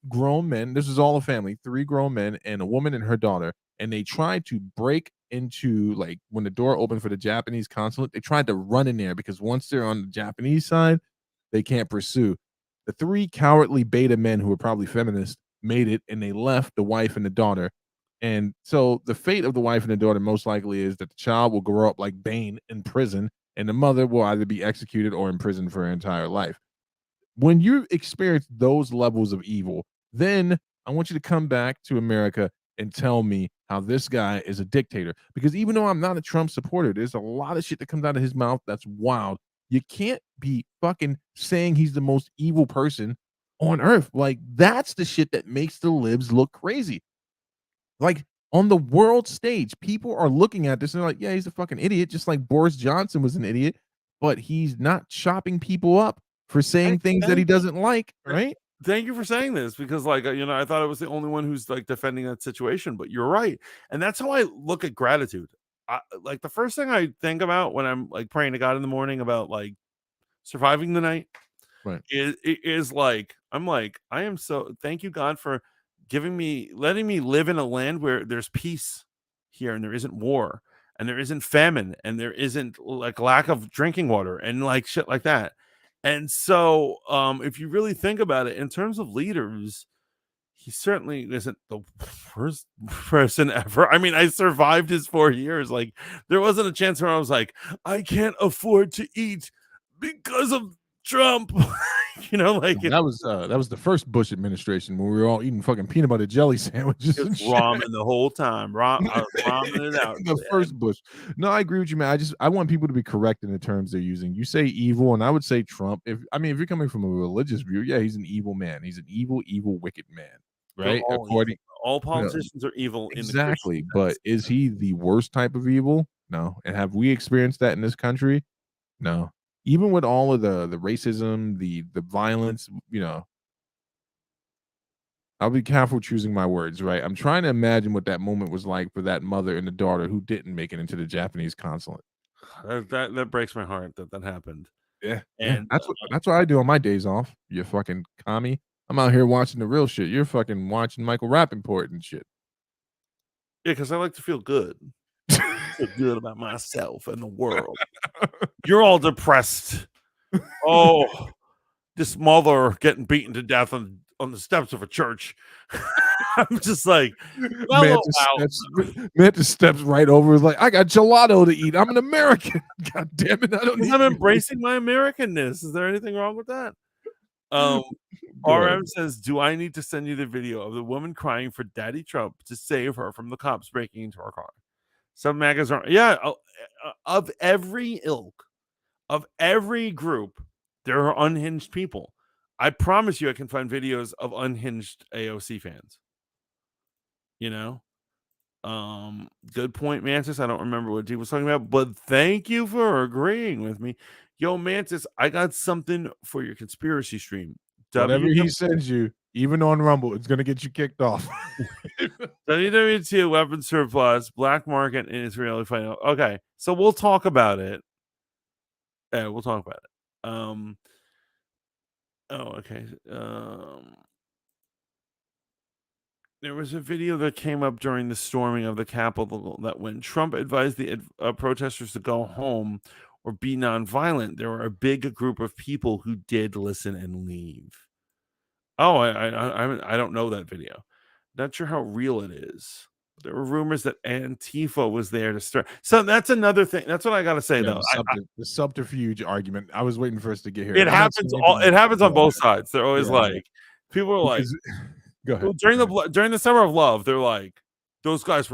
grown men. This is all a family, three grown men and a woman and her daughter. And they tried to break into, like, when the door opened for the Japanese consulate, they tried to run in there because once they're on the Japanese side, they can't pursue. The three cowardly beta men who were probably feminists made it, and they left the wife and the daughter. And so the fate of the wife and the daughter most likely is that the child will grow up like Bane in prison, and the mother will either be executed or imprisoned for her entire life. When you experience those levels of evil, then I want you to come back to America and tell me how this guy is a dictator. Because even though I'm not a Trump supporter, there's a lot of shit that comes out of his mouth that's wild. You can't be fucking saying he's the most evil person on earth. Like, that's the shit that makes the libs look crazy. Like, on the world stage, people are looking at this and they're like, yeah, he's a fucking idiot, just like Boris Johnson was an idiot, but he's not chopping people up for saying things that he doesn't like, right? Thank you for saying this because, like, I thought I was the only one who's like defending that situation, but you're right, and that's how I look at gratitude. Like the first thing I think about when I'm like praying to God in the morning about like surviving the night, Right? is like I'm like I am so thank you God for letting me live in a land where there's peace here and there isn't war and there isn't famine and there isn't like lack of drinking water and like shit like that. And so, if you really think about it in terms of leaders, he certainly isn't the worst person ever. I mean, I survived his 4 years. Like, there wasn't a chance where I was like, I can't afford to eat because of Trump. Like that was the first Bush administration when we were all eating fucking peanut butter jelly sandwiches and shit. ramen the whole time. I was ramen it out. The first Bush. No, I agree with you, man. I want people to be correct in the terms they're using. You say evil, and I would say Trump. If you're coming from a religious view, yeah, he's an evil man. He's an evil, wicked man, right? All politicians are evil. Exactly, but is he the worst type of evil? No. And have we experienced that in this country? No. Even with all of the racism, the violence, I'll be careful choosing my words, right? I'm trying to imagine what that moment was like for that mother and the daughter who didn't make it into the Japanese consulate. That breaks my heart that happened. Yeah, and that's what I do on my days off. You fucking commie. I'm out here watching the real shit. You're fucking watching Michael Rappaport and shit. Yeah, because I like to feel good. Feel good about myself and the world. You're all depressed. Oh, this mother getting beaten to death on the steps of a church. I'm just like, mellow out. Mantis steps right over. Is like, I got gelato to eat. I'm an American. God damn it! I don't need. I'm embracing my Americanness. Is there anything wrong with that? Go RM ahead. says, "Do I need to send you the video of the woman crying for Daddy Trump to save her from the cops breaking into her car?" Some magazines are, yeah, of every ilk, of every group, there are unhinged people. I promise you, I can find videos of unhinged AOC fans. You know, good point, Mantis. I don't remember what he was talking about, but thank you for agreeing with me. Yo, Mantis, I got something for your conspiracy stream. Whatever he sends you, even on Rumble, it's gonna get you kicked off. WW2 weapon surplus, black market, and Israeli fighting. Okay, so we'll talk about it. Yeah, we'll talk about it. Oh, okay. There was a video that came up during the storming of the Capitol that when Trump advised the protesters to go home or be nonviolent, there were a big group of people who did listen and leave. Oh, I don't know that video. Not sure how real it is. There were rumors that Antifa was there to start. So that's another thing. That's what I got to say, though. The subterfuge argument. I was waiting for us to get here. It happens. It happens on both sides. They're always like, people are like, go ahead. During the summer of love, they're like, those guys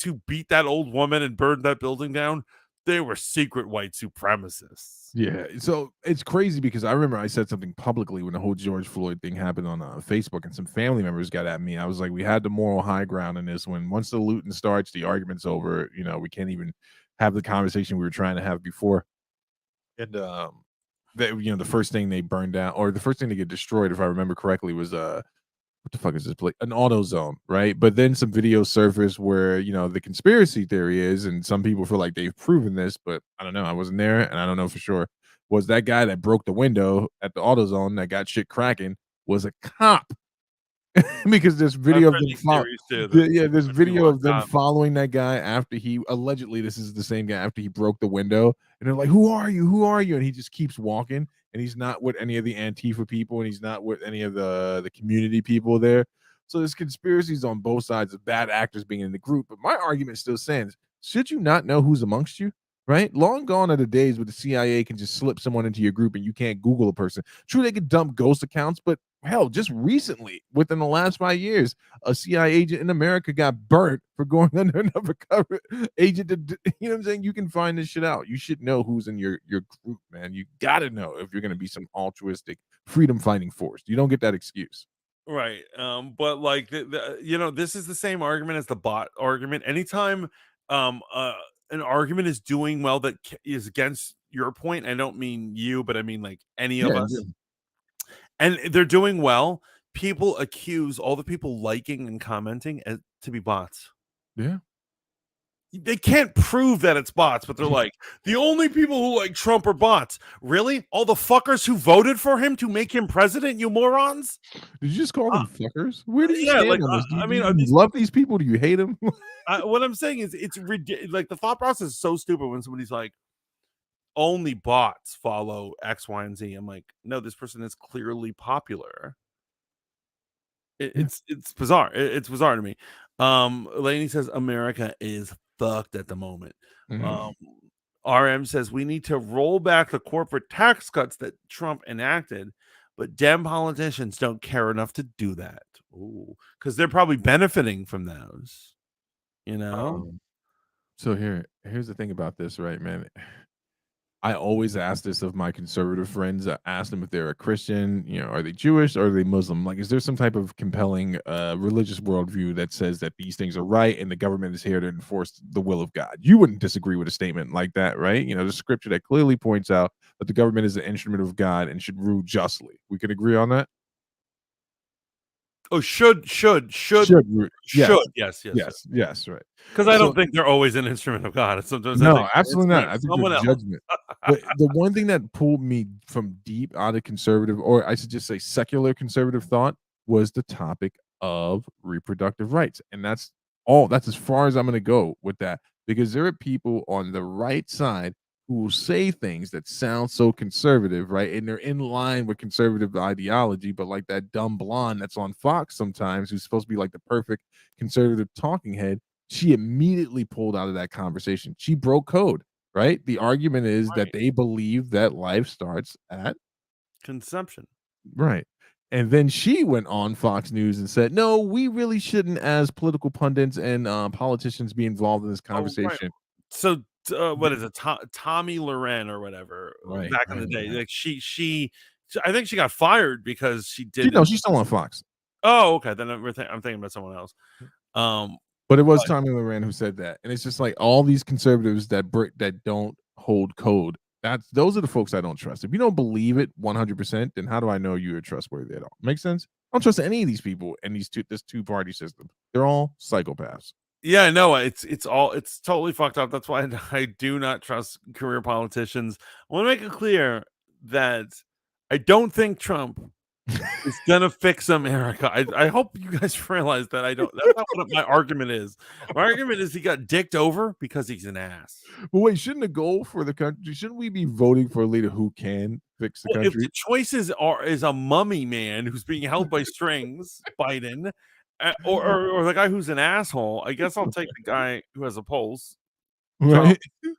who beat that old woman and burned that building down. They were secret white supremacists. Yeah, so it's crazy because I remember I said something publicly when the whole George Floyd thing happened on Facebook, and some family members got at me. I was like, we had the moral high ground in this one. Once the looting starts, the argument's over. You know, we can't even have the conversation we were trying to have before. And the first thing they burned down, or the first thing to get destroyed, if I remember correctly, was what the fuck is this place? An AutoZone, right? But then some videos surfaced where, the conspiracy theory is, and some people feel like they've proven this, but I don't know. I wasn't there, and I don't know for sure. Was that guy that broke the window at the AutoZone that got shit cracking was a cop? Because there's video of them there's video of them following that guy after he allegedly, this is the same guy, after he broke the window, and they're like, who are you? And he just keeps walking, and he's not with any of the Antifa people, and he's not with any of the community people there. So there's conspiracies on both sides of bad actors being in the group. But my argument still stands. Should you not know who's amongst you? Right? Long gone are the days where the CIA can just slip someone into your group and you can't Google a person. True, they could dump ghost accounts, but hell, just recently, within the last 5 years, a CIA agent in America got burnt for going under another cover agent. You know what I'm saying? You can find this shit out. You should know who's in your group, man. You got to know if you're going to be some altruistic freedom fighting force. You don't get that excuse. Right. But like, this is the same argument as the bot argument. Anytime an argument is doing well that is against your point, I don't mean you, but I mean like any of us. Yeah. And they're doing well, people accuse all the people liking and commenting to be bots. Yeah. They can't prove that it's bots, but they're like, the only people who like Trump are bots. Really? All the fuckers who voted for him to make him president, you morons? Did you just call them fuckers? Where do you stand on this? Do you love these people? Do you hate them? What I'm saying is it's ridiculous. Like, the thought process is so stupid when somebody's like, only bots follow X, Y, and Z. I'm like, no, this person is clearly popular. It's bizarre. It's bizarre to me. Lainey says America is fucked at the moment. RM says we need to roll back the corporate tax cuts that Trump enacted, but Dem politicians don't care enough to do that. Ooh, because they're probably benefiting from those. So here's the thing about this, right, man? I always ask this of my conservative friends. I ask them if they're a Christian, are they Jewish or are they Muslim? Like, is there some type of compelling religious worldview that says that these things are right and the government is here to enforce the will of God? You wouldn't disagree with a statement like that, right? The scripture that clearly points out that the government is an instrument of God and should rule justly. We can agree on that? Oh, should. Yes, right. Because I don't think they're always an instrument of God. Sometimes absolutely not. I think it's judgment. But the one thing that pulled me from deep out of conservative, or I should just say secular conservative thought, was the topic of reproductive rights. And that's That's as far as I'm going to go with that, because there are people on the right side who will say things that sound so conservative, right? And they're in line with conservative ideology, but like that dumb blonde that's on Fox sometimes, who's supposed to be like the perfect conservative talking head, she immediately pulled out of that conversation. She broke code, right? The argument is that Right. they believe that life starts at Consumption. right. And then she went on Fox News and said, "No, we really shouldn't, as political pundits and politicians, be involved in this Oh, right. conversation." So, what is it? Tommy Loren or whatever, Right, back in the day, like I think she got fired because she didn't. she's still on Fox. Oh, okay. Then I'm thinking about someone else. But it was But Tommy Loren who said that, and it's just like all these conservatives that don't hold code. Those are the folks I don't trust. If you don't believe it 100%, then how do I know you're trustworthy at all? Make sense? I don't trust any of these people in this two-party system. They're all psychopaths. yeah, no, it's totally fucked up. That's why I do not trust career politicians. I want to make it clear that I don't think Trump is gonna fix America. I hope you guys realize that I don't. That's not what my argument is. My argument is he got dicked over because he's an ass. But wait, shouldn't the goal for the country? Shouldn't we be voting for a leader who can fix the Well, if country? the choices is a mummy man who's being held by strings, Biden, or the guy who's an asshole, I guess I'll take the guy who has a pulse, Trump, Right?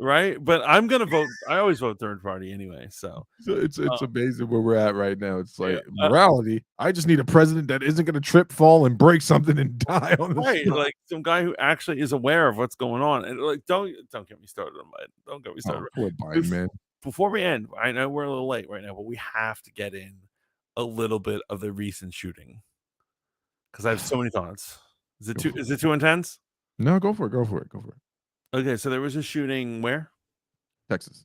right? But I'm gonna vote. I always vote third party anyway. So So it's uh, amazing where we're at right now. It's yeah, like morality. I just need a president that isn't going to trip, fall, and break something and die on the right, spot. like some guy who actually is aware of what's going on. And like, don't get me started on Biden. Don't get me started. Oh, poor Biden, man. Before we end, I know we're a little late right now, but we have to get in a little bit of the recent shooting because I have so many thoughts. Is it too intense? No, go for it. Go for it. Go for it. Okay, so there was a shooting where? Texas.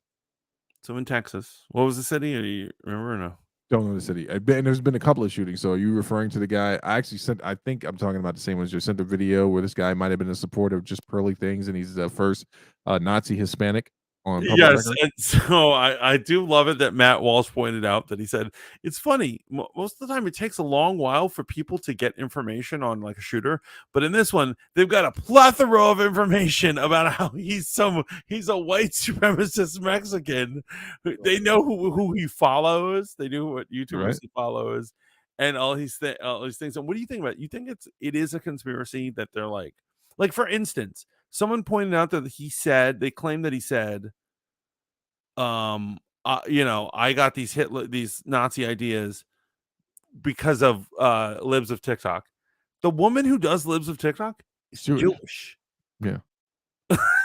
So in Texas. What was the city? Do you remember or no? Don't know the city. And there's been a couple of shootings. So are you referring to the guy? I think I'm talking about the same ones. You sent a video where this guy might have been a supporter of just pearly things, and he's the first Nazi Hispanic on public Yes, record. and so I do love it that Matt Walsh pointed out that he said it's funny. Most of the time, it takes a long while for people to get information on like a shooter, but in this one, they've got a plethora of information about how he's a white supremacist Mexican. They know who he follows. They knew what YouTubers Right. he follows, and all these things. And what do you think about it? You think it is a conspiracy that they're like for instance, someone pointed out that they claim that he said I got these Nazi ideas because of libs of TikTok. The woman who does libs of TikTok is Jewish. Yeah.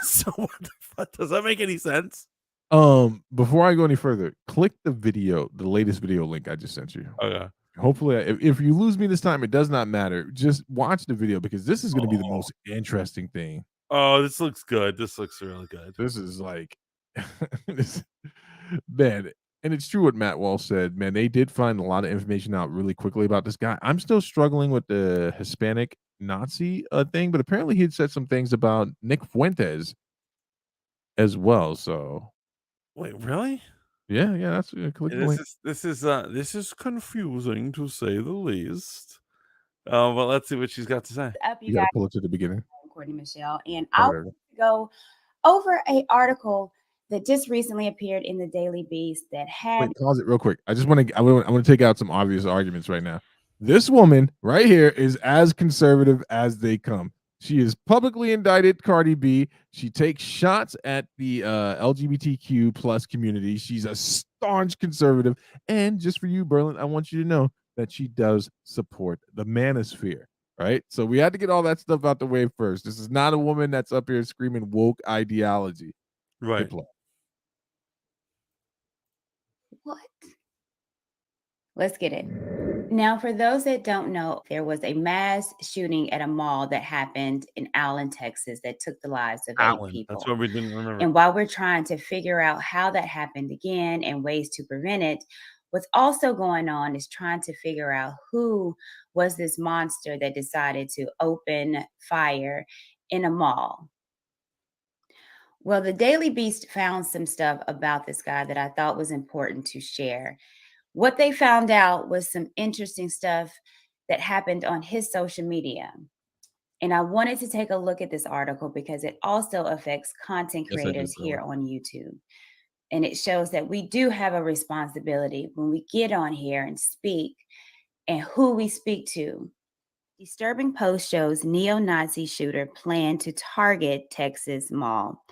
So what the fuck, does that make any sense? Before I go any further, click the latest video link I just sent you. Okay. Hopefully, if you lose me this time, it does not matter. Just watch the video because this is going to be the most interesting thing. Oh, this looks good. This looks really good. This is like, man, and it's true what Matt Walsh said. Man, they did find a lot of information out really quickly about this guy. I'm still struggling with the Hispanic Nazi thing, but apparently he had said some things about Nick Fuentes as well. So, Wait, really? yeah, that's click the link. This is confusing to say the least. Well, let's see what she's got to say. Up, You got to pull it to the beginning. Courtney Michelle, and I'll go over a article that just recently appeared in the Daily Beast that had. Wait, pause it real quick. I want to take out some obvious arguments right now. This woman right here is as conservative as they come. She is publicly indicted, Cardi B. She takes shots at the LGBTQ plus community. She's a staunch conservative. And just for you, Berlin, I want you to know that she does support the manosphere. Right. So we had to get all that stuff out the way first. This is not a woman that's up here screaming woke ideology. Right. What? Let's get it. Now, for those that don't know, there was a mass shooting at a mall that happened in Allen, Texas, that took the lives of 8 people. That's what we didn't remember. And while we're trying to figure out how that happened again and ways to prevent it, what's also going on is trying to figure out who was this monster that decided to open fire in a mall. Well, the Daily Beast found some stuff about this guy that I thought was important to share. What they found out was some interesting stuff that happened on his social media. And I wanted to take a look at this article because it also affects content Yes, I do, creators here Bella. on YouTube. And it shows that we do have a responsibility when we get on here and speak and who we speak to. Disturbing post shows neo-Nazi shooter plan to target Texas mall.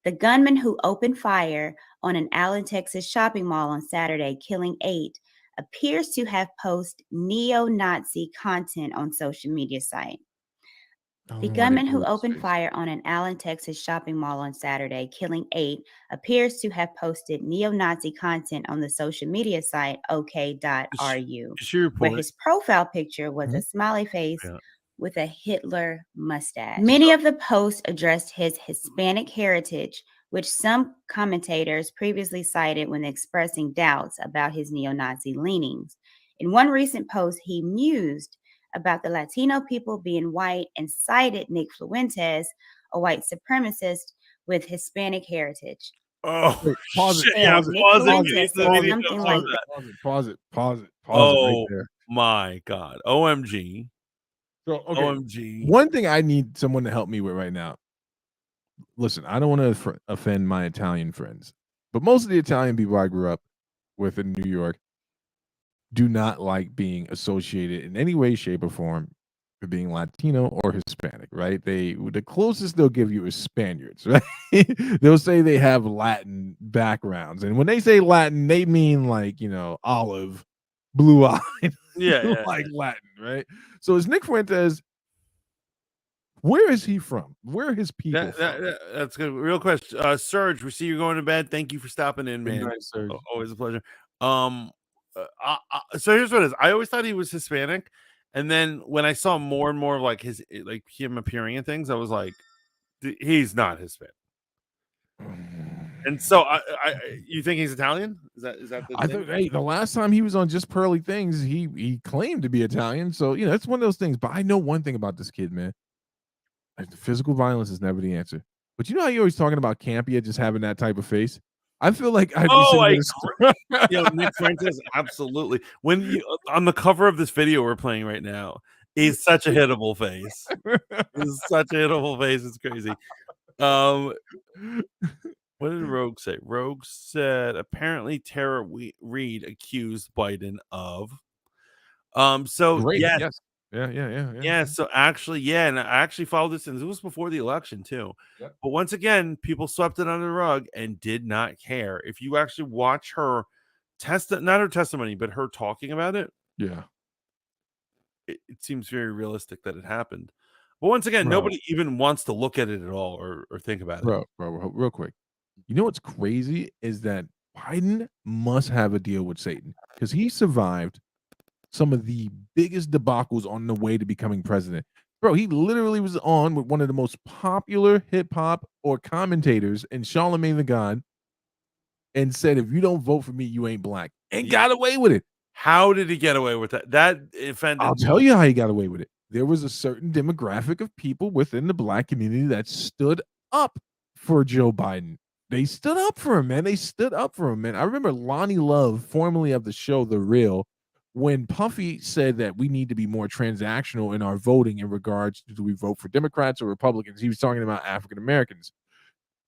The gunman who opened fire on an Allen, Texas shopping mall on Saturday, killing 8, appears to have posted neo-Nazi content on social media site. The gunman who opened fire on an Allen, Texas shopping mall on Saturday, killing 8, appears to have posted neo-Nazi content on the social media site OK.ru, Is she where reporting? his profile picture was Mhm. a smiley face Yeah. with a Hitler mustache. Many of the posts addressed his Hispanic heritage, which some commentators previously cited when expressing doubts about his neo-Nazi leanings. In one recent post, he mused about the Latino people being white and cited Nick Fuentes, a white supremacist with Hispanic heritage. Oh, Wait, pause it, shit. Yeah, Yeah, Nick pause it. Fuentes You need said to- you need to something pause like that. Pause it right Oh there. my God. OMG. So, okay, OMG. one thing I need someone to help me with right now. Listen, I don't want to offend my Italian friends, but most of the Italian people I grew up with in New York do not like being associated in any way, shape, or form with being Latino or Hispanic, right? The closest they'll give you is Spaniards, right? They'll say they have Latin backgrounds, and when they say Latin, they mean like olive, blue eyed, Yeah. like Latin, right? So is Nick Fuentes? Where is he from? Where are his people from? That's good. Real question. Serge, we see you going to bed. Thank you for stopping in, Good man. night, Serge. Always a pleasure. So here's what it is. I always thought he was Hispanic, and then when I saw more and more of like him appearing in things, I was like, he's not Hispanic. And so you think he's Italian? Is that the I thing? think hey, the last time he was on Just Pearly Things, he claimed to be Italian. So it's one of those things. But I know one thing about this kid, man. Like, physical violence is never the answer. But you know how you're always talking about Campia just having that type of face? I feel like I'd be sitting there. Nick Fuentes, absolutely. When you on the cover of this video we're playing right now, he's such a hittable face. He's such a hittable face. It's crazy. What did Rogue say? Rogue said apparently Tara Reid accused Biden of. So Great. yes. Yes. Yeah. Yeah, so actually, and I actually followed this, and it was before the election too. Yep. But once again, people swept it under the rug and did not care. If you actually watch her not her testimony, but her talking about it, Yeah. it seems very realistic that it happened. But once again, Bro. nobody even wants to look at it at all or think about it. Bro, real quick. You know what's crazy is that Biden must have a deal with Satan because he survived some of the biggest debacles on the way to becoming president. Bro, he literally was on with one of the most popular hip hop or commentators in Charlemagne the God and said, if you don't vote for me, you ain't black. And got away with it. How did he get away with that? That offended I'll me. tell you how he got away with it. There was a certain demographic of people within the black community that stood up for Joe Biden. They stood up for him, man. They stood up for him, man. I remember Lonnie Love, formerly of the show The Real, when Puffy said that we need to be more transactional in our voting in regards to do we vote for Democrats or Republicans. He was talking about African Americans.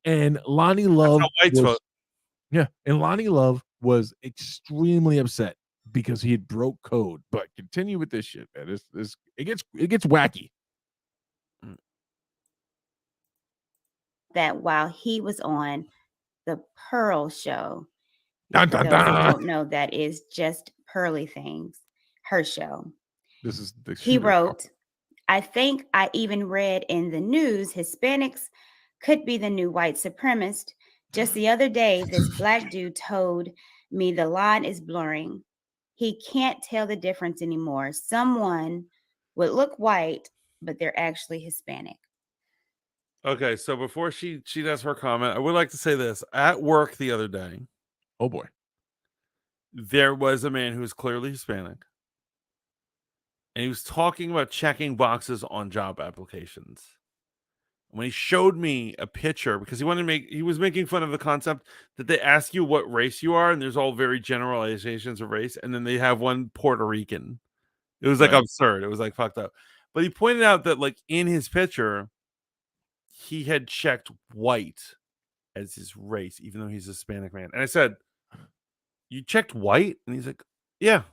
And Lonnie Love whites vote. Yeah, and Lonnie Love was extremely upset because he had broke code. But continue with this shit, man. It gets wacky. that while he was on the Pearl show. Dun, For dun, those who dun. don't know, that is just Pearly Things, her show. This is the He wrote, I think I even read in the news Hispanics could be the new white supremacist. Just the other day, this black dude told me the line is blurring. He can't tell the difference anymore. Someone would look white, but they're actually Hispanic. Okay, so before she does her comment, I would like to say this. At work the other day, Oh boy. there was a man who was clearly Hispanic. And he was talking about checking boxes on job applications. When he showed me a picture, because he was making fun of the concept that they ask you what race you are, and there's all very generalizations of race, and then they have one Puerto Rican. It was like Right. absurd. It was like fucked up. But he pointed out that, like, in his picture, he had checked white as his race, even though he's a Hispanic man. And I said, "You checked white?" And he's like, "Yeah."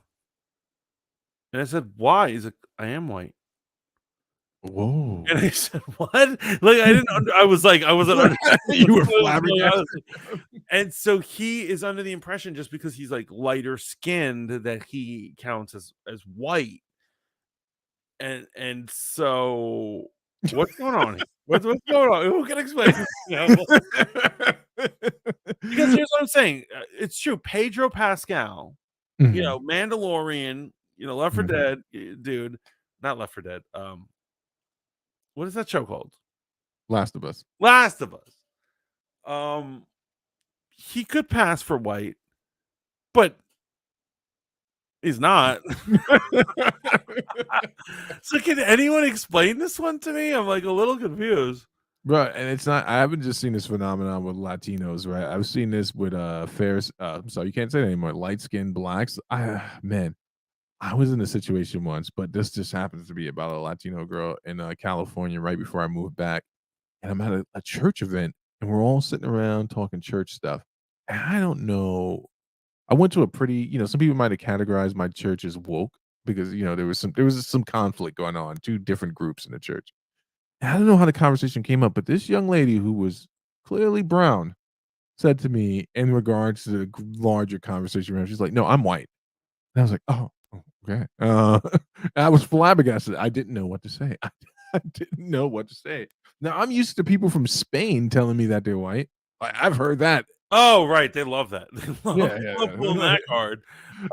And I said, "Why?" He's like, "I am white." Whoa. And I said, "What?" Like, I didn't I was like, I wasn't understanding You were what was going on. flabbergasted. And so he is under the impression just because he's, like, lighter skinned that he counts as white. And so what's going on here? What's going on? Who can explain this? Because here's what I'm saying. It's true. Pedro Pascal, Mhm. Mandalorian, Left 4 Mhm. Dead, dude, not Left 4 Dead. What is that show called? Last of Us. Last of Us. He could pass for white, but he's not. So can anyone explain this one to me? I'm like a little confused. Right, and it's not. I haven't just seen this phenomenon with Latinos, right? I've seen this with fair. I'm sorry, you can't say that anymore. Light skinned blacks. Man, I was in a situation once, but this just happens to be about a Latino girl in California right before I moved back, and I'm at a church event, and we're all sitting around talking church stuff. And I don't know. I went to a pretty, some people might have categorized my church as woke because there was some conflict going on, two different groups in the church. I don't know how the conversation came up, but this young lady who was clearly brown said to me in regards to the larger conversation around, she's like, "No, I'm white." And I was like, "Oh, okay." I was flabbergasted. I didn't know what to say. I didn't know what to say. Now I'm used to people from Spain telling me that they're white. I've heard that. Oh, right. They love that. They love, Yeah, love pulling that card.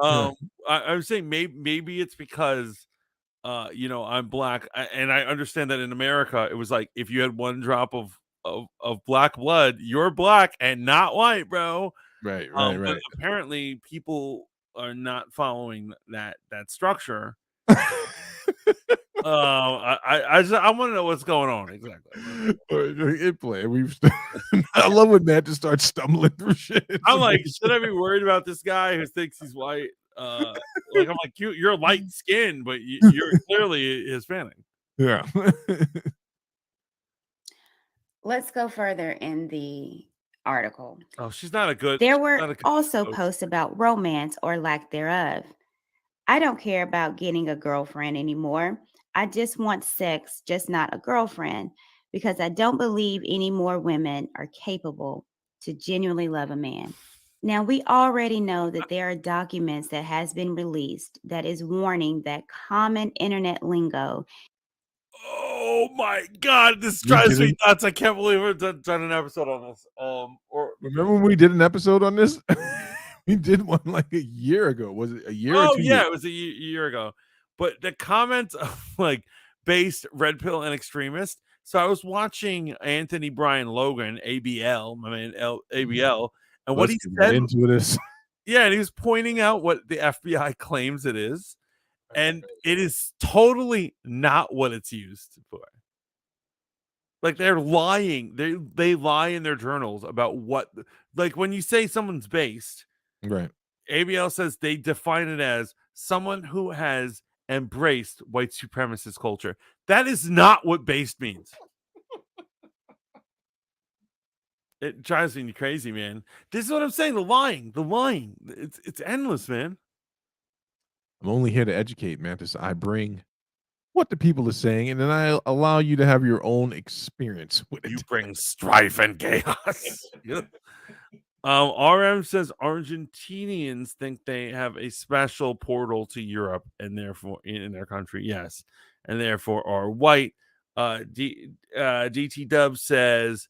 yeah. I was saying maybe it's because I'm black, and I understand that in America it was like if you had one drop of black blood, you're black and not white, bro. Right, But right, apparently people are not following that structure. I want to know what's going on exactly. It play. I love when Matt just starts stumbling through shit. It's I'm like, amazing. should I be worried about this guy who thinks he's white? I'm like, you're light skinned, but you're clearly Hispanic. Yeah. Let's go further in the article. Oh, she's not a good. There she's were not a good also host. posts about romance or lack thereof. I don't care about getting a girlfriend anymore. I just want sex, just not a girlfriend, because I don't believe any more women are capable to genuinely love a man. Now, we already know that there are documents that has been released that is warning that common internet lingo. Oh my god, this We drives me didn't nuts. I can't believe we've done an episode on this. Or remember when we did an episode on this? We did one like a year ago. Was it a year or oh 2 yeah, years? it was a year ago. But the comments of like based red pill and extremist. So I was watching Anthony Brian Logan, ABL, my man ABL, and what Let's he get right said. into this. Yeah, and he was pointing out what the FBI claims it is, and it is totally not what it's used for. Like they're lying. They lie in their journals about what, like when you say someone's based, Right. ABL says they define it as someone who has embraced white supremacist culture. That is not what based means. It drives me crazy, man. This is what I'm saying. The lying. It's endless, man. I'm only here to educate, Mantis. I bring what the people are saying, and then I allow you to have your own experience with it. You bring strife and chaos. Yeah. RM says Argentinians think they have a special portal to Europe and therefore in their country, yes, and therefore are white. DT Dub says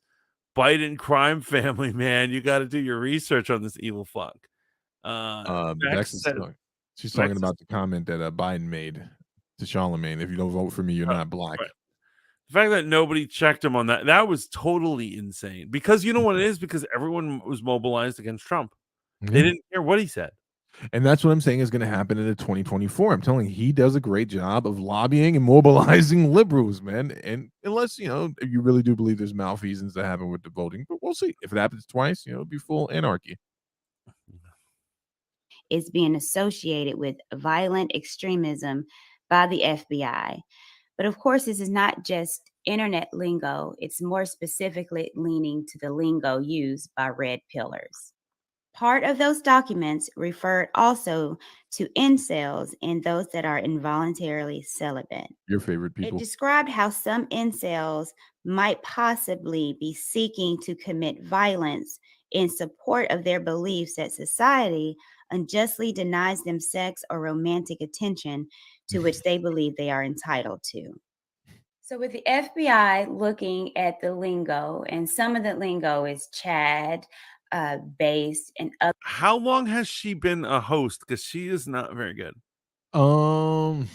Biden crime family, man, you got to do your research on this evil fuck. Bex Bex is says, she's Bex talking about the comment that Biden made to Charlemagne. If you don't vote for me, you're not black. right. The fact that nobody checked him on that was totally insane. Because you know what it is? Because everyone was mobilized against Trump. They Yeah. didn't care what he said. And that's what I'm saying is going to happen in the 2024. I'm telling you, he does a great job of lobbying and mobilizing liberals, man. And unless, if you really do believe there's malfeasance that happen with the voting, but we'll see. If it happens twice, it'll be full anarchy. Is being associated with violent extremism by the FBI. But of course, this is not just internet lingo, it's more specifically leaning to the lingo used by red pillars. Part of those documents referred also to incels and those that are involuntarily celibate. Your favorite It people. described how some incels might possibly be seeking to commit violence in support of their beliefs that society unjustly denies them sex or romantic attention to which they believe they are entitled to. So, with the FBI looking at the lingo, and some of the lingo is Chad based and other. How long has she been a host? Because she is not very good. How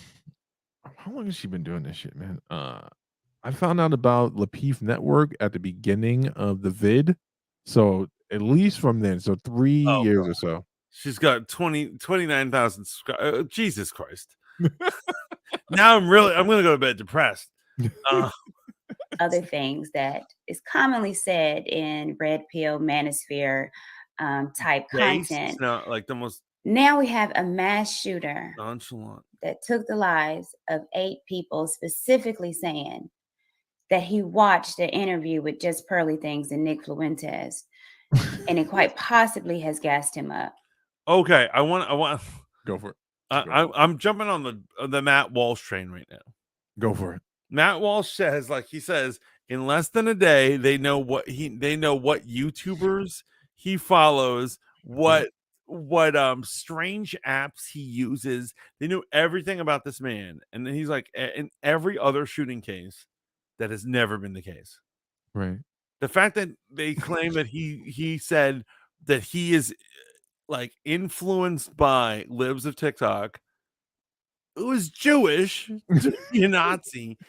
long has she been doing this shit, man? I found out about Lapeef Network at the beginning of the vid. So at least from then, so 3 years or so. She's got 29,000 subscribers. Jesus Christ. Now I'm going to go to bed depressed. Other things that is commonly said in red pill manosphere type content. No, like the most. Now we have a mass shooter nonchalant that took the lives of 8 people, specifically saying that he watched an interview with Just Pearly Things and Nick Fuentes, and it quite possibly has gassed him up. Okay, I want. Go for it. I'm jumping on the Matt Walsh train right now. Go for it. Matt Walsh says, in less than a day, they know what YouTubers he follows, what strange apps he uses. They knew everything about this man. And then he's like, in every other shooting case, that has never been the case. Right. The fact that they claim that he said that he is like influenced by libs of TikTok, who is Jewish, to be a Nazi.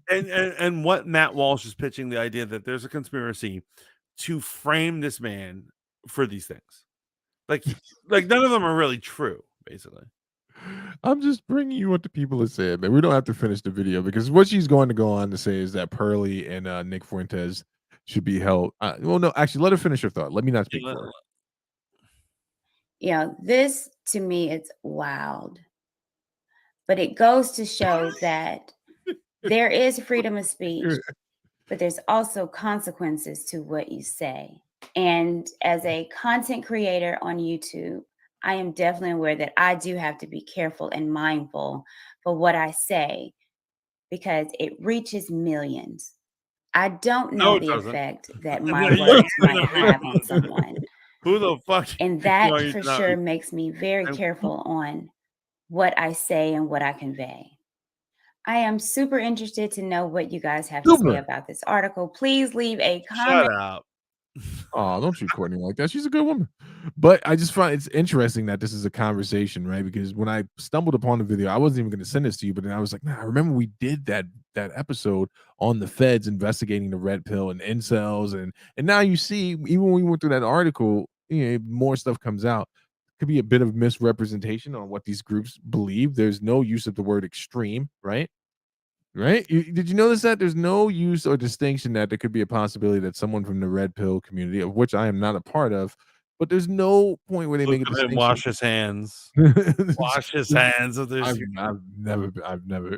And what Matt Walsh is pitching, the idea that there's a conspiracy to frame this man for these things. Like none of them are really true, basically. I'm just bringing you what the people have said, man. We don't have to finish the video because what she's going to go on to say is that Pearly and Nick Fuentes should be held. Well, no, actually, let her finish her thought. Let me not speak for her. Yeah, this to me, it's wild. But it goes to show that there is freedom of speech, but there's also consequences to what you say. And as a content creator on YouTube, I am definitely aware that I do have to be careful and mindful for what I say because it reaches millions. I don't know the effect that my words might have on someone. Who the fuck? And that for sure makes me very careful on what I say and what I convey. I am super interested to know what you guys have to say about this article. Please leave a comment. Shut up. Oh, don't treat Courtney like that. She's a good woman. But I just find it's interesting that this is a conversation, right? Because when I stumbled upon the video, I wasn't even going to send this to you, but then I was like, nah, I remember we did that episode on the feds investigating the red pill and incels. And now you see, even when we went through that article, more stuff comes out. Could be a bit of misrepresentation on what these groups believe. There's no use of the word extreme, right? Right? Did you notice that there's no use or distinction that there could be a possibility that someone from the red pill community, of which I am not a part of, but there's no point where they make a distinction. Wash his hands. Wash his hands. I've never.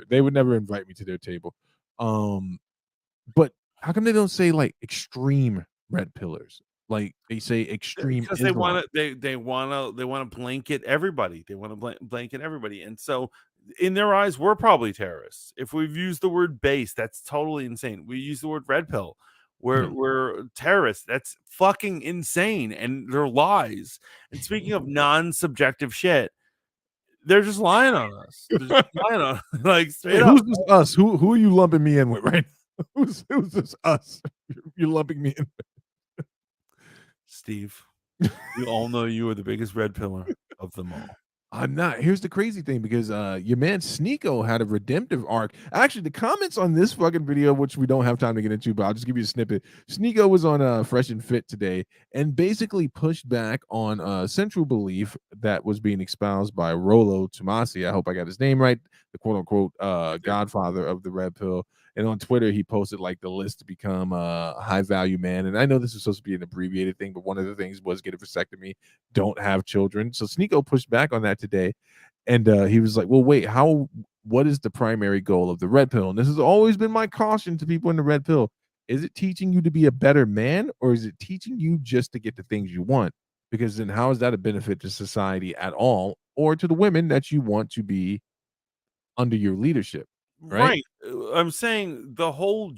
They would never invite me to their table. But how come they don't say like extreme red pillars? Like they say extreme because they want to blanket everybody. They want to blanket everybody, and so in their eyes, we're probably terrorists. If we've used the word base, that's totally insane. We use the word red pill. We're terrorists. That's fucking insane, and they're lies. And speaking of non-subjective shit, they're just lying on us. They're just lying on like straight up. Who's this us? Who are you lumping me in with, right? Who's this us? You're lumping me in with. Steve, we all know you are the biggest red pillar of them all. I'm not. Here's the crazy thing, because your man Sneeko had a redemptive arc. Actually, the comments on this fucking video, which we don't have time to get into, but I'll just give you a snippet. Sneeko was on Fresh and Fit today and basically pushed back on central belief that was being espoused by Rollo Tomasi. I hope I got his name right. The quote unquote godfather of the red pill. And on Twitter, he posted like the list to become a high value man. And I know this is supposed to be an abbreviated thing, but one of the things was get a vasectomy, don't have children. So Sneeko pushed back on that today. And he was like, well, wait, how what is the primary goal of the red pill? And this has always been my caution to people in the red pill. Is it teaching you to be a better man, or is it teaching you just to get the things you want? Because then how is that a benefit to society at all, or to the women that you want to be under your leadership? Right? I'm saying the whole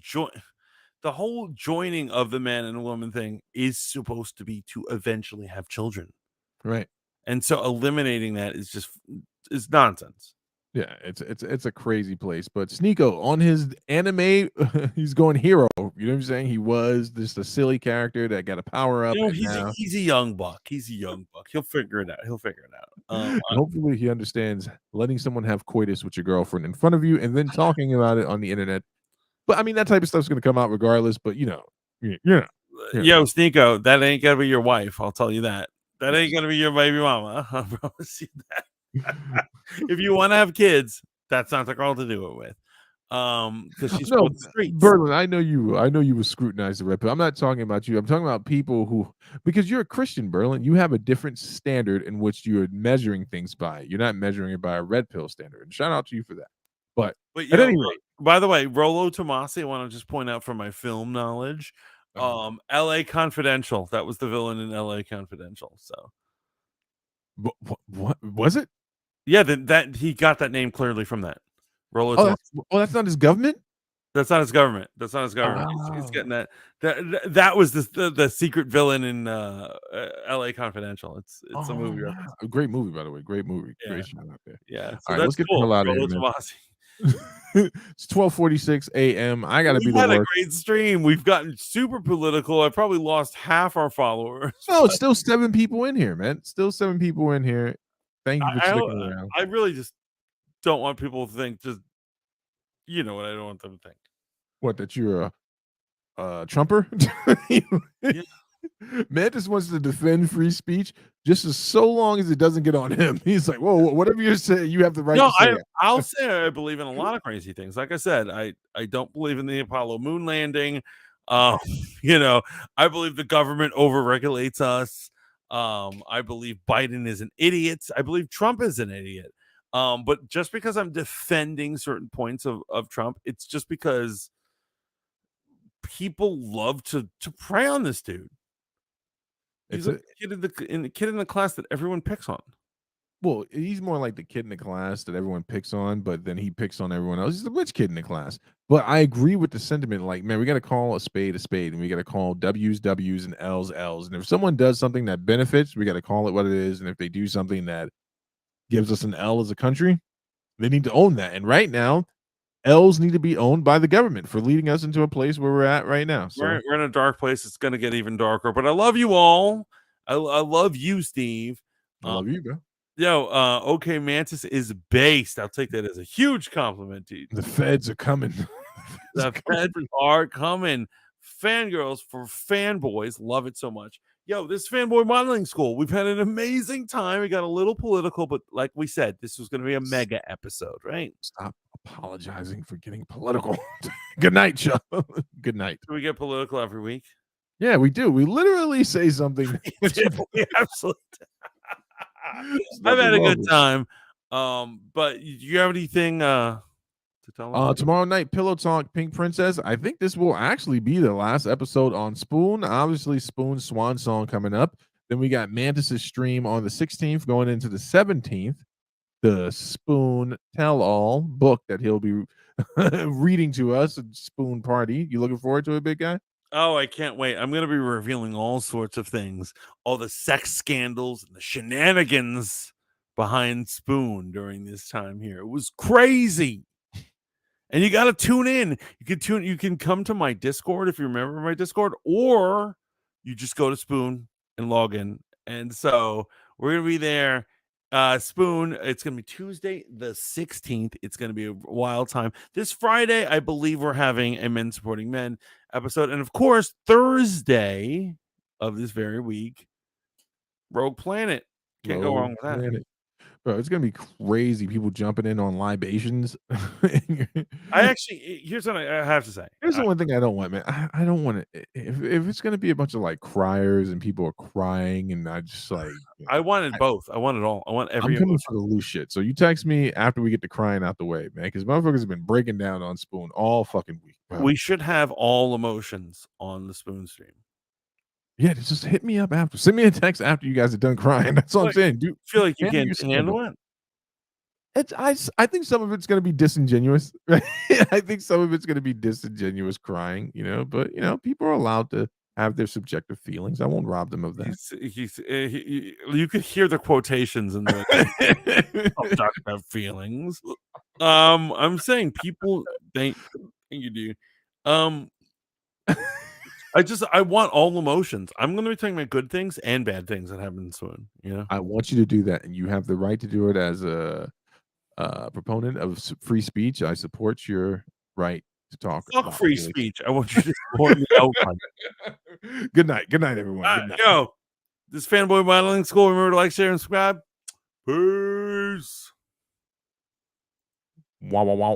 joining of the man and woman thing is supposed to be to eventually have children. Right. And so eliminating that is nonsense. Yeah, it's a crazy place. But Sneeko on his anime, he's going hero. You know what I'm saying? He was just a silly character that got a power up. And now, He's a young buck. He's a young buck. He'll figure it out. and hopefully he understands letting someone have coitus with your girlfriend in front of you and then talking about it on the internet. But I mean, that type of stuff's going to come out regardless. But yo, Sneeko, that ain't gonna be your wife. I'll tell you that. That ain't gonna be your baby mama. I promise you that. If you want to have kids, that's not the girl to do it with. Because she's no, the streets. Berlin, I know you would scrutinize the red pill. I'm not talking about you. I'm talking about people who, because you're a Christian, Berlin, you have a different standard in which you're measuring things by. You're not measuring it by a red pill standard. And shout out to you for that. But at any rate, by the way, Rollo Tomasi, I want to just point out from my film knowledge, L.A. Confidential. That was the villain in L.A. Confidential. So, what was it? Yeah, that he got that name clearly from that. Rollo Tomasi. That's not his government. That's not his government. He's getting that. That was the secret villain in L.A. Confidential. It's a movie. Wow. A great movie, by the way. Great movie. Yeah. Great shout out there. Yeah. So all right, let's get the hell out of here, man. It's 12:46 a.m. I gotta be had to a work. great stream. We've gotten super political. I probably lost half our followers. No, it's still 7 people in here, man. Still 7 people in here. Thank you for sticking around. I really just don't want people to think what I don't want them to think. What, that you're a Trumper? Yeah. Mantis wants to defend free speech just so long as it doesn't get on him. He's like, whoa, whatever you're saying, you have the right to say it. I'll say I believe in a lot of crazy things. Like I said, I don't believe in the Apollo moon landing. I believe the government overregulates us. I believe Biden is an idiot. I believe Trump is an idiot. But just because I'm defending certain points of Trump, it's just because people love to prey on this dude. He's a kid in the class that everyone picks on. Well, he's more like the kid in the class that everyone picks on, but then he picks on everyone else. He's the rich kid in the class. But I agree with the sentiment. Like, man, we got to call a spade, and we got to call W's, W's, and L's, L's. And if someone does something that benefits, we got to call it what it is. And if they do something that gives us an L as a country, they need to own that. And right now, L's need to be owned by the government for leading us into a place where we're at right now. So we're in a dark place. It's going to get even darker. But I love you all. I love you, Steve. I love you, bro. Okay, Mantis is based. I'll take that as a huge compliment to you. The feds are coming. The feds are coming. Fangirls for fanboys. Love it so much. This fanboy modeling school. We've had an amazing time. We got a little political, but like we said, this was going to be a mega episode, right? Stop apologizing for getting political. Good night, Joe. Good night. Do we get political every week? Yeah, we do. We literally say something. We absolutely. I've had a good time. But you have anything to tell us? Tomorrow night, Pillow Talk, Pink Princess. I think this will actually be the last episode on Spoon. Obviously, Spoon's Swan Song coming up. Then we got Mantis's stream on the 16th, going into the 17th. The Spoon Tell All book that he'll be reading to us. Spoon Party. You looking forward to it, big guy? Oh, I can't wait. I'm going to be revealing all sorts of things, all the sex scandals and the shenanigans behind Spoon during this time here. It was crazy. And you got to tune in. You can come to my Discord if you remember my Discord, or you just go to Spoon and log in. And so we're going to be there. Spoon, it's going to be Tuesday the 16th. It's going to be a wild time. This Friday, I believe we're having a Men Supporting Men episode. And of course, Thursday of this very week, Rogue Planet. Can't go wrong with that. Bro, it's gonna be crazy. People jumping in on libations. I actually here's what I have to say. Here's the one thing I don't want, man. I don't want it. If it's gonna be a bunch of like criers and people are crying, and I just like I wanted both. I want it all. I want I'm every coming emotion. for the loose shit. So you text me after we get the crying out the way, man, because motherfuckers have been breaking down on Spoon all fucking week. Bro. We should have all emotions on the Spoon stream. Yeah, just hit me up after. Send me a text after you guys are done crying. That's all I'm saying. Dude, Feel like you handle can't your scandal. handle it? I think some of it's going to be disingenuous. Right? I think some of it's going to be disingenuous crying, but people are allowed to have their subjective feelings. I won't rob them of that. You could hear the quotations in the I'll talk about feelings. I'm saying people think you do. I want all emotions. I'm going to be talking about good things and bad things that happen soon. I want you to do that, and you have the right to do it as a proponent of free speech. I support your right to talk. Fuck free speech. I want you to support me outright. Good night, everyone. Good night. Yo, this Fanboy Modeling School. Remember to like, share, and subscribe. Peace. Wow, wow, wow.